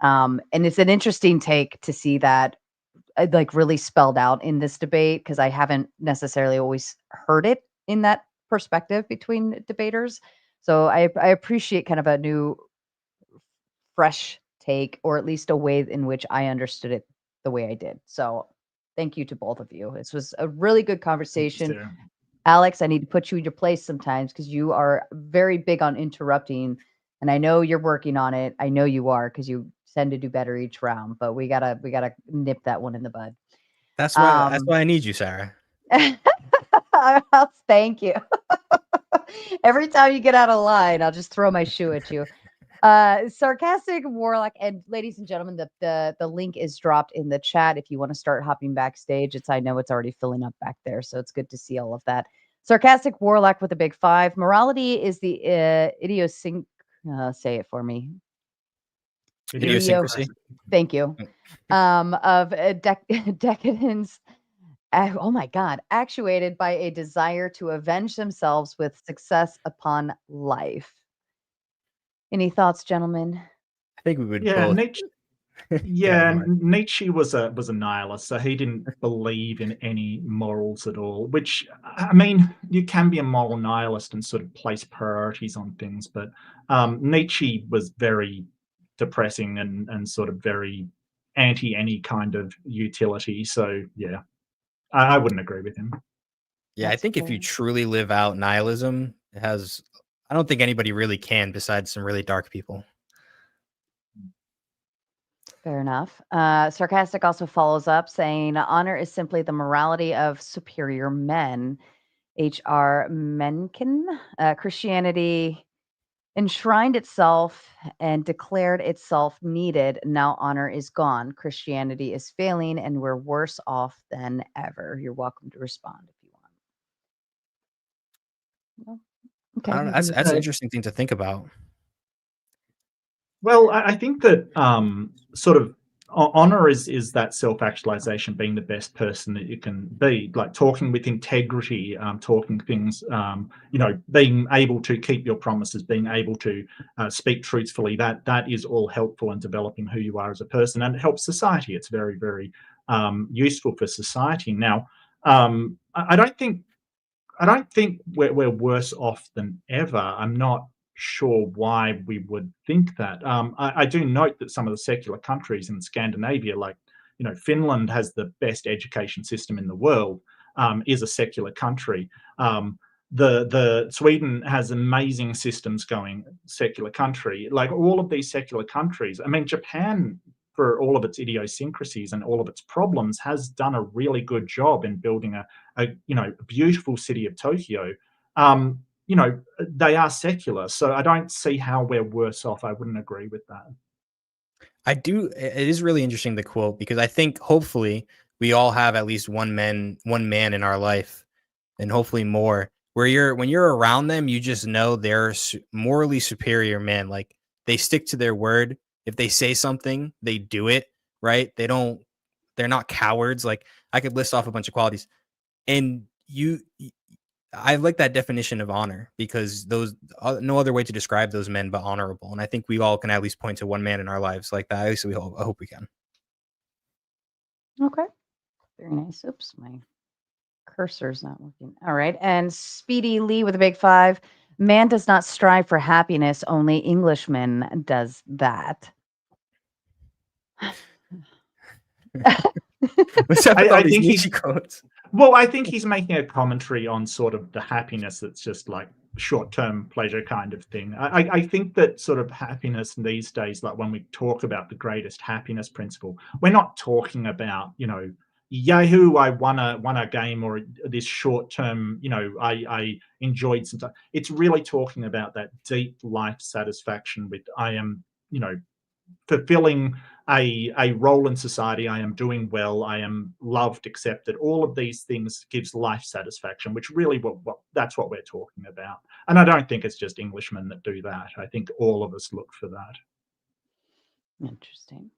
And it's an interesting take to see that like really spelled out in this debate, because I haven't necessarily always heard it in that perspective between debaters. So I appreciate kind of a new, fresh take, or at least a way in which I understood it the way I did. So thank you to both of you. This was a really good conversation. Alex, I need to put you in your place sometimes because you are very big on interrupting, and I know you're working on it. I know you are, because you tend to do better each round, but we gotta nip that one in the bud. That's why I need you, Sarah. Thank you. Every time you get out of line, I'll just throw my shoe at you. Sarcastic Warlock, and ladies and gentlemen, the link is dropped in the chat if you want to start hopping backstage. I know it's already filling up back there, so it's good to see all of that. Sarcastic Warlock with a big 5. Morality is the say it for me. Idiosyncrasy. Thank you. Of decadence. Oh my God! Actuated by a desire to avenge themselves with success upon life. Any thoughts, gentlemen? I think we would both. Yeah, Nietzsche was a nihilist, so he didn't believe in any morals at all. Which, I mean, you can be a moral nihilist and sort of place priorities on things, but Nietzsche was very depressing and sort of very anti any kind of utility. So yeah, I wouldn't agree with him. Yeah, I think if you truly live out nihilism, I don't think anybody really can besides some really dark people. Fair enough. Sarcastic also follows up saying, honor is simply the morality of superior men. H.R. Mencken. Christianity enshrined itself and declared itself needed. Now honor is gone. Christianity is failing, and we're worse off than ever. You're welcome to respond if you want. Okay. I don't know, that's an interesting thing to think about. Well, I think that sort of honor is that self-actualization, being the best person that you can be, like talking with integrity, talking things, being able to keep your promises, being able to speak truthfully. That is all helpful in developing who you are as a person, and it helps society. It's very, very useful for society. Now, I don't think we're worse off than ever. I'm not sure why we would think that. I do note that some of the secular countries in Scandinavia, like Finland, has the best education system in the world, is a secular country. The Sweden has amazing systems going, secular country. Like all of these secular countries. I mean, Japan, for all of its idiosyncrasies and all of its problems, has done a really good job in building a beautiful city of Tokyo. They are secular, so I don't see how we're worse off. I wouldn't agree with that. I do. It is really interesting, the quote, because I think hopefully we all have at least one man in our life, and hopefully more, where when you're around them, you just know they're morally superior men. Like they stick to their word. If they say something, they do it, right? They're not cowards. Like I could list off a bunch of qualities, and I like that definition of honor because those no other way to describe those men but honorable. And I think we all can at least point to one man in our lives like that. At least I hope we can. Okay. Very nice. Oops, my cursor's not working. All right. And Speedy Lee with a big 5. Man does not strive for happiness. Only Englishman does that. What's up with all I these think Nietzsche quotes? Well, I think he's making a commentary on sort of the happiness that's just like short-term pleasure kind of thing. I think that sort of happiness these days, like when we talk about the greatest happiness principle, we're not talking about, Yahoo, I won a game, or this short-term, I enjoyed some time. It's really talking about that deep life satisfaction with I am, fulfilling a role in society. I am doing well. I am loved, accepted. All of these things gives life satisfaction, which really that's what we're talking about. And I don't think it's just Englishmen that do that. I think all of us look for that. Interesting.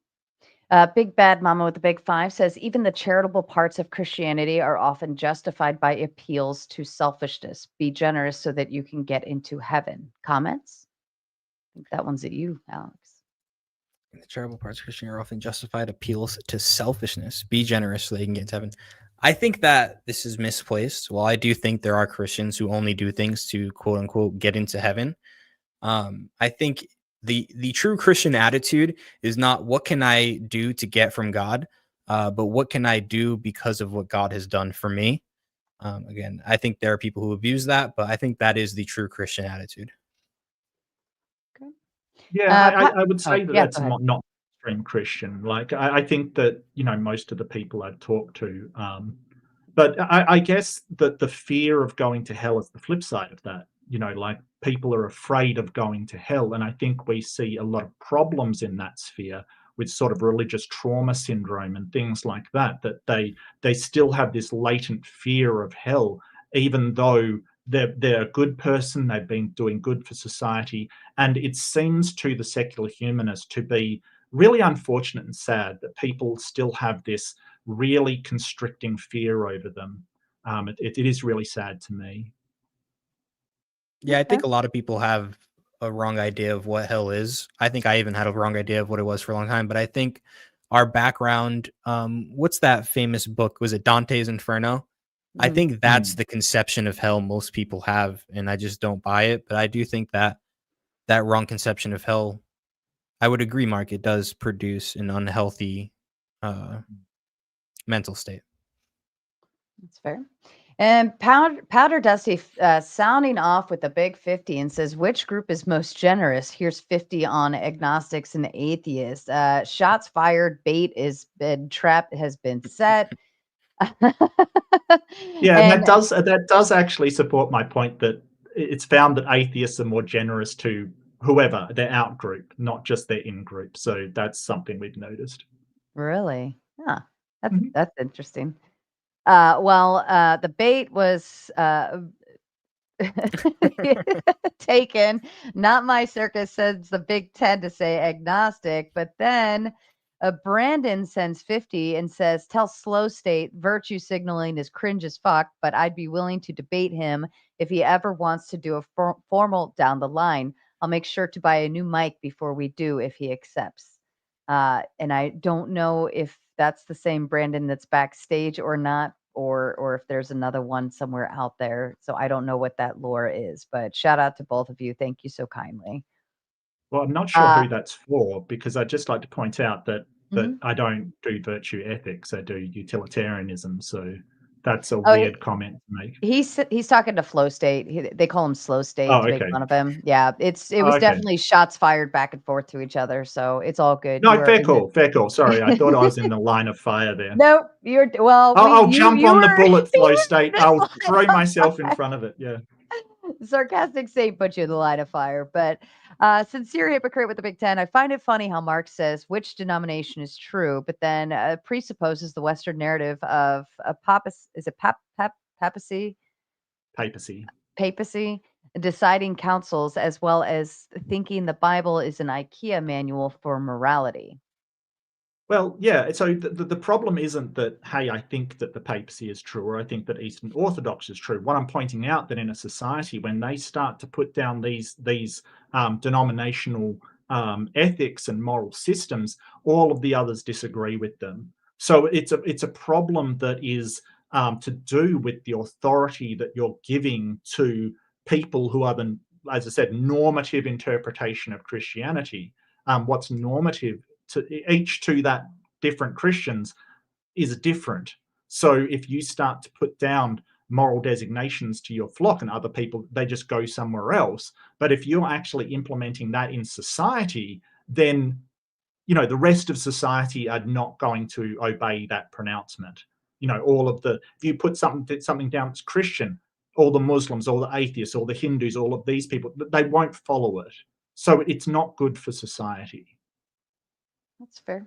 Big Bad Mama with the big 5 says even the charitable parts of Christianity are often justified by appeals to selfishness. Be generous so that you can get into heaven. Comments? I think that one's at you, Alex. The charitable parts of Christianity are often justified appeals to selfishness. Be generous so they can get into heaven. I think that this is misplaced. While I do think there are Christians who only do things to quote unquote get into heaven, I think the true Christian attitude is not what can I do to get from God, but what can I do because of what God has done for me. Again, I think there are people who abuse that, but I think that is the true Christian attitude. Yeah, I would say that yeah, that's go ahead. not extreme Christian. Like I think that most of the people I've talked to, but I guess that the fear of going to hell is the flip side of that. Like people are afraid of going to hell, and I think we see a lot of problems in that sphere with sort of religious trauma syndrome and things like that. That they still have this latent fear of hell, even though they're a good person, they've been doing good for society. And it seems to the secular humanist to be really unfortunate and sad that people still have this really constricting fear over them. It is really sad to me. Yeah, I think a lot of people have a wrong idea of what hell is. I think I even had a wrong idea of what it was for a long time, but I think our background, what's that famous book? Was it Dante's Inferno? I think that's the conception of hell most people have, and I just don't buy it. But I do think that that wrong conception of hell, I would agree, Mark, it does produce an unhealthy mental state. That's fair. And Powder Dusty sounding off with the big 50 and says, which group is most generous? Here's 50 on agnostics and atheists. Shots fired. Bait trap has been set. Yeah, and that does actually support my point that it's found that atheists are more generous to whoever their out group, not just their in group. So that's something we've noticed. Really? Huh. That's interesting. The bait was taken. Not my circus, says the Big 10 to say agnostic, but then Brandon sends 50 and says, tell Slow State virtue signaling is cringe as fuck, but I'd be willing to debate him if he ever wants to do a formal down the line. I'll make sure to buy a new mic before we do if he accepts. And I don't know if that's the same Brandon that's backstage or not, or if there's another one somewhere out there. So I don't know what that lore is, but shout out to both of you. Thank you so kindly. Well, I'm not sure who that's for, because I'd just like to point out that I don't do virtue ethics. I do utilitarianism. So that's a weird comment to make. He's talking to Flow State. They call him Slow State to make fun of him. Yeah, it was definitely shots fired back and forth to each other. So it's all good. No, fair call. Sorry, I thought I was in the line of fire there. Nope, you're well. I'll jump on the bullet, Flow State. I'll throw myself in front of it. Yeah. Sarcastic Saint put you in the line of fire, but sincere hypocrite with the Big 10. I find it funny how Mark says which denomination is true, but then presupposes the Western narrative of a papacy, deciding councils, as well as thinking the Bible is an IKEA manual for morality. Well, yeah. So the problem isn't that, hey, I think that the papacy is true, or I think that Eastern Orthodox is true. What I'm pointing out, that in a society, when they start to put down these denominational ethics and moral systems, all of the others disagree with them. So it's a problem that is to do with the authority that you're giving to people who are the, as I said, normative interpretation of Christianity. What's normative to each to that different Christians is different. So if you start to put down moral designations to your flock, and other people, they just go somewhere else. But if you're actually implementing that in society, then the rest of society are not going to obey that pronouncement. All of the, if you put something down that's Christian, all the Muslims, all the atheists, all the Hindus, all of these people, they won't follow it. So it's not good for society. That's fair.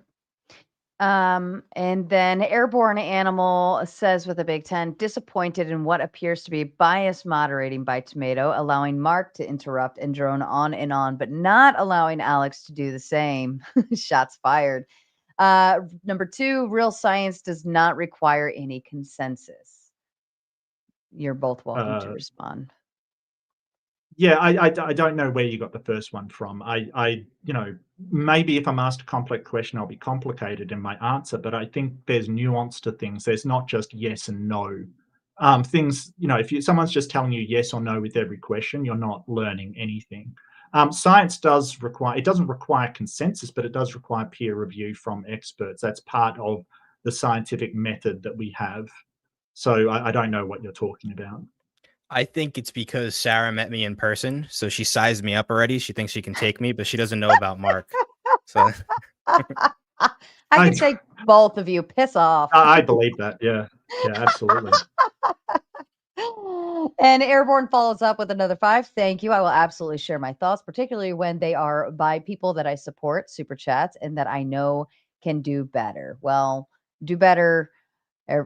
And then Airborne Animal says with a big 10, disappointed in what appears to be bias moderating by Tomato, allowing Mark to interrupt and drone on, but not allowing Alex to do the same. Shots fired. Number 2, real science does not require any consensus. You're both welcome to respond. Yeah, I don't know where you got the first one from. Maybe if I'm asked a complex question, I'll be complicated in my answer, but I think there's nuance to things. There's not just yes and no. Things, if someone's just telling you yes or no with every question, you're not learning anything. Science doesn't require consensus, but it does require peer review from experts. That's part of the scientific method that we have. So I don't know what you're talking about. I think it's because Sarah met me in person, so she sized me up already. She thinks she can take me, but she doesn't know about Mark. So I can take both of you. Piss off. I believe that. Yeah, absolutely. And Airborne follows up with another 5. Thank you. I will absolutely share my thoughts, particularly when they are by people that I support, super chats, and that I know can do better. Well, do better.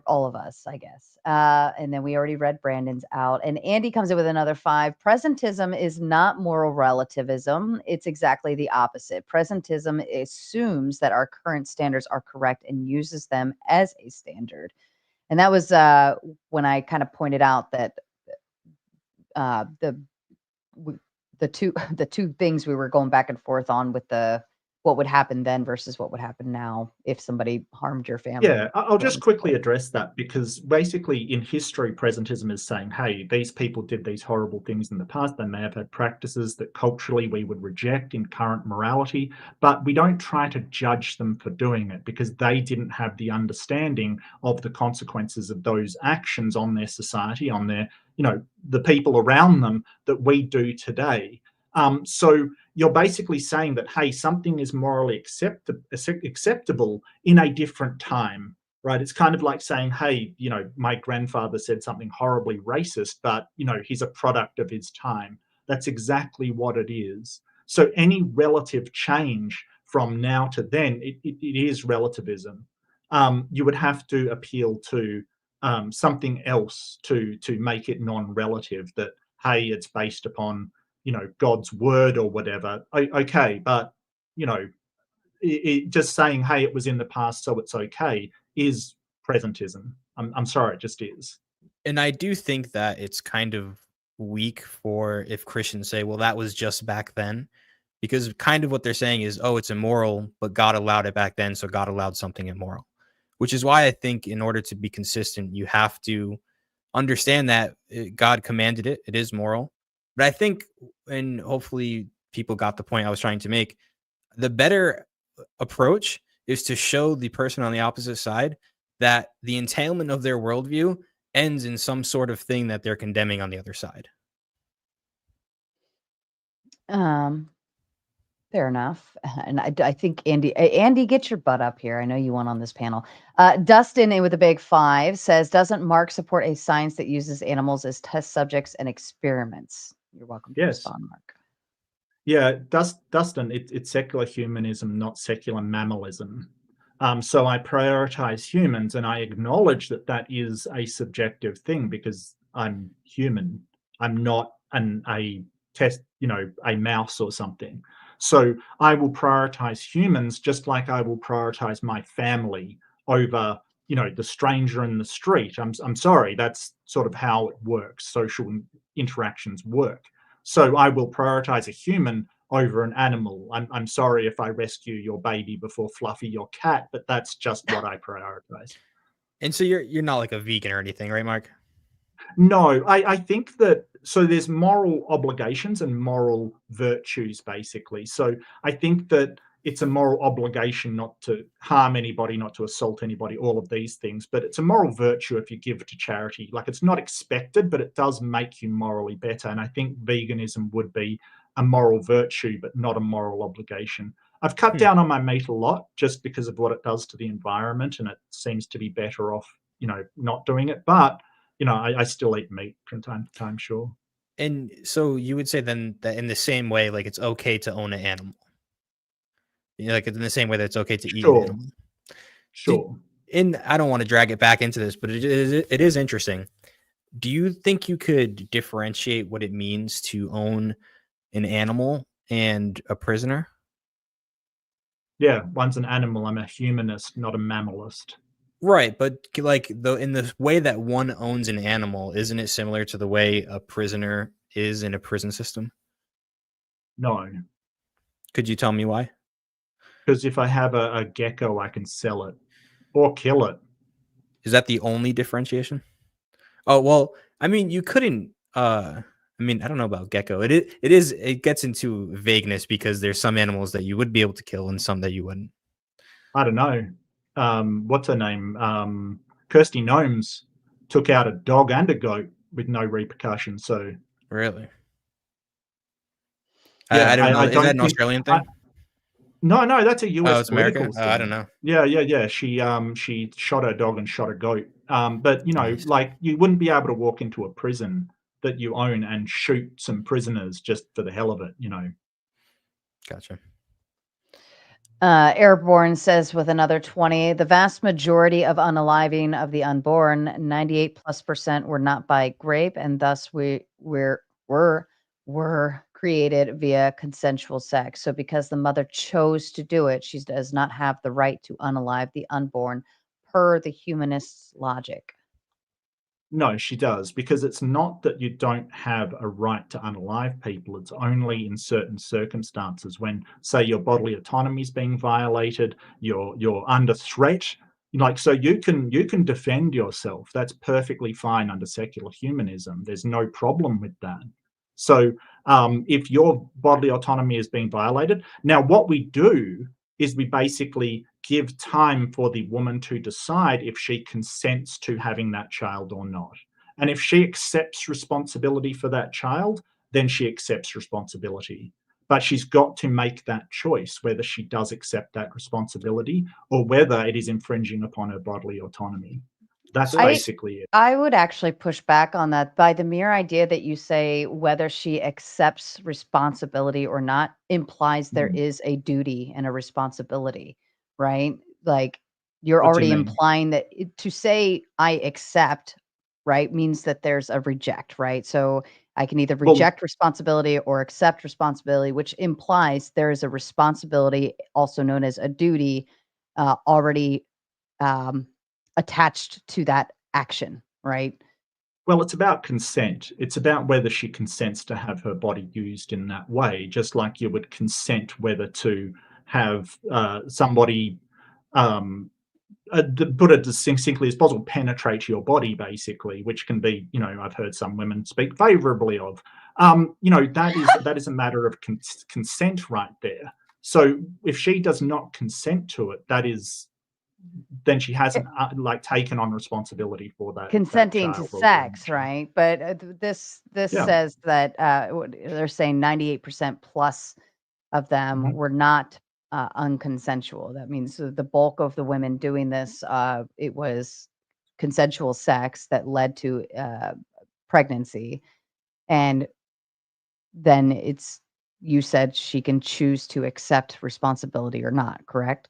All of us, I guess. And then we already read Brandon's out. And Andy comes in with another 5. Presentism is not moral relativism. It's exactly the opposite. Presentism assumes that our current standards are correct and uses them as a standard. And that was when I kind of pointed out that the two things we were going back and forth on with what would happen then versus what would happen now if somebody harmed your family. Yeah, I'll just quickly address that, because basically in history, presentism is saying, hey, these people did these horrible things in the past. They may have had practices that culturally we would reject in current morality, but we don't try to judge them for doing it because they didn't have the understanding of the consequences of those actions on their society, on their, the people around them that we do today. So you're basically saying that, hey, something is morally acceptable in a different time, right? It's kind of like saying, hey, my grandfather said something horribly racist, but, he's a product of his time. That's exactly what it is. So any relative change from now to then, it is relativism. You would have to appeal to something else to make it non-relative, that, hey, it's based upon God's word or whatever. Okay, but just saying, hey, it was in the past, so it's okay, is presentism. I'm sorry, it just is. And I do think that it's kind of weak for if Christians say, well, that was just back then, because kind of what they're saying is, oh, it's immoral, but God allowed it back then, so God allowed something immoral. Which is why I think in order to be consistent, you have to understand that God commanded it. It is moral. But I think, and hopefully people got the point I was trying to make, the better approach is to show the person on the opposite side that the entailment of their worldview ends in some sort of thing that they're condemning on the other side. Fair enough. And I think Andy, get your butt up here. I know you went on this panel. Dustin with a big 5 says, doesn't Mark support a science that uses animals as test subjects and experiments? You're welcome to respond, Mark. Yeah, Dustin, it's secular humanism, not secular mammalism. So I prioritize humans, and I acknowledge that that is a subjective thing because I'm human. I'm not a test, a mouse or something. So I will prioritize humans just like I will prioritize my family over, the stranger in the street. I'm sorry, that's sort of how it works. Social interactions work. So I will prioritize a human over an animal. I'm sorry if I rescue your baby before Fluffy, your cat, but that's just what I prioritize. And so you're not like a vegan or anything, right, Mark? No, I think that, so there's moral obligations and moral virtues, basically. So I think that it's a moral obligation not to harm anybody, not to assault anybody, all of these things. But it's a moral virtue if you give to charity. Like, it's not expected, but it does make you morally better. And I think veganism would be a moral virtue, but not a moral obligation. I've cut down on my meat a lot just because of what it does to the environment, and it seems to be better off, not doing it. But I still eat meat from time to time, sure. And so you would say then that in the same way, like it's okay to own an animal. Like in the same way that it's okay to eat an animal. Sure. And I don't want to drag it back into this, but it is interesting. Do you think you could differentiate what it means to own an animal and a prisoner? Yeah, one's an animal. I'm a humanist, not a mammalist. Right, but like in the way that one owns an animal, isn't it similar to the way a prisoner is in a prison system? No. Could you tell me why? Because if I have a gecko, I can sell it or kill it. Is that the only differentiation? Oh, well, I mean, you couldn't I don't know about gecko. It gets into vagueness because there's some animals that you would be able to kill and some that you wouldn't. I don't know. What's her name? Kirsty Gnomes took out a dog and a goat with no repercussions. So really, yeah, I don't know. I Is don't that an think- Australian thing? No, that's a US. Oh, it's America. political I thing. don't know. Yeah. She shot her dog and shot a goat. But Nice. like, you wouldn't be able to walk into a prison that you own and shoot some prisoners just for the hell of it. Gotcha. Airborne says with another 20, the vast majority of unaliving of the unborn, 98+% were not by grape, and thus were created via consensual sex. So because the mother chose to do it, she does not have the right to unalive the unborn per the humanist's logic. No, she does, because it's not that you don't have a right to unalive people. It's only in certain circumstances when, say, your bodily autonomy is being violated, you're under threat. Like, so you can defend yourself. That's perfectly fine under secular humanism. There's no problem with that. So if your bodily autonomy is being violated, now what we do is we basically give time for the woman to decide if she consents to having that child or not. And if she accepts responsibility for that child, then she accepts responsibility. But she's got to make that choice whether she does accept that responsibility or whether it is infringing upon her bodily autonomy. That's basically it. I would actually push back on that. By the mere idea that you say whether she accepts responsibility or not implies there is a duty and a responsibility, right? Like, you're What do already you mean? implying that to say I accept, right, means that there's a reject, right? So I can either reject responsibility or accept responsibility, which implies there is a responsibility, also known as a duty, already attached to that action, right? Well, it's about consent. It's about whether she consents to have her body used in that way, just like you would consent whether to have somebody, put it as succinctly as possible, penetrate your body, basically, which can be, I've heard some women speak favorably of. That is a matter of consent right there. So if she does not consent to it, then she hasn't taken on responsibility for that. Consenting that to child or sex, grandchild. right? But this says that they're saying 98% plus of them were not unconsensual. That means the bulk of the women doing this, it was consensual sex that led to pregnancy. And then you said she can choose to accept responsibility or not, correct?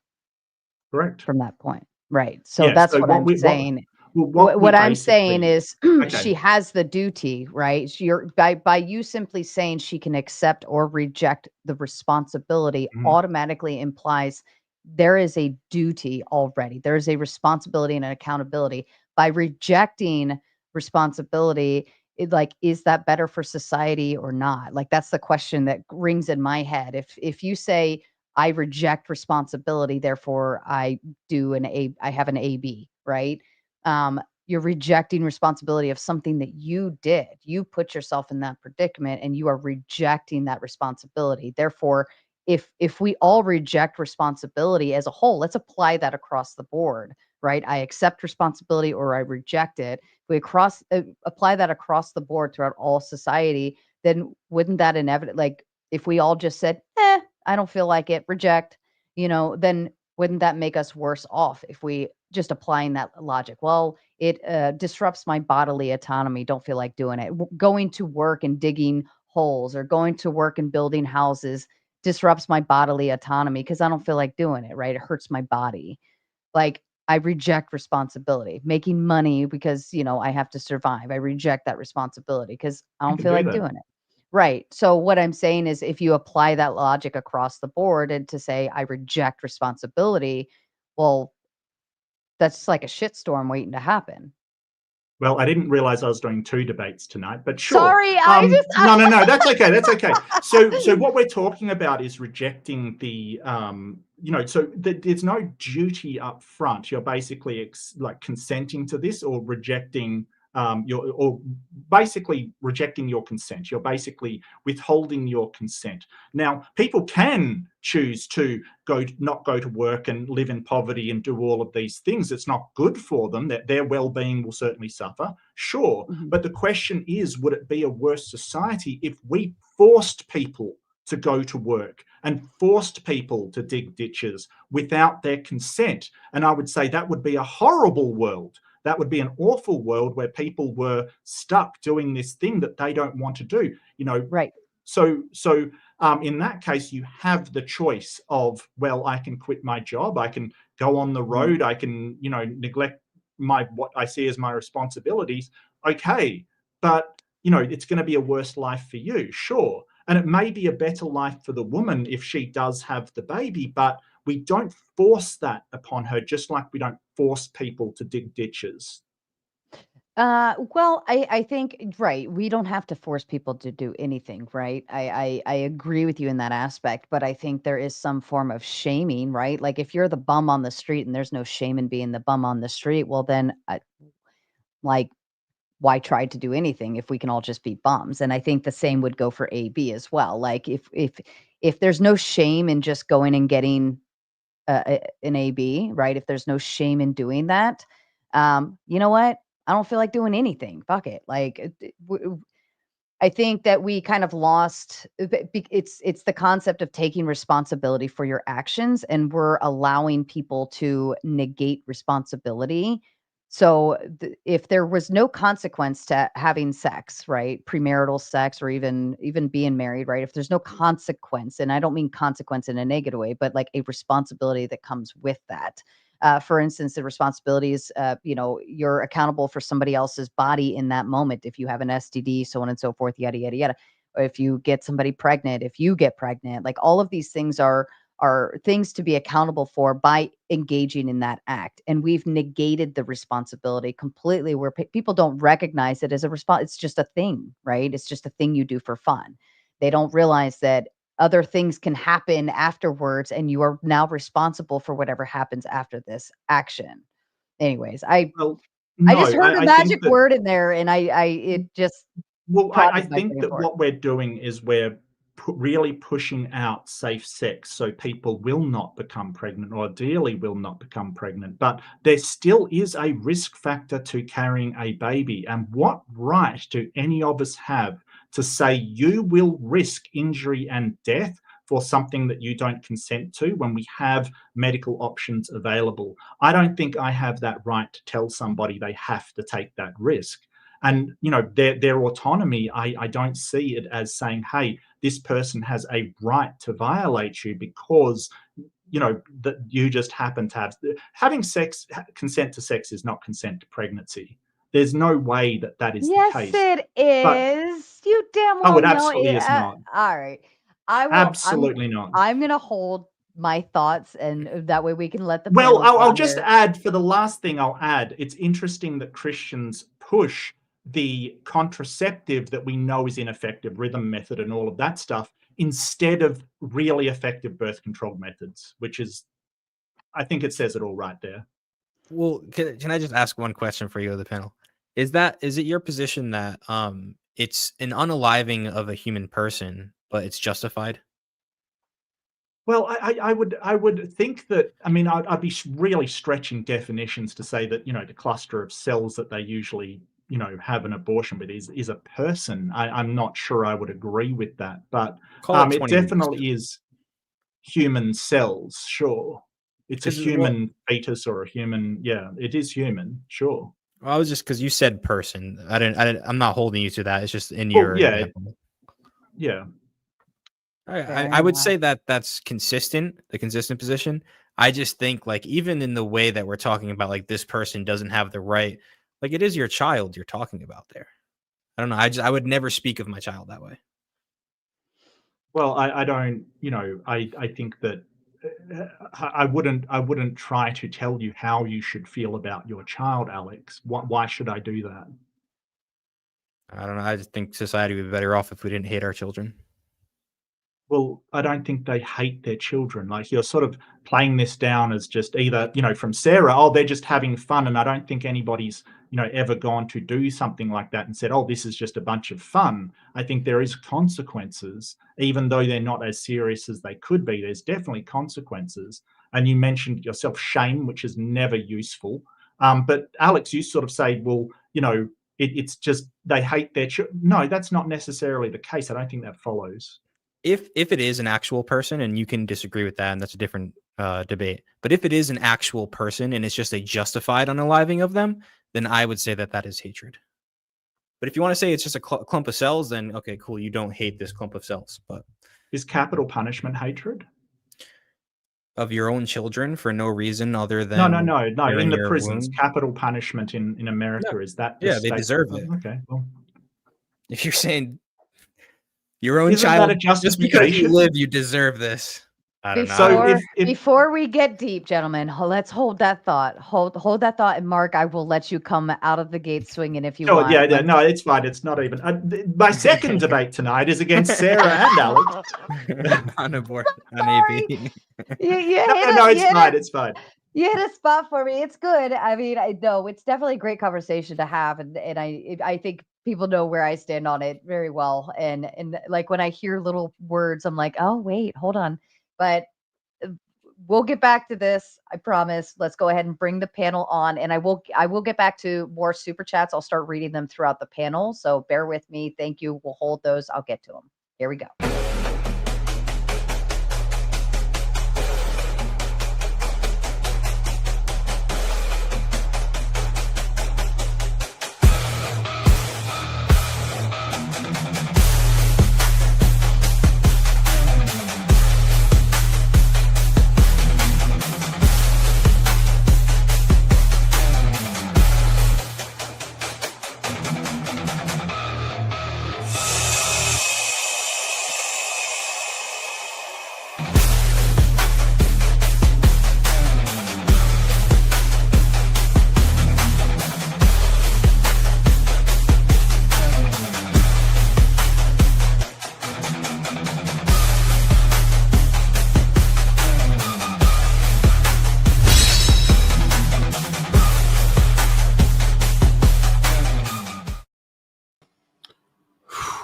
Correct. From that point. Right. So that's what I'm saying. Well, What I'm saying is Okay. she has the duty, right? You're by you simply saying she can accept or reject the responsibility automatically implies there is a duty already. There is a responsibility and an accountability. By rejecting responsibility, is that better for society or not? Like that's the question that rings in my head. If you say I reject responsibility, therefore I have an AB, right? You're rejecting responsibility of something that you did. You put yourself in that predicament and you are rejecting that responsibility. Therefore, if we all reject responsibility as a whole, let's apply that across the board, right? I accept responsibility or I reject it. If we apply that across the board throughout all society, then wouldn't that inevitably, like if we all just said, I don't feel like it, reject, then wouldn't that make us worse off if we just applying that logic? Well, it disrupts my bodily autonomy. Don't feel like doing it. Going to work and digging holes or going to work and building houses disrupts my bodily autonomy because I don't feel like doing it, right? It hurts my body. Like I reject responsibility. Making money because, I have to survive. I reject that responsibility because I don't feel like doing it. Right. So what I'm saying is if you apply that logic across the board and to say I reject responsibility, well, that's like a shitstorm waiting to happen. Well, I didn't realize I was doing 2 debates tonight, but sure. Sorry, No, that's okay. That's okay. So what we're talking about is rejecting the, there's no duty up front. You're basically like consenting to this or rejecting or basically rejecting your consent. You're basically withholding your consent. Now, people can choose to not go to work and live in poverty and do all of these things. It's not good for them. That their well-being will certainly suffer. Sure, but the question is, would it be a worse society if we forced people to go to work and forced people to dig ditches without their consent? And I would say that would be a horrible world. That would be an awful world where people were stuck doing this thing that they don't want to do. Right. So in that case, you have the choice of, well, I can quit my job, I can go on the road, I can, neglect what I see as my responsibilities. Okay, but it's going to be a worse life for you, sure. And it may be a better life for the woman if she does have the baby, but we don't force that upon her, just like we don't force people to dig ditches. Well, I think, right. We don't have to force people to do anything, right? I agree with you in that aspect, but I think there is some form of shaming, right? Like if you're the bum on the street and there's no shame in being the bum on the street, well, then like, why try to do anything if we can all just be bums? And I think the same would go for AB as well. Like if there's no shame in just going and getting an AB, right? If there's no shame in doing that, you know what? I don't feel like doing anything. Fuck it. Like I think that we kind of lost. It's the concept of taking responsibility for your actions, and we're allowing people to negate responsibility. So if there was no consequence to having sex, right, premarital sex, or even being married, right, if there's no consequence, and I don't mean consequence in a negative way, but like a responsibility that comes with that. For instance, the responsibility is, you're accountable for somebody else's body in that moment. If you have an STD, so on and so forth, yada, yada, yada. Or if you get somebody pregnant, if you get pregnant, like all of these things are things to be accountable for by engaging in that act. And we've negated the responsibility completely where people don't recognize it as a response. It's just a thing, right? It's just a thing you do for fun. They don't realize that other things can happen afterwards and you are now responsible for whatever happens after this action. Anyways, I just heard a magic word in there and it just I think that what we're doing is we're really pushing out safe sex so people will not become pregnant, or ideally will not become pregnant. But there still is a risk factor to carrying a baby. And what right do any of us have to say you will risk injury and death for something that you don't consent to when we have medical options available? I don't think I have that right to tell somebody they have to take that risk. And their autonomy, I don't see it as saying, hey, this person has a right to violate you because you know, that you just happen to have having sex, consent to sex is not consent to pregnancy. There's no way that that is the Yes, case. it But is. You damn oh, well it know absolutely it. is not. All right. I will. Absolutely not. I'm gonna hold my thoughts, and that way we can let the Well, panel I'll just ponder. add for the last thing I'll add, it's interesting that Christians push the contraceptive that we know is ineffective, rhythm method and all of that stuff, instead of really effective birth control methods, which is, I think it says it all right there. Well, can I just ask one question for you of the panel? Is it your position that it's an unaliving of a human person, but it's justified? Well, I would think that, I mean, I'd be really stretching definitions to say that, you know, the cluster of cells that they usually, you know, have an abortion with is a person. I'm not sure I would agree with that, but Call it it 20 weeks. definitely is human cells, sure. It's a 'Cause, well, human fetus or a human, yeah, it is human, sure. I was just because you said person. I'm not holding you to that. It's just in Well, your yeah, example. yeah. I would say that that's consistent, the consistent position. I just think like even in the way that we're talking about, like this person doesn't have the right, like it is your child you're talking about there. I don't know. I would never speak of my child that way. Well, I don't, you know, I think that I wouldn't try to tell you how you should feel about your child, Alex. Why should I do that? I don't know. I just think society would be better off if we didn't hate our children. Well, I don't think they hate their children. Like you're sort of playing this down as just either, you know, from Sarah, oh, they're just having fun. And I don't think anybody's, you know, ever gone to do something like that and said, oh, this is just a bunch of fun. I think there is consequences, even though they're not as serious as they could be. There's definitely consequences. And you mentioned yourself shame, which is never useful. But Alex, you sort of say, well, you know, it's just they hate their children. No, that's not necessarily the case. I don't think that follows. If it is an actual person, and you can disagree with that, and that's a different debate. But if it is an actual person and it's just a justified unaliving of them, then I would say that that is hatred. But if you want to say it's just a clump of cells, then okay, cool. You don't hate this clump of cells, but is capital punishment hatred of your own children for no reason other than no. In the prisons, womb? Capital punishment in America, No. is that? Yeah, they deserve it. Okay, well, if you're saying your own isn't child, that a just because you justification? live, you deserve this. I don't know. So Before we get deep, gentlemen, let's hold that thought. Hold that thought, and Mark, I will let you come out of the gate swinging if you want. Yeah, no, it's fine. It's not even my second debate tonight is against Sarah and Alex on abort on AB. It's fine. You hit a spot for me. It's good. I mean, I know it's definitely a great conversation to have, and I think people know where I stand on it very well. And like when I hear little words, I'm like, oh wait, hold on. But we'll get back to this. I promise. Let's go ahead and bring the panel on, and I will get back to more super chats. I'll start reading them throughout the panel. So bear with me. Thank you. We'll hold those. I'll get to them. Here we go.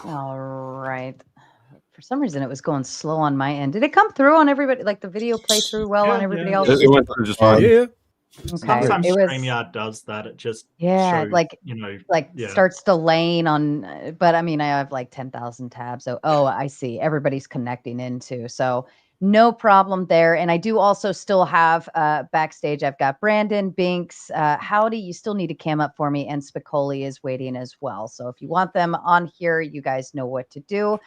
All right. For some reason, it was going slow on my end. Did it come through on everybody? Like the video play through well on everybody else? It went through just fine. Yeah. Okay. Sometimes It was, StreamYard does that. It just yeah, shows, like you know, starts delaying on. But I mean, I have like 10,000 tabs. So I see everybody's connecting into. So no problem there. And I do also still have backstage. I've got Brandon, Binks, Howdy. You still need to cam up for me, and Spicoli is waiting as well. So if you want them on here, you guys know what to do.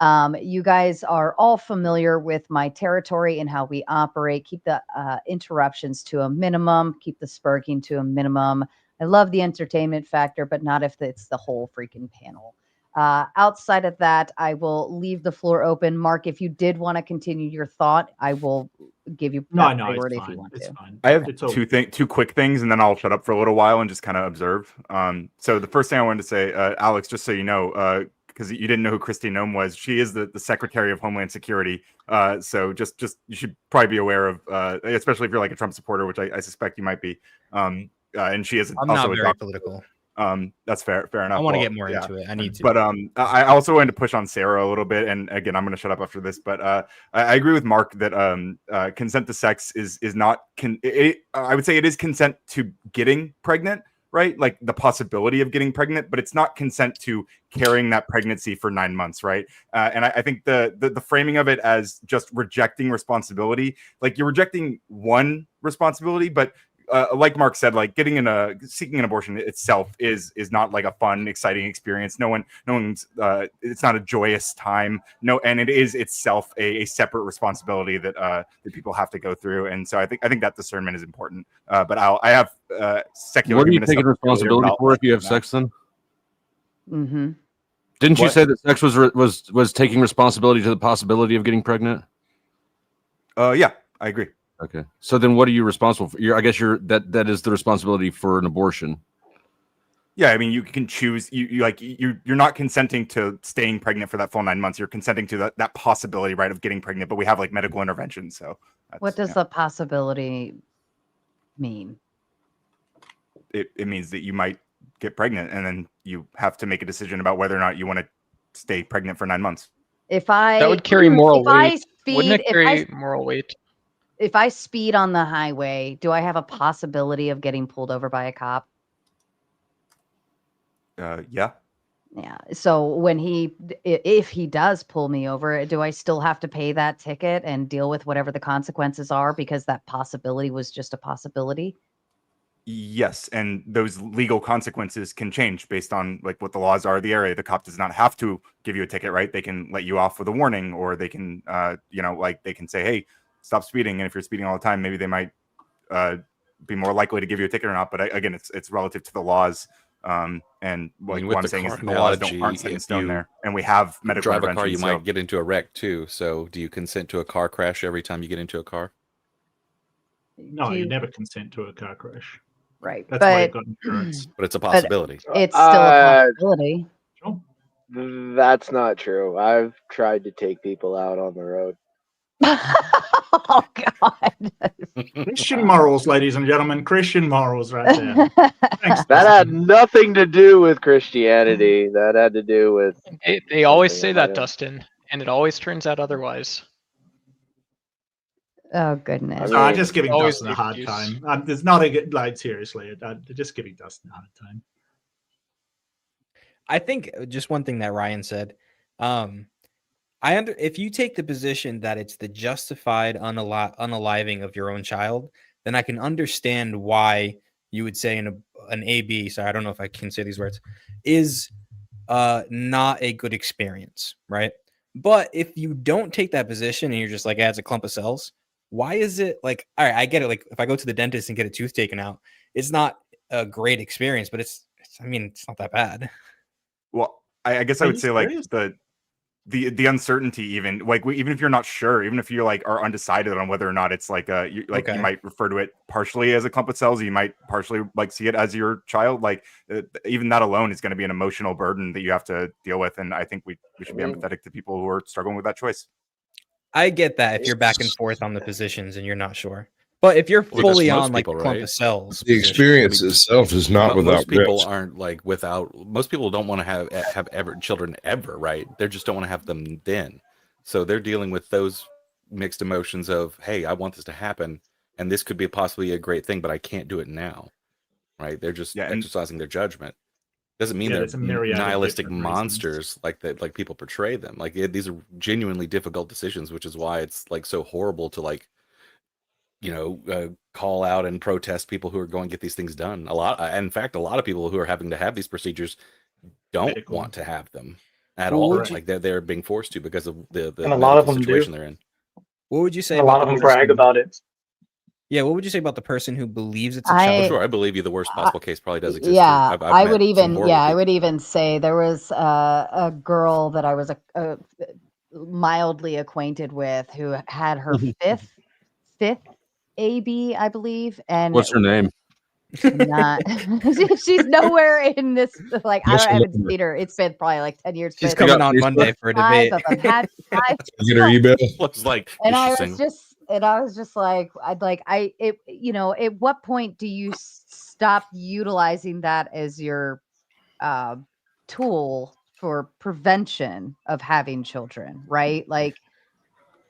You guys are all familiar with my territory and how we operate. Keep the interruptions to a minimum, keep the spurging to a minimum. I love the entertainment factor, but not if it's the whole freaking panel. Outside of that, I will leave the floor open. Mark, if you did want to continue your thought, I will give you priority if you want to. I have two quick things, and then I'll shut up for a little while and just kind of observe. So the first thing I wanted to say, Alex, just so you know, because you didn't know who Kristi Noem was, she is the Secretary of Homeland Security. So just you should probably be aware of, especially if you're like a Trump supporter, which I suspect you might be. And she is I'm also not very political. That's fair enough. I want to get more into it. I need to. But I also wanted to push on Sarah a little bit, and again, I'm going to shut up after this. But I agree with Mark that consent to sex is not. I would say it is consent to getting pregnant, right? Like the possibility of getting pregnant, but it's not consent to carrying that pregnancy for 9 months, right? And I think the framing of it as just rejecting responsibility, like you're rejecting one responsibility, but like Mark said, like seeking an abortion itself is not like a fun, exciting experience. No one's it's not a joyous time. And it is itself a separate responsibility that people have to go through. And so I think that discernment is important. But I have secular. What are you taking responsibility for if you have sex then? Mm-hmm. Didn't you say that sex was taking responsibility to the possibility of getting pregnant? Yeah, I agree. Okay, so then what are you responsible for? I guess that is the responsibility for an abortion. Yeah, I mean, you can choose. You're not consenting to staying pregnant for that full 9 months. You're consenting to that possibility, right, of getting pregnant. But we have like medical intervention. So what does the possibility mean? It means that you might get pregnant, and then you have to make a decision about whether or not you want to stay pregnant for 9 months. That would carry moral weight. Wouldn't it carry moral weight? If I speed on the highway, do I have a possibility of getting pulled over by a cop? Yeah. Yeah. So if he does pull me over, do I still have to pay that ticket and deal with whatever the consequences are because that possibility was just a possibility? Yes, and those legal consequences can change based on like what the laws are of the area. The cop does not have to give you a ticket, right? They can let you off with a warning, or they can, they can say, hey, stop speeding. And if you're speeding all the time, maybe they might be more likely to give you a ticket or not. But again, it's relative to the laws. And what I'm saying is the laws aren't set in stone there. And we have medical intervention. Drive a car, you might get into a wreck too. So do you consent to a car crash every time you get into a car? No, you never consent to a car crash. Right. That's why you've got insurance. But it's a possibility. It's still a possibility. Sure. That's not true. I've tried to take people out on the road. Oh God! Christian morals, ladies and gentlemen. Christian morals, right there. Thanks, that had nothing to do with Christianity. That had to do with. They always say that, Dustin, and it always turns out otherwise. Oh goodness! I'm just giving Dustin a hard time. There's not a good, like, seriously. I'm just giving Dustin a hard time. I think just one thing that Ryan said. If you take the position that it's the justified unaliving of your own child, then I can understand why you would say an AB. Sorry, I don't know if I can say these words. Is not a good experience, right? But if you don't take that position and you're just like, it's a clump of cells. Why is it like, all right, I get it. Like if I go to the dentist and get a tooth taken out, it's not a great experience, but it's not that bad. Well, I guess I would say like the uncertainty, even if you're not sure, even if you're like are undecided on whether or not it's like you might refer to it partially as a clump of cells, you might partially like see it as your child. Like even that alone is going to be an emotional burden that you have to deal with. And I think we should be empathetic to people who are struggling with that choice. I get that if you're back and forth on the positions and you're not sure. But if you're fully on like people, clump of cells, the experience itself is not without most people risk. Aren't like without. Most people don't want to have ever children ever, right? They just don't want to have them then. So they're dealing with those mixed emotions of, hey, I want this to happen, and this could be possibly a great thing, but I can't do it now, right? They're just exercising their judgment. Doesn't mean they're nihilistic monsters like that, like people portray them. Like these are genuinely difficult decisions, which is why it's like so horrible to like, call out and protest people who are going to get these things done. In fact, a lot of people who are having to have these procedures don't want to have them. at Well, all. would you- Like they're being forced to because of the And a lot of medical them situation do. they're in. What would you say And a about lot the of them brag person- about it. Yeah, what would you say about the person who believes it's a I- child? Oh, sure, I believe you. The worst possible case probably does exist. Yeah, I've I met would some even horrible I people. would even say there was a girl that I was mildly acquainted with who had her fifth AB, I believe, and What's her name? not she's nowhere in this. Like I Yes, haven't remember. seen her. It's been probably like 10 years. She's but coming on Facebook. Monday for a five debate. of them had five. Get her email. Looks like And is I she was single? just, and I was just like, you know, at what point do you stop utilizing that as your tool for prevention of having children, right? Like,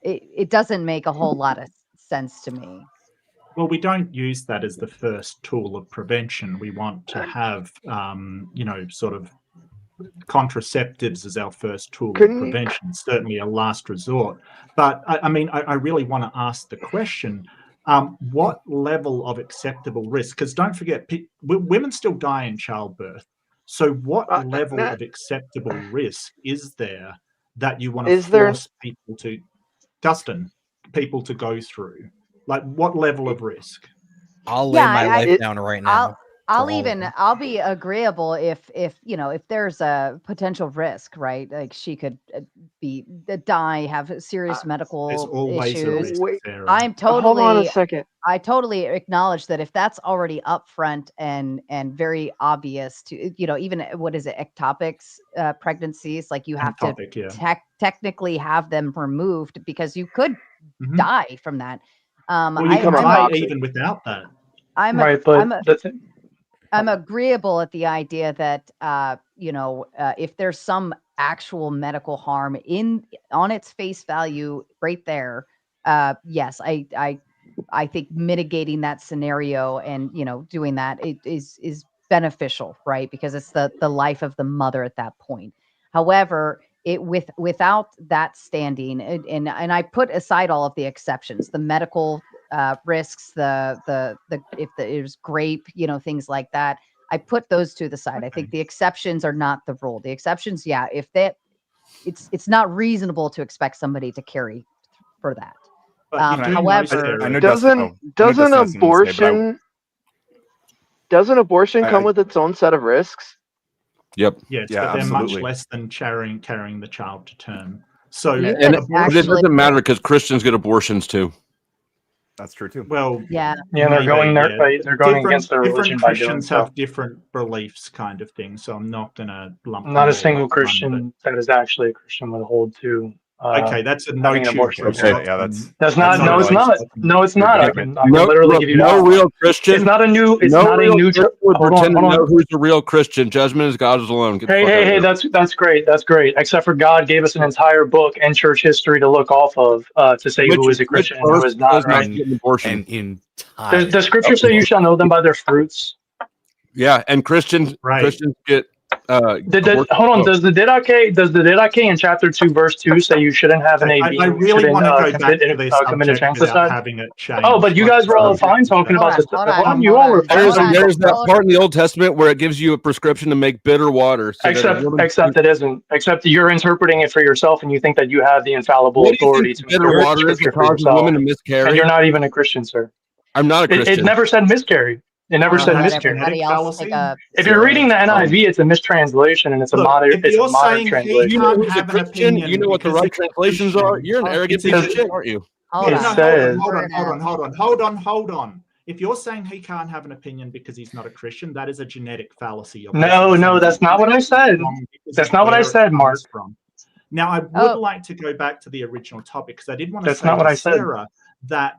it doesn't make a whole lot of sense to me. Well, we don't use that as the first tool of prevention. We want to have, you know, sort of contraceptives as our first tool of prevention, certainly a last resort. But I mean, I really want to ask the question, what level of acceptable risk? Because don't forget, women still die in childbirth. So what level of acceptable risk is there that you want to force people to, Dustin, people to go through? Like what level of risk? I'll lay my life down right now. I'll be agreeable if you know, if there's a potential risk, right? Like she could die, have serious medical issues. I'm totally Hold on a second. I totally acknowledge that if that's already upfront and very obvious to, you know, even what is it, ectopics pregnancies, like you have to technically have them removed because you could die from that. Well, you can die even without that. I'm agreeable at the idea that you know, if there's some actual medical harm on its face value right there, yes, I think mitigating that scenario and, you know, doing that is beneficial, right? Because it's the life of the mother at that point. However, without that standing, and I put aside all of the exceptions, the medical risks, the if there's grape, you know, things like that, I put those to the side. I think the exceptions are not the rule. The exceptions, yeah, if that it's not reasonable to expect somebody to carry for that. However, doesn't abortion come with its own set of risks? Yep. Yes, Yeah, but they're absolutely. much less than carrying the child to term. So And it doesn't matter because Christians get abortions too. That's true too. Well, yeah, they're going they're going against their religion by doing Christians so. have different beliefs, kind of thing. So I'm not going to lump. Not a single Christian that is actually a Christian would hold to. Okay, that's a no having an abortion. abortion. Okay, yeah, That's not. No, it's not. No, it's not. I can literally give you no that. real Christian. It's not a new. It's not a new. Would pretend to know who's a real Christian. Judgment is God's alone. Get the fuck out of Hey, here. that's great. That's great. Except for God gave us an entire book and church history to look off of to say who is a Christian and who is not. Right? And in time, The scriptures say you shall know them by their fruits. Yeah, and Christians get. Hold on. Does the Didache in chapter 2 verse 2 say you shouldn't have an AB? I really want to go back to this subject without having it changed. Oh, but you guys were all fine talking about this. You all were fine. There's that part in the Old Testament where it gives you a prescription to make bitter water. So Except it isn't. Except you're interpreting it for yourself, and you think that you have the infallible authority to bitter water is causes women to miscarry. And you're not even a Christian, sir. I'm not a Christian. It never said miscarry. It never said miscarry. If you're reading the NIV, it's a mistranslation, and it's a modern translation. You know who's a Christian? You know what the right translations are? You're an arrogant piece of shit, aren't you? Hold on. If you're saying he can't have an opinion because he's not a Christian, that is a genetic fallacy. No, that's not what I said. That's not what I said, Mark. Now, I would like to go back to the original topic because I did want to say to Sarah that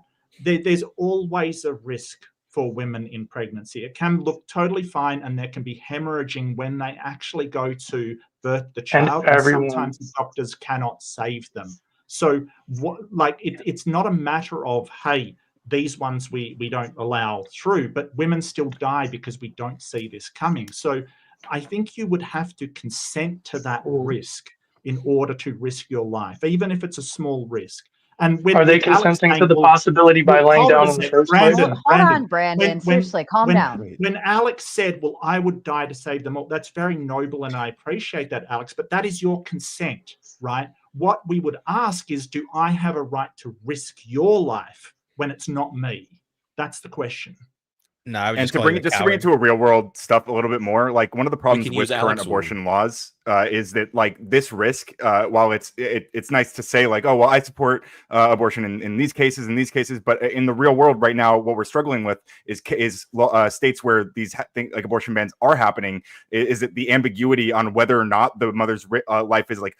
there's always a risk for women in pregnancy. It can look totally fine, and there can be hemorrhaging when they actually go to birth the child. And sometimes the doctors cannot save them. So, it's not a matter of, hey, these ones we don't allow through, but women still die because we don't see this coming. So, I think you would have to consent to that risk in order to risk your life, even if it's a small risk. And when are they with Alex consenting saying, to the well, possibility by well, laying hold on down a in the sec, first place? Hold on, Brandon. Seriously, calm down. When Alex said, well, I would die to save them all, that's very noble, and I appreciate that, Alex, but that is your consent, right? What we would ask is, do I have a right to risk your life when it's not me? That's the question. No, I would And just to call bring you it a to bring it coward. to a real world stuff a little bit more, like one of the problems can with use current Alex abortion laws is that like this risk, while it's nice to say like, oh well, I support abortion in these cases, but in the real world right now, what we're struggling with is states where these like abortion bans are happening. Is that the ambiguity on whether or not the mother's life is like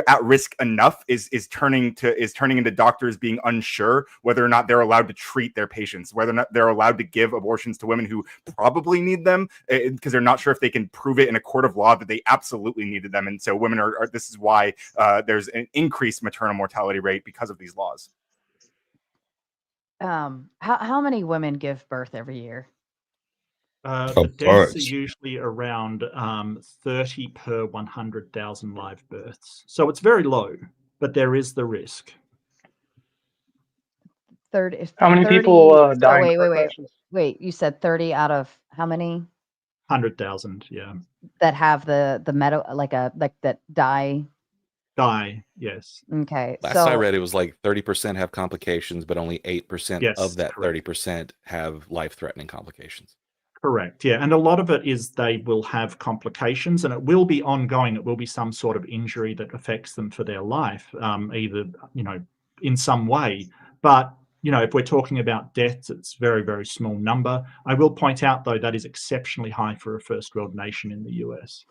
at risk enough is turning into doctors being unsure whether or not they're allowed to treat their patients, whether or not they're allowed to give abortions to women who probably need them, because they're not sure if they can prove it in a court of law that they absolutely needed them. And so women are this is why there's an increased maternal mortality rate because of these laws. How many women give birth every year? The deaths are usually around 30 per 100,000 live births. So it's very low, but there is the risk. How many 30, people die? Wait, you said 30 out of how many? 100,000, yeah. That have the that die? Die, yes. Okay. Last I read, it was like 30% have complications, but only 8% of that 30% have life-threatening complications. Correct. Yeah. And a lot of it is they will have complications, and it will be ongoing. It will be some sort of injury that affects them for their life, either, in some way. But, if we're talking about deaths, it's very, very small number. I will point out, though, that is exceptionally high for a first world nation in the US.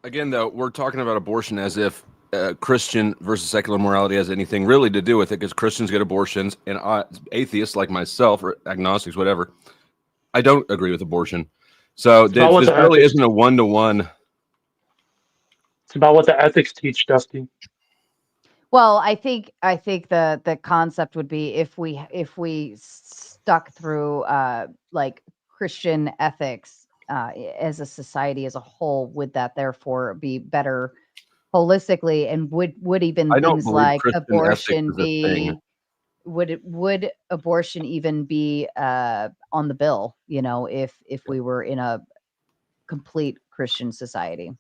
Again, though, we're talking about abortion as if Christian versus secular morality has anything really to do with it, because Christians get abortions, and atheists like myself, or agnostics, whatever, I don't agree with abortion. So this really isn't a one-to-one. It's about what the ethics teach, Dusty. Well, I think the concept would be if we stuck through like Christian ethics as a society as a whole, would that therefore be better holistically, and would even things like Christian abortion ethics is a thing. would abortion even be on the bill, if we were in a complete Christian society?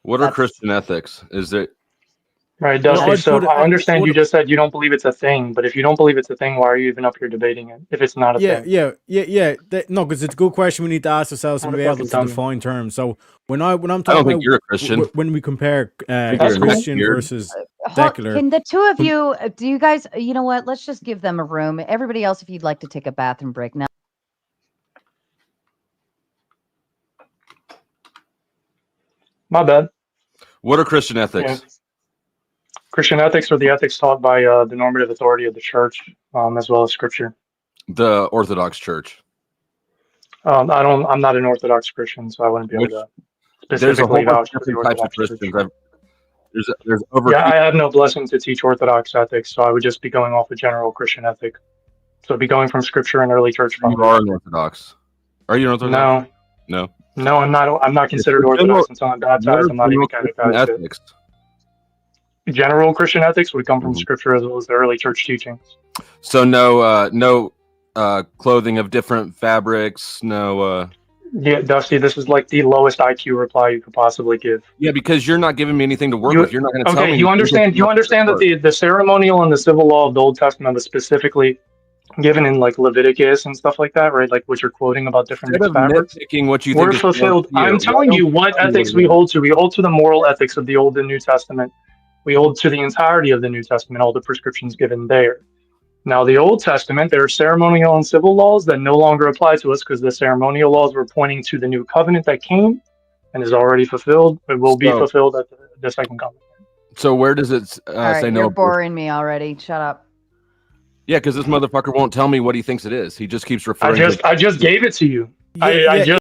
What are Christian ethics? Is it right, Dusty? So I understand you just said you don't believe it's a thing, but if you don't believe it's a thing, why are you even up here debating it if it's not a thing? No, because it's a good question we need to ask ourselves and be able to define terms. So when I'm talking, I don't think you're a Christian. When we compare Christian versus secular, Can the two of you, do you guys, you know what? Let's just give them a room. Everybody else, if you'd like to take a bathroom break now. My bad. What are Christian ethics? Yeah. Christian ethics are the ethics taught by the normative authority of the church, as well as Scripture. The Orthodox Church. I'm not an Orthodox Christian, so I wouldn't be able to specifically vouch for the Orthodox Church. There's over. I have no blessing to teach Orthodox ethics, so I would just be going off a general Christian ethic. So I'd be going from Scripture and early church. You are an Orthodox. Are you an Orthodox? No. No, I'm not. I'm not considered Orthodox until I'm baptized. I'm not even catechized. Ethics. General Christian ethics would come from Scripture as well as the early church teachings. So no clothing of different fabrics. No. Yeah, Dusty, this is like the lowest IQ reply you could possibly give. Yeah, because you're not giving me anything to work with. You're not going to tell me. Okay, you understand that the ceremonial and the civil law of the Old Testament was specifically given in like Leviticus and stuff like that, right? Like what you're quoting about different fabrics. What you We're think fulfilled. I'm telling you what ethics we hold to. We hold to the moral ethics of the Old and New Testament. We hold to the entirety of the New Testament, all the prescriptions given there. Now, the Old Testament, there are ceremonial and civil laws that no longer apply to us because the ceremonial laws were pointing to the new covenant that came and is already fulfilled. It will be fulfilled at the second coming. So where does it say no? You're boring me already. Shut up. Yeah, because this motherfucker won't tell me what he thinks it is. He just keeps referring. I just gave it to you. I just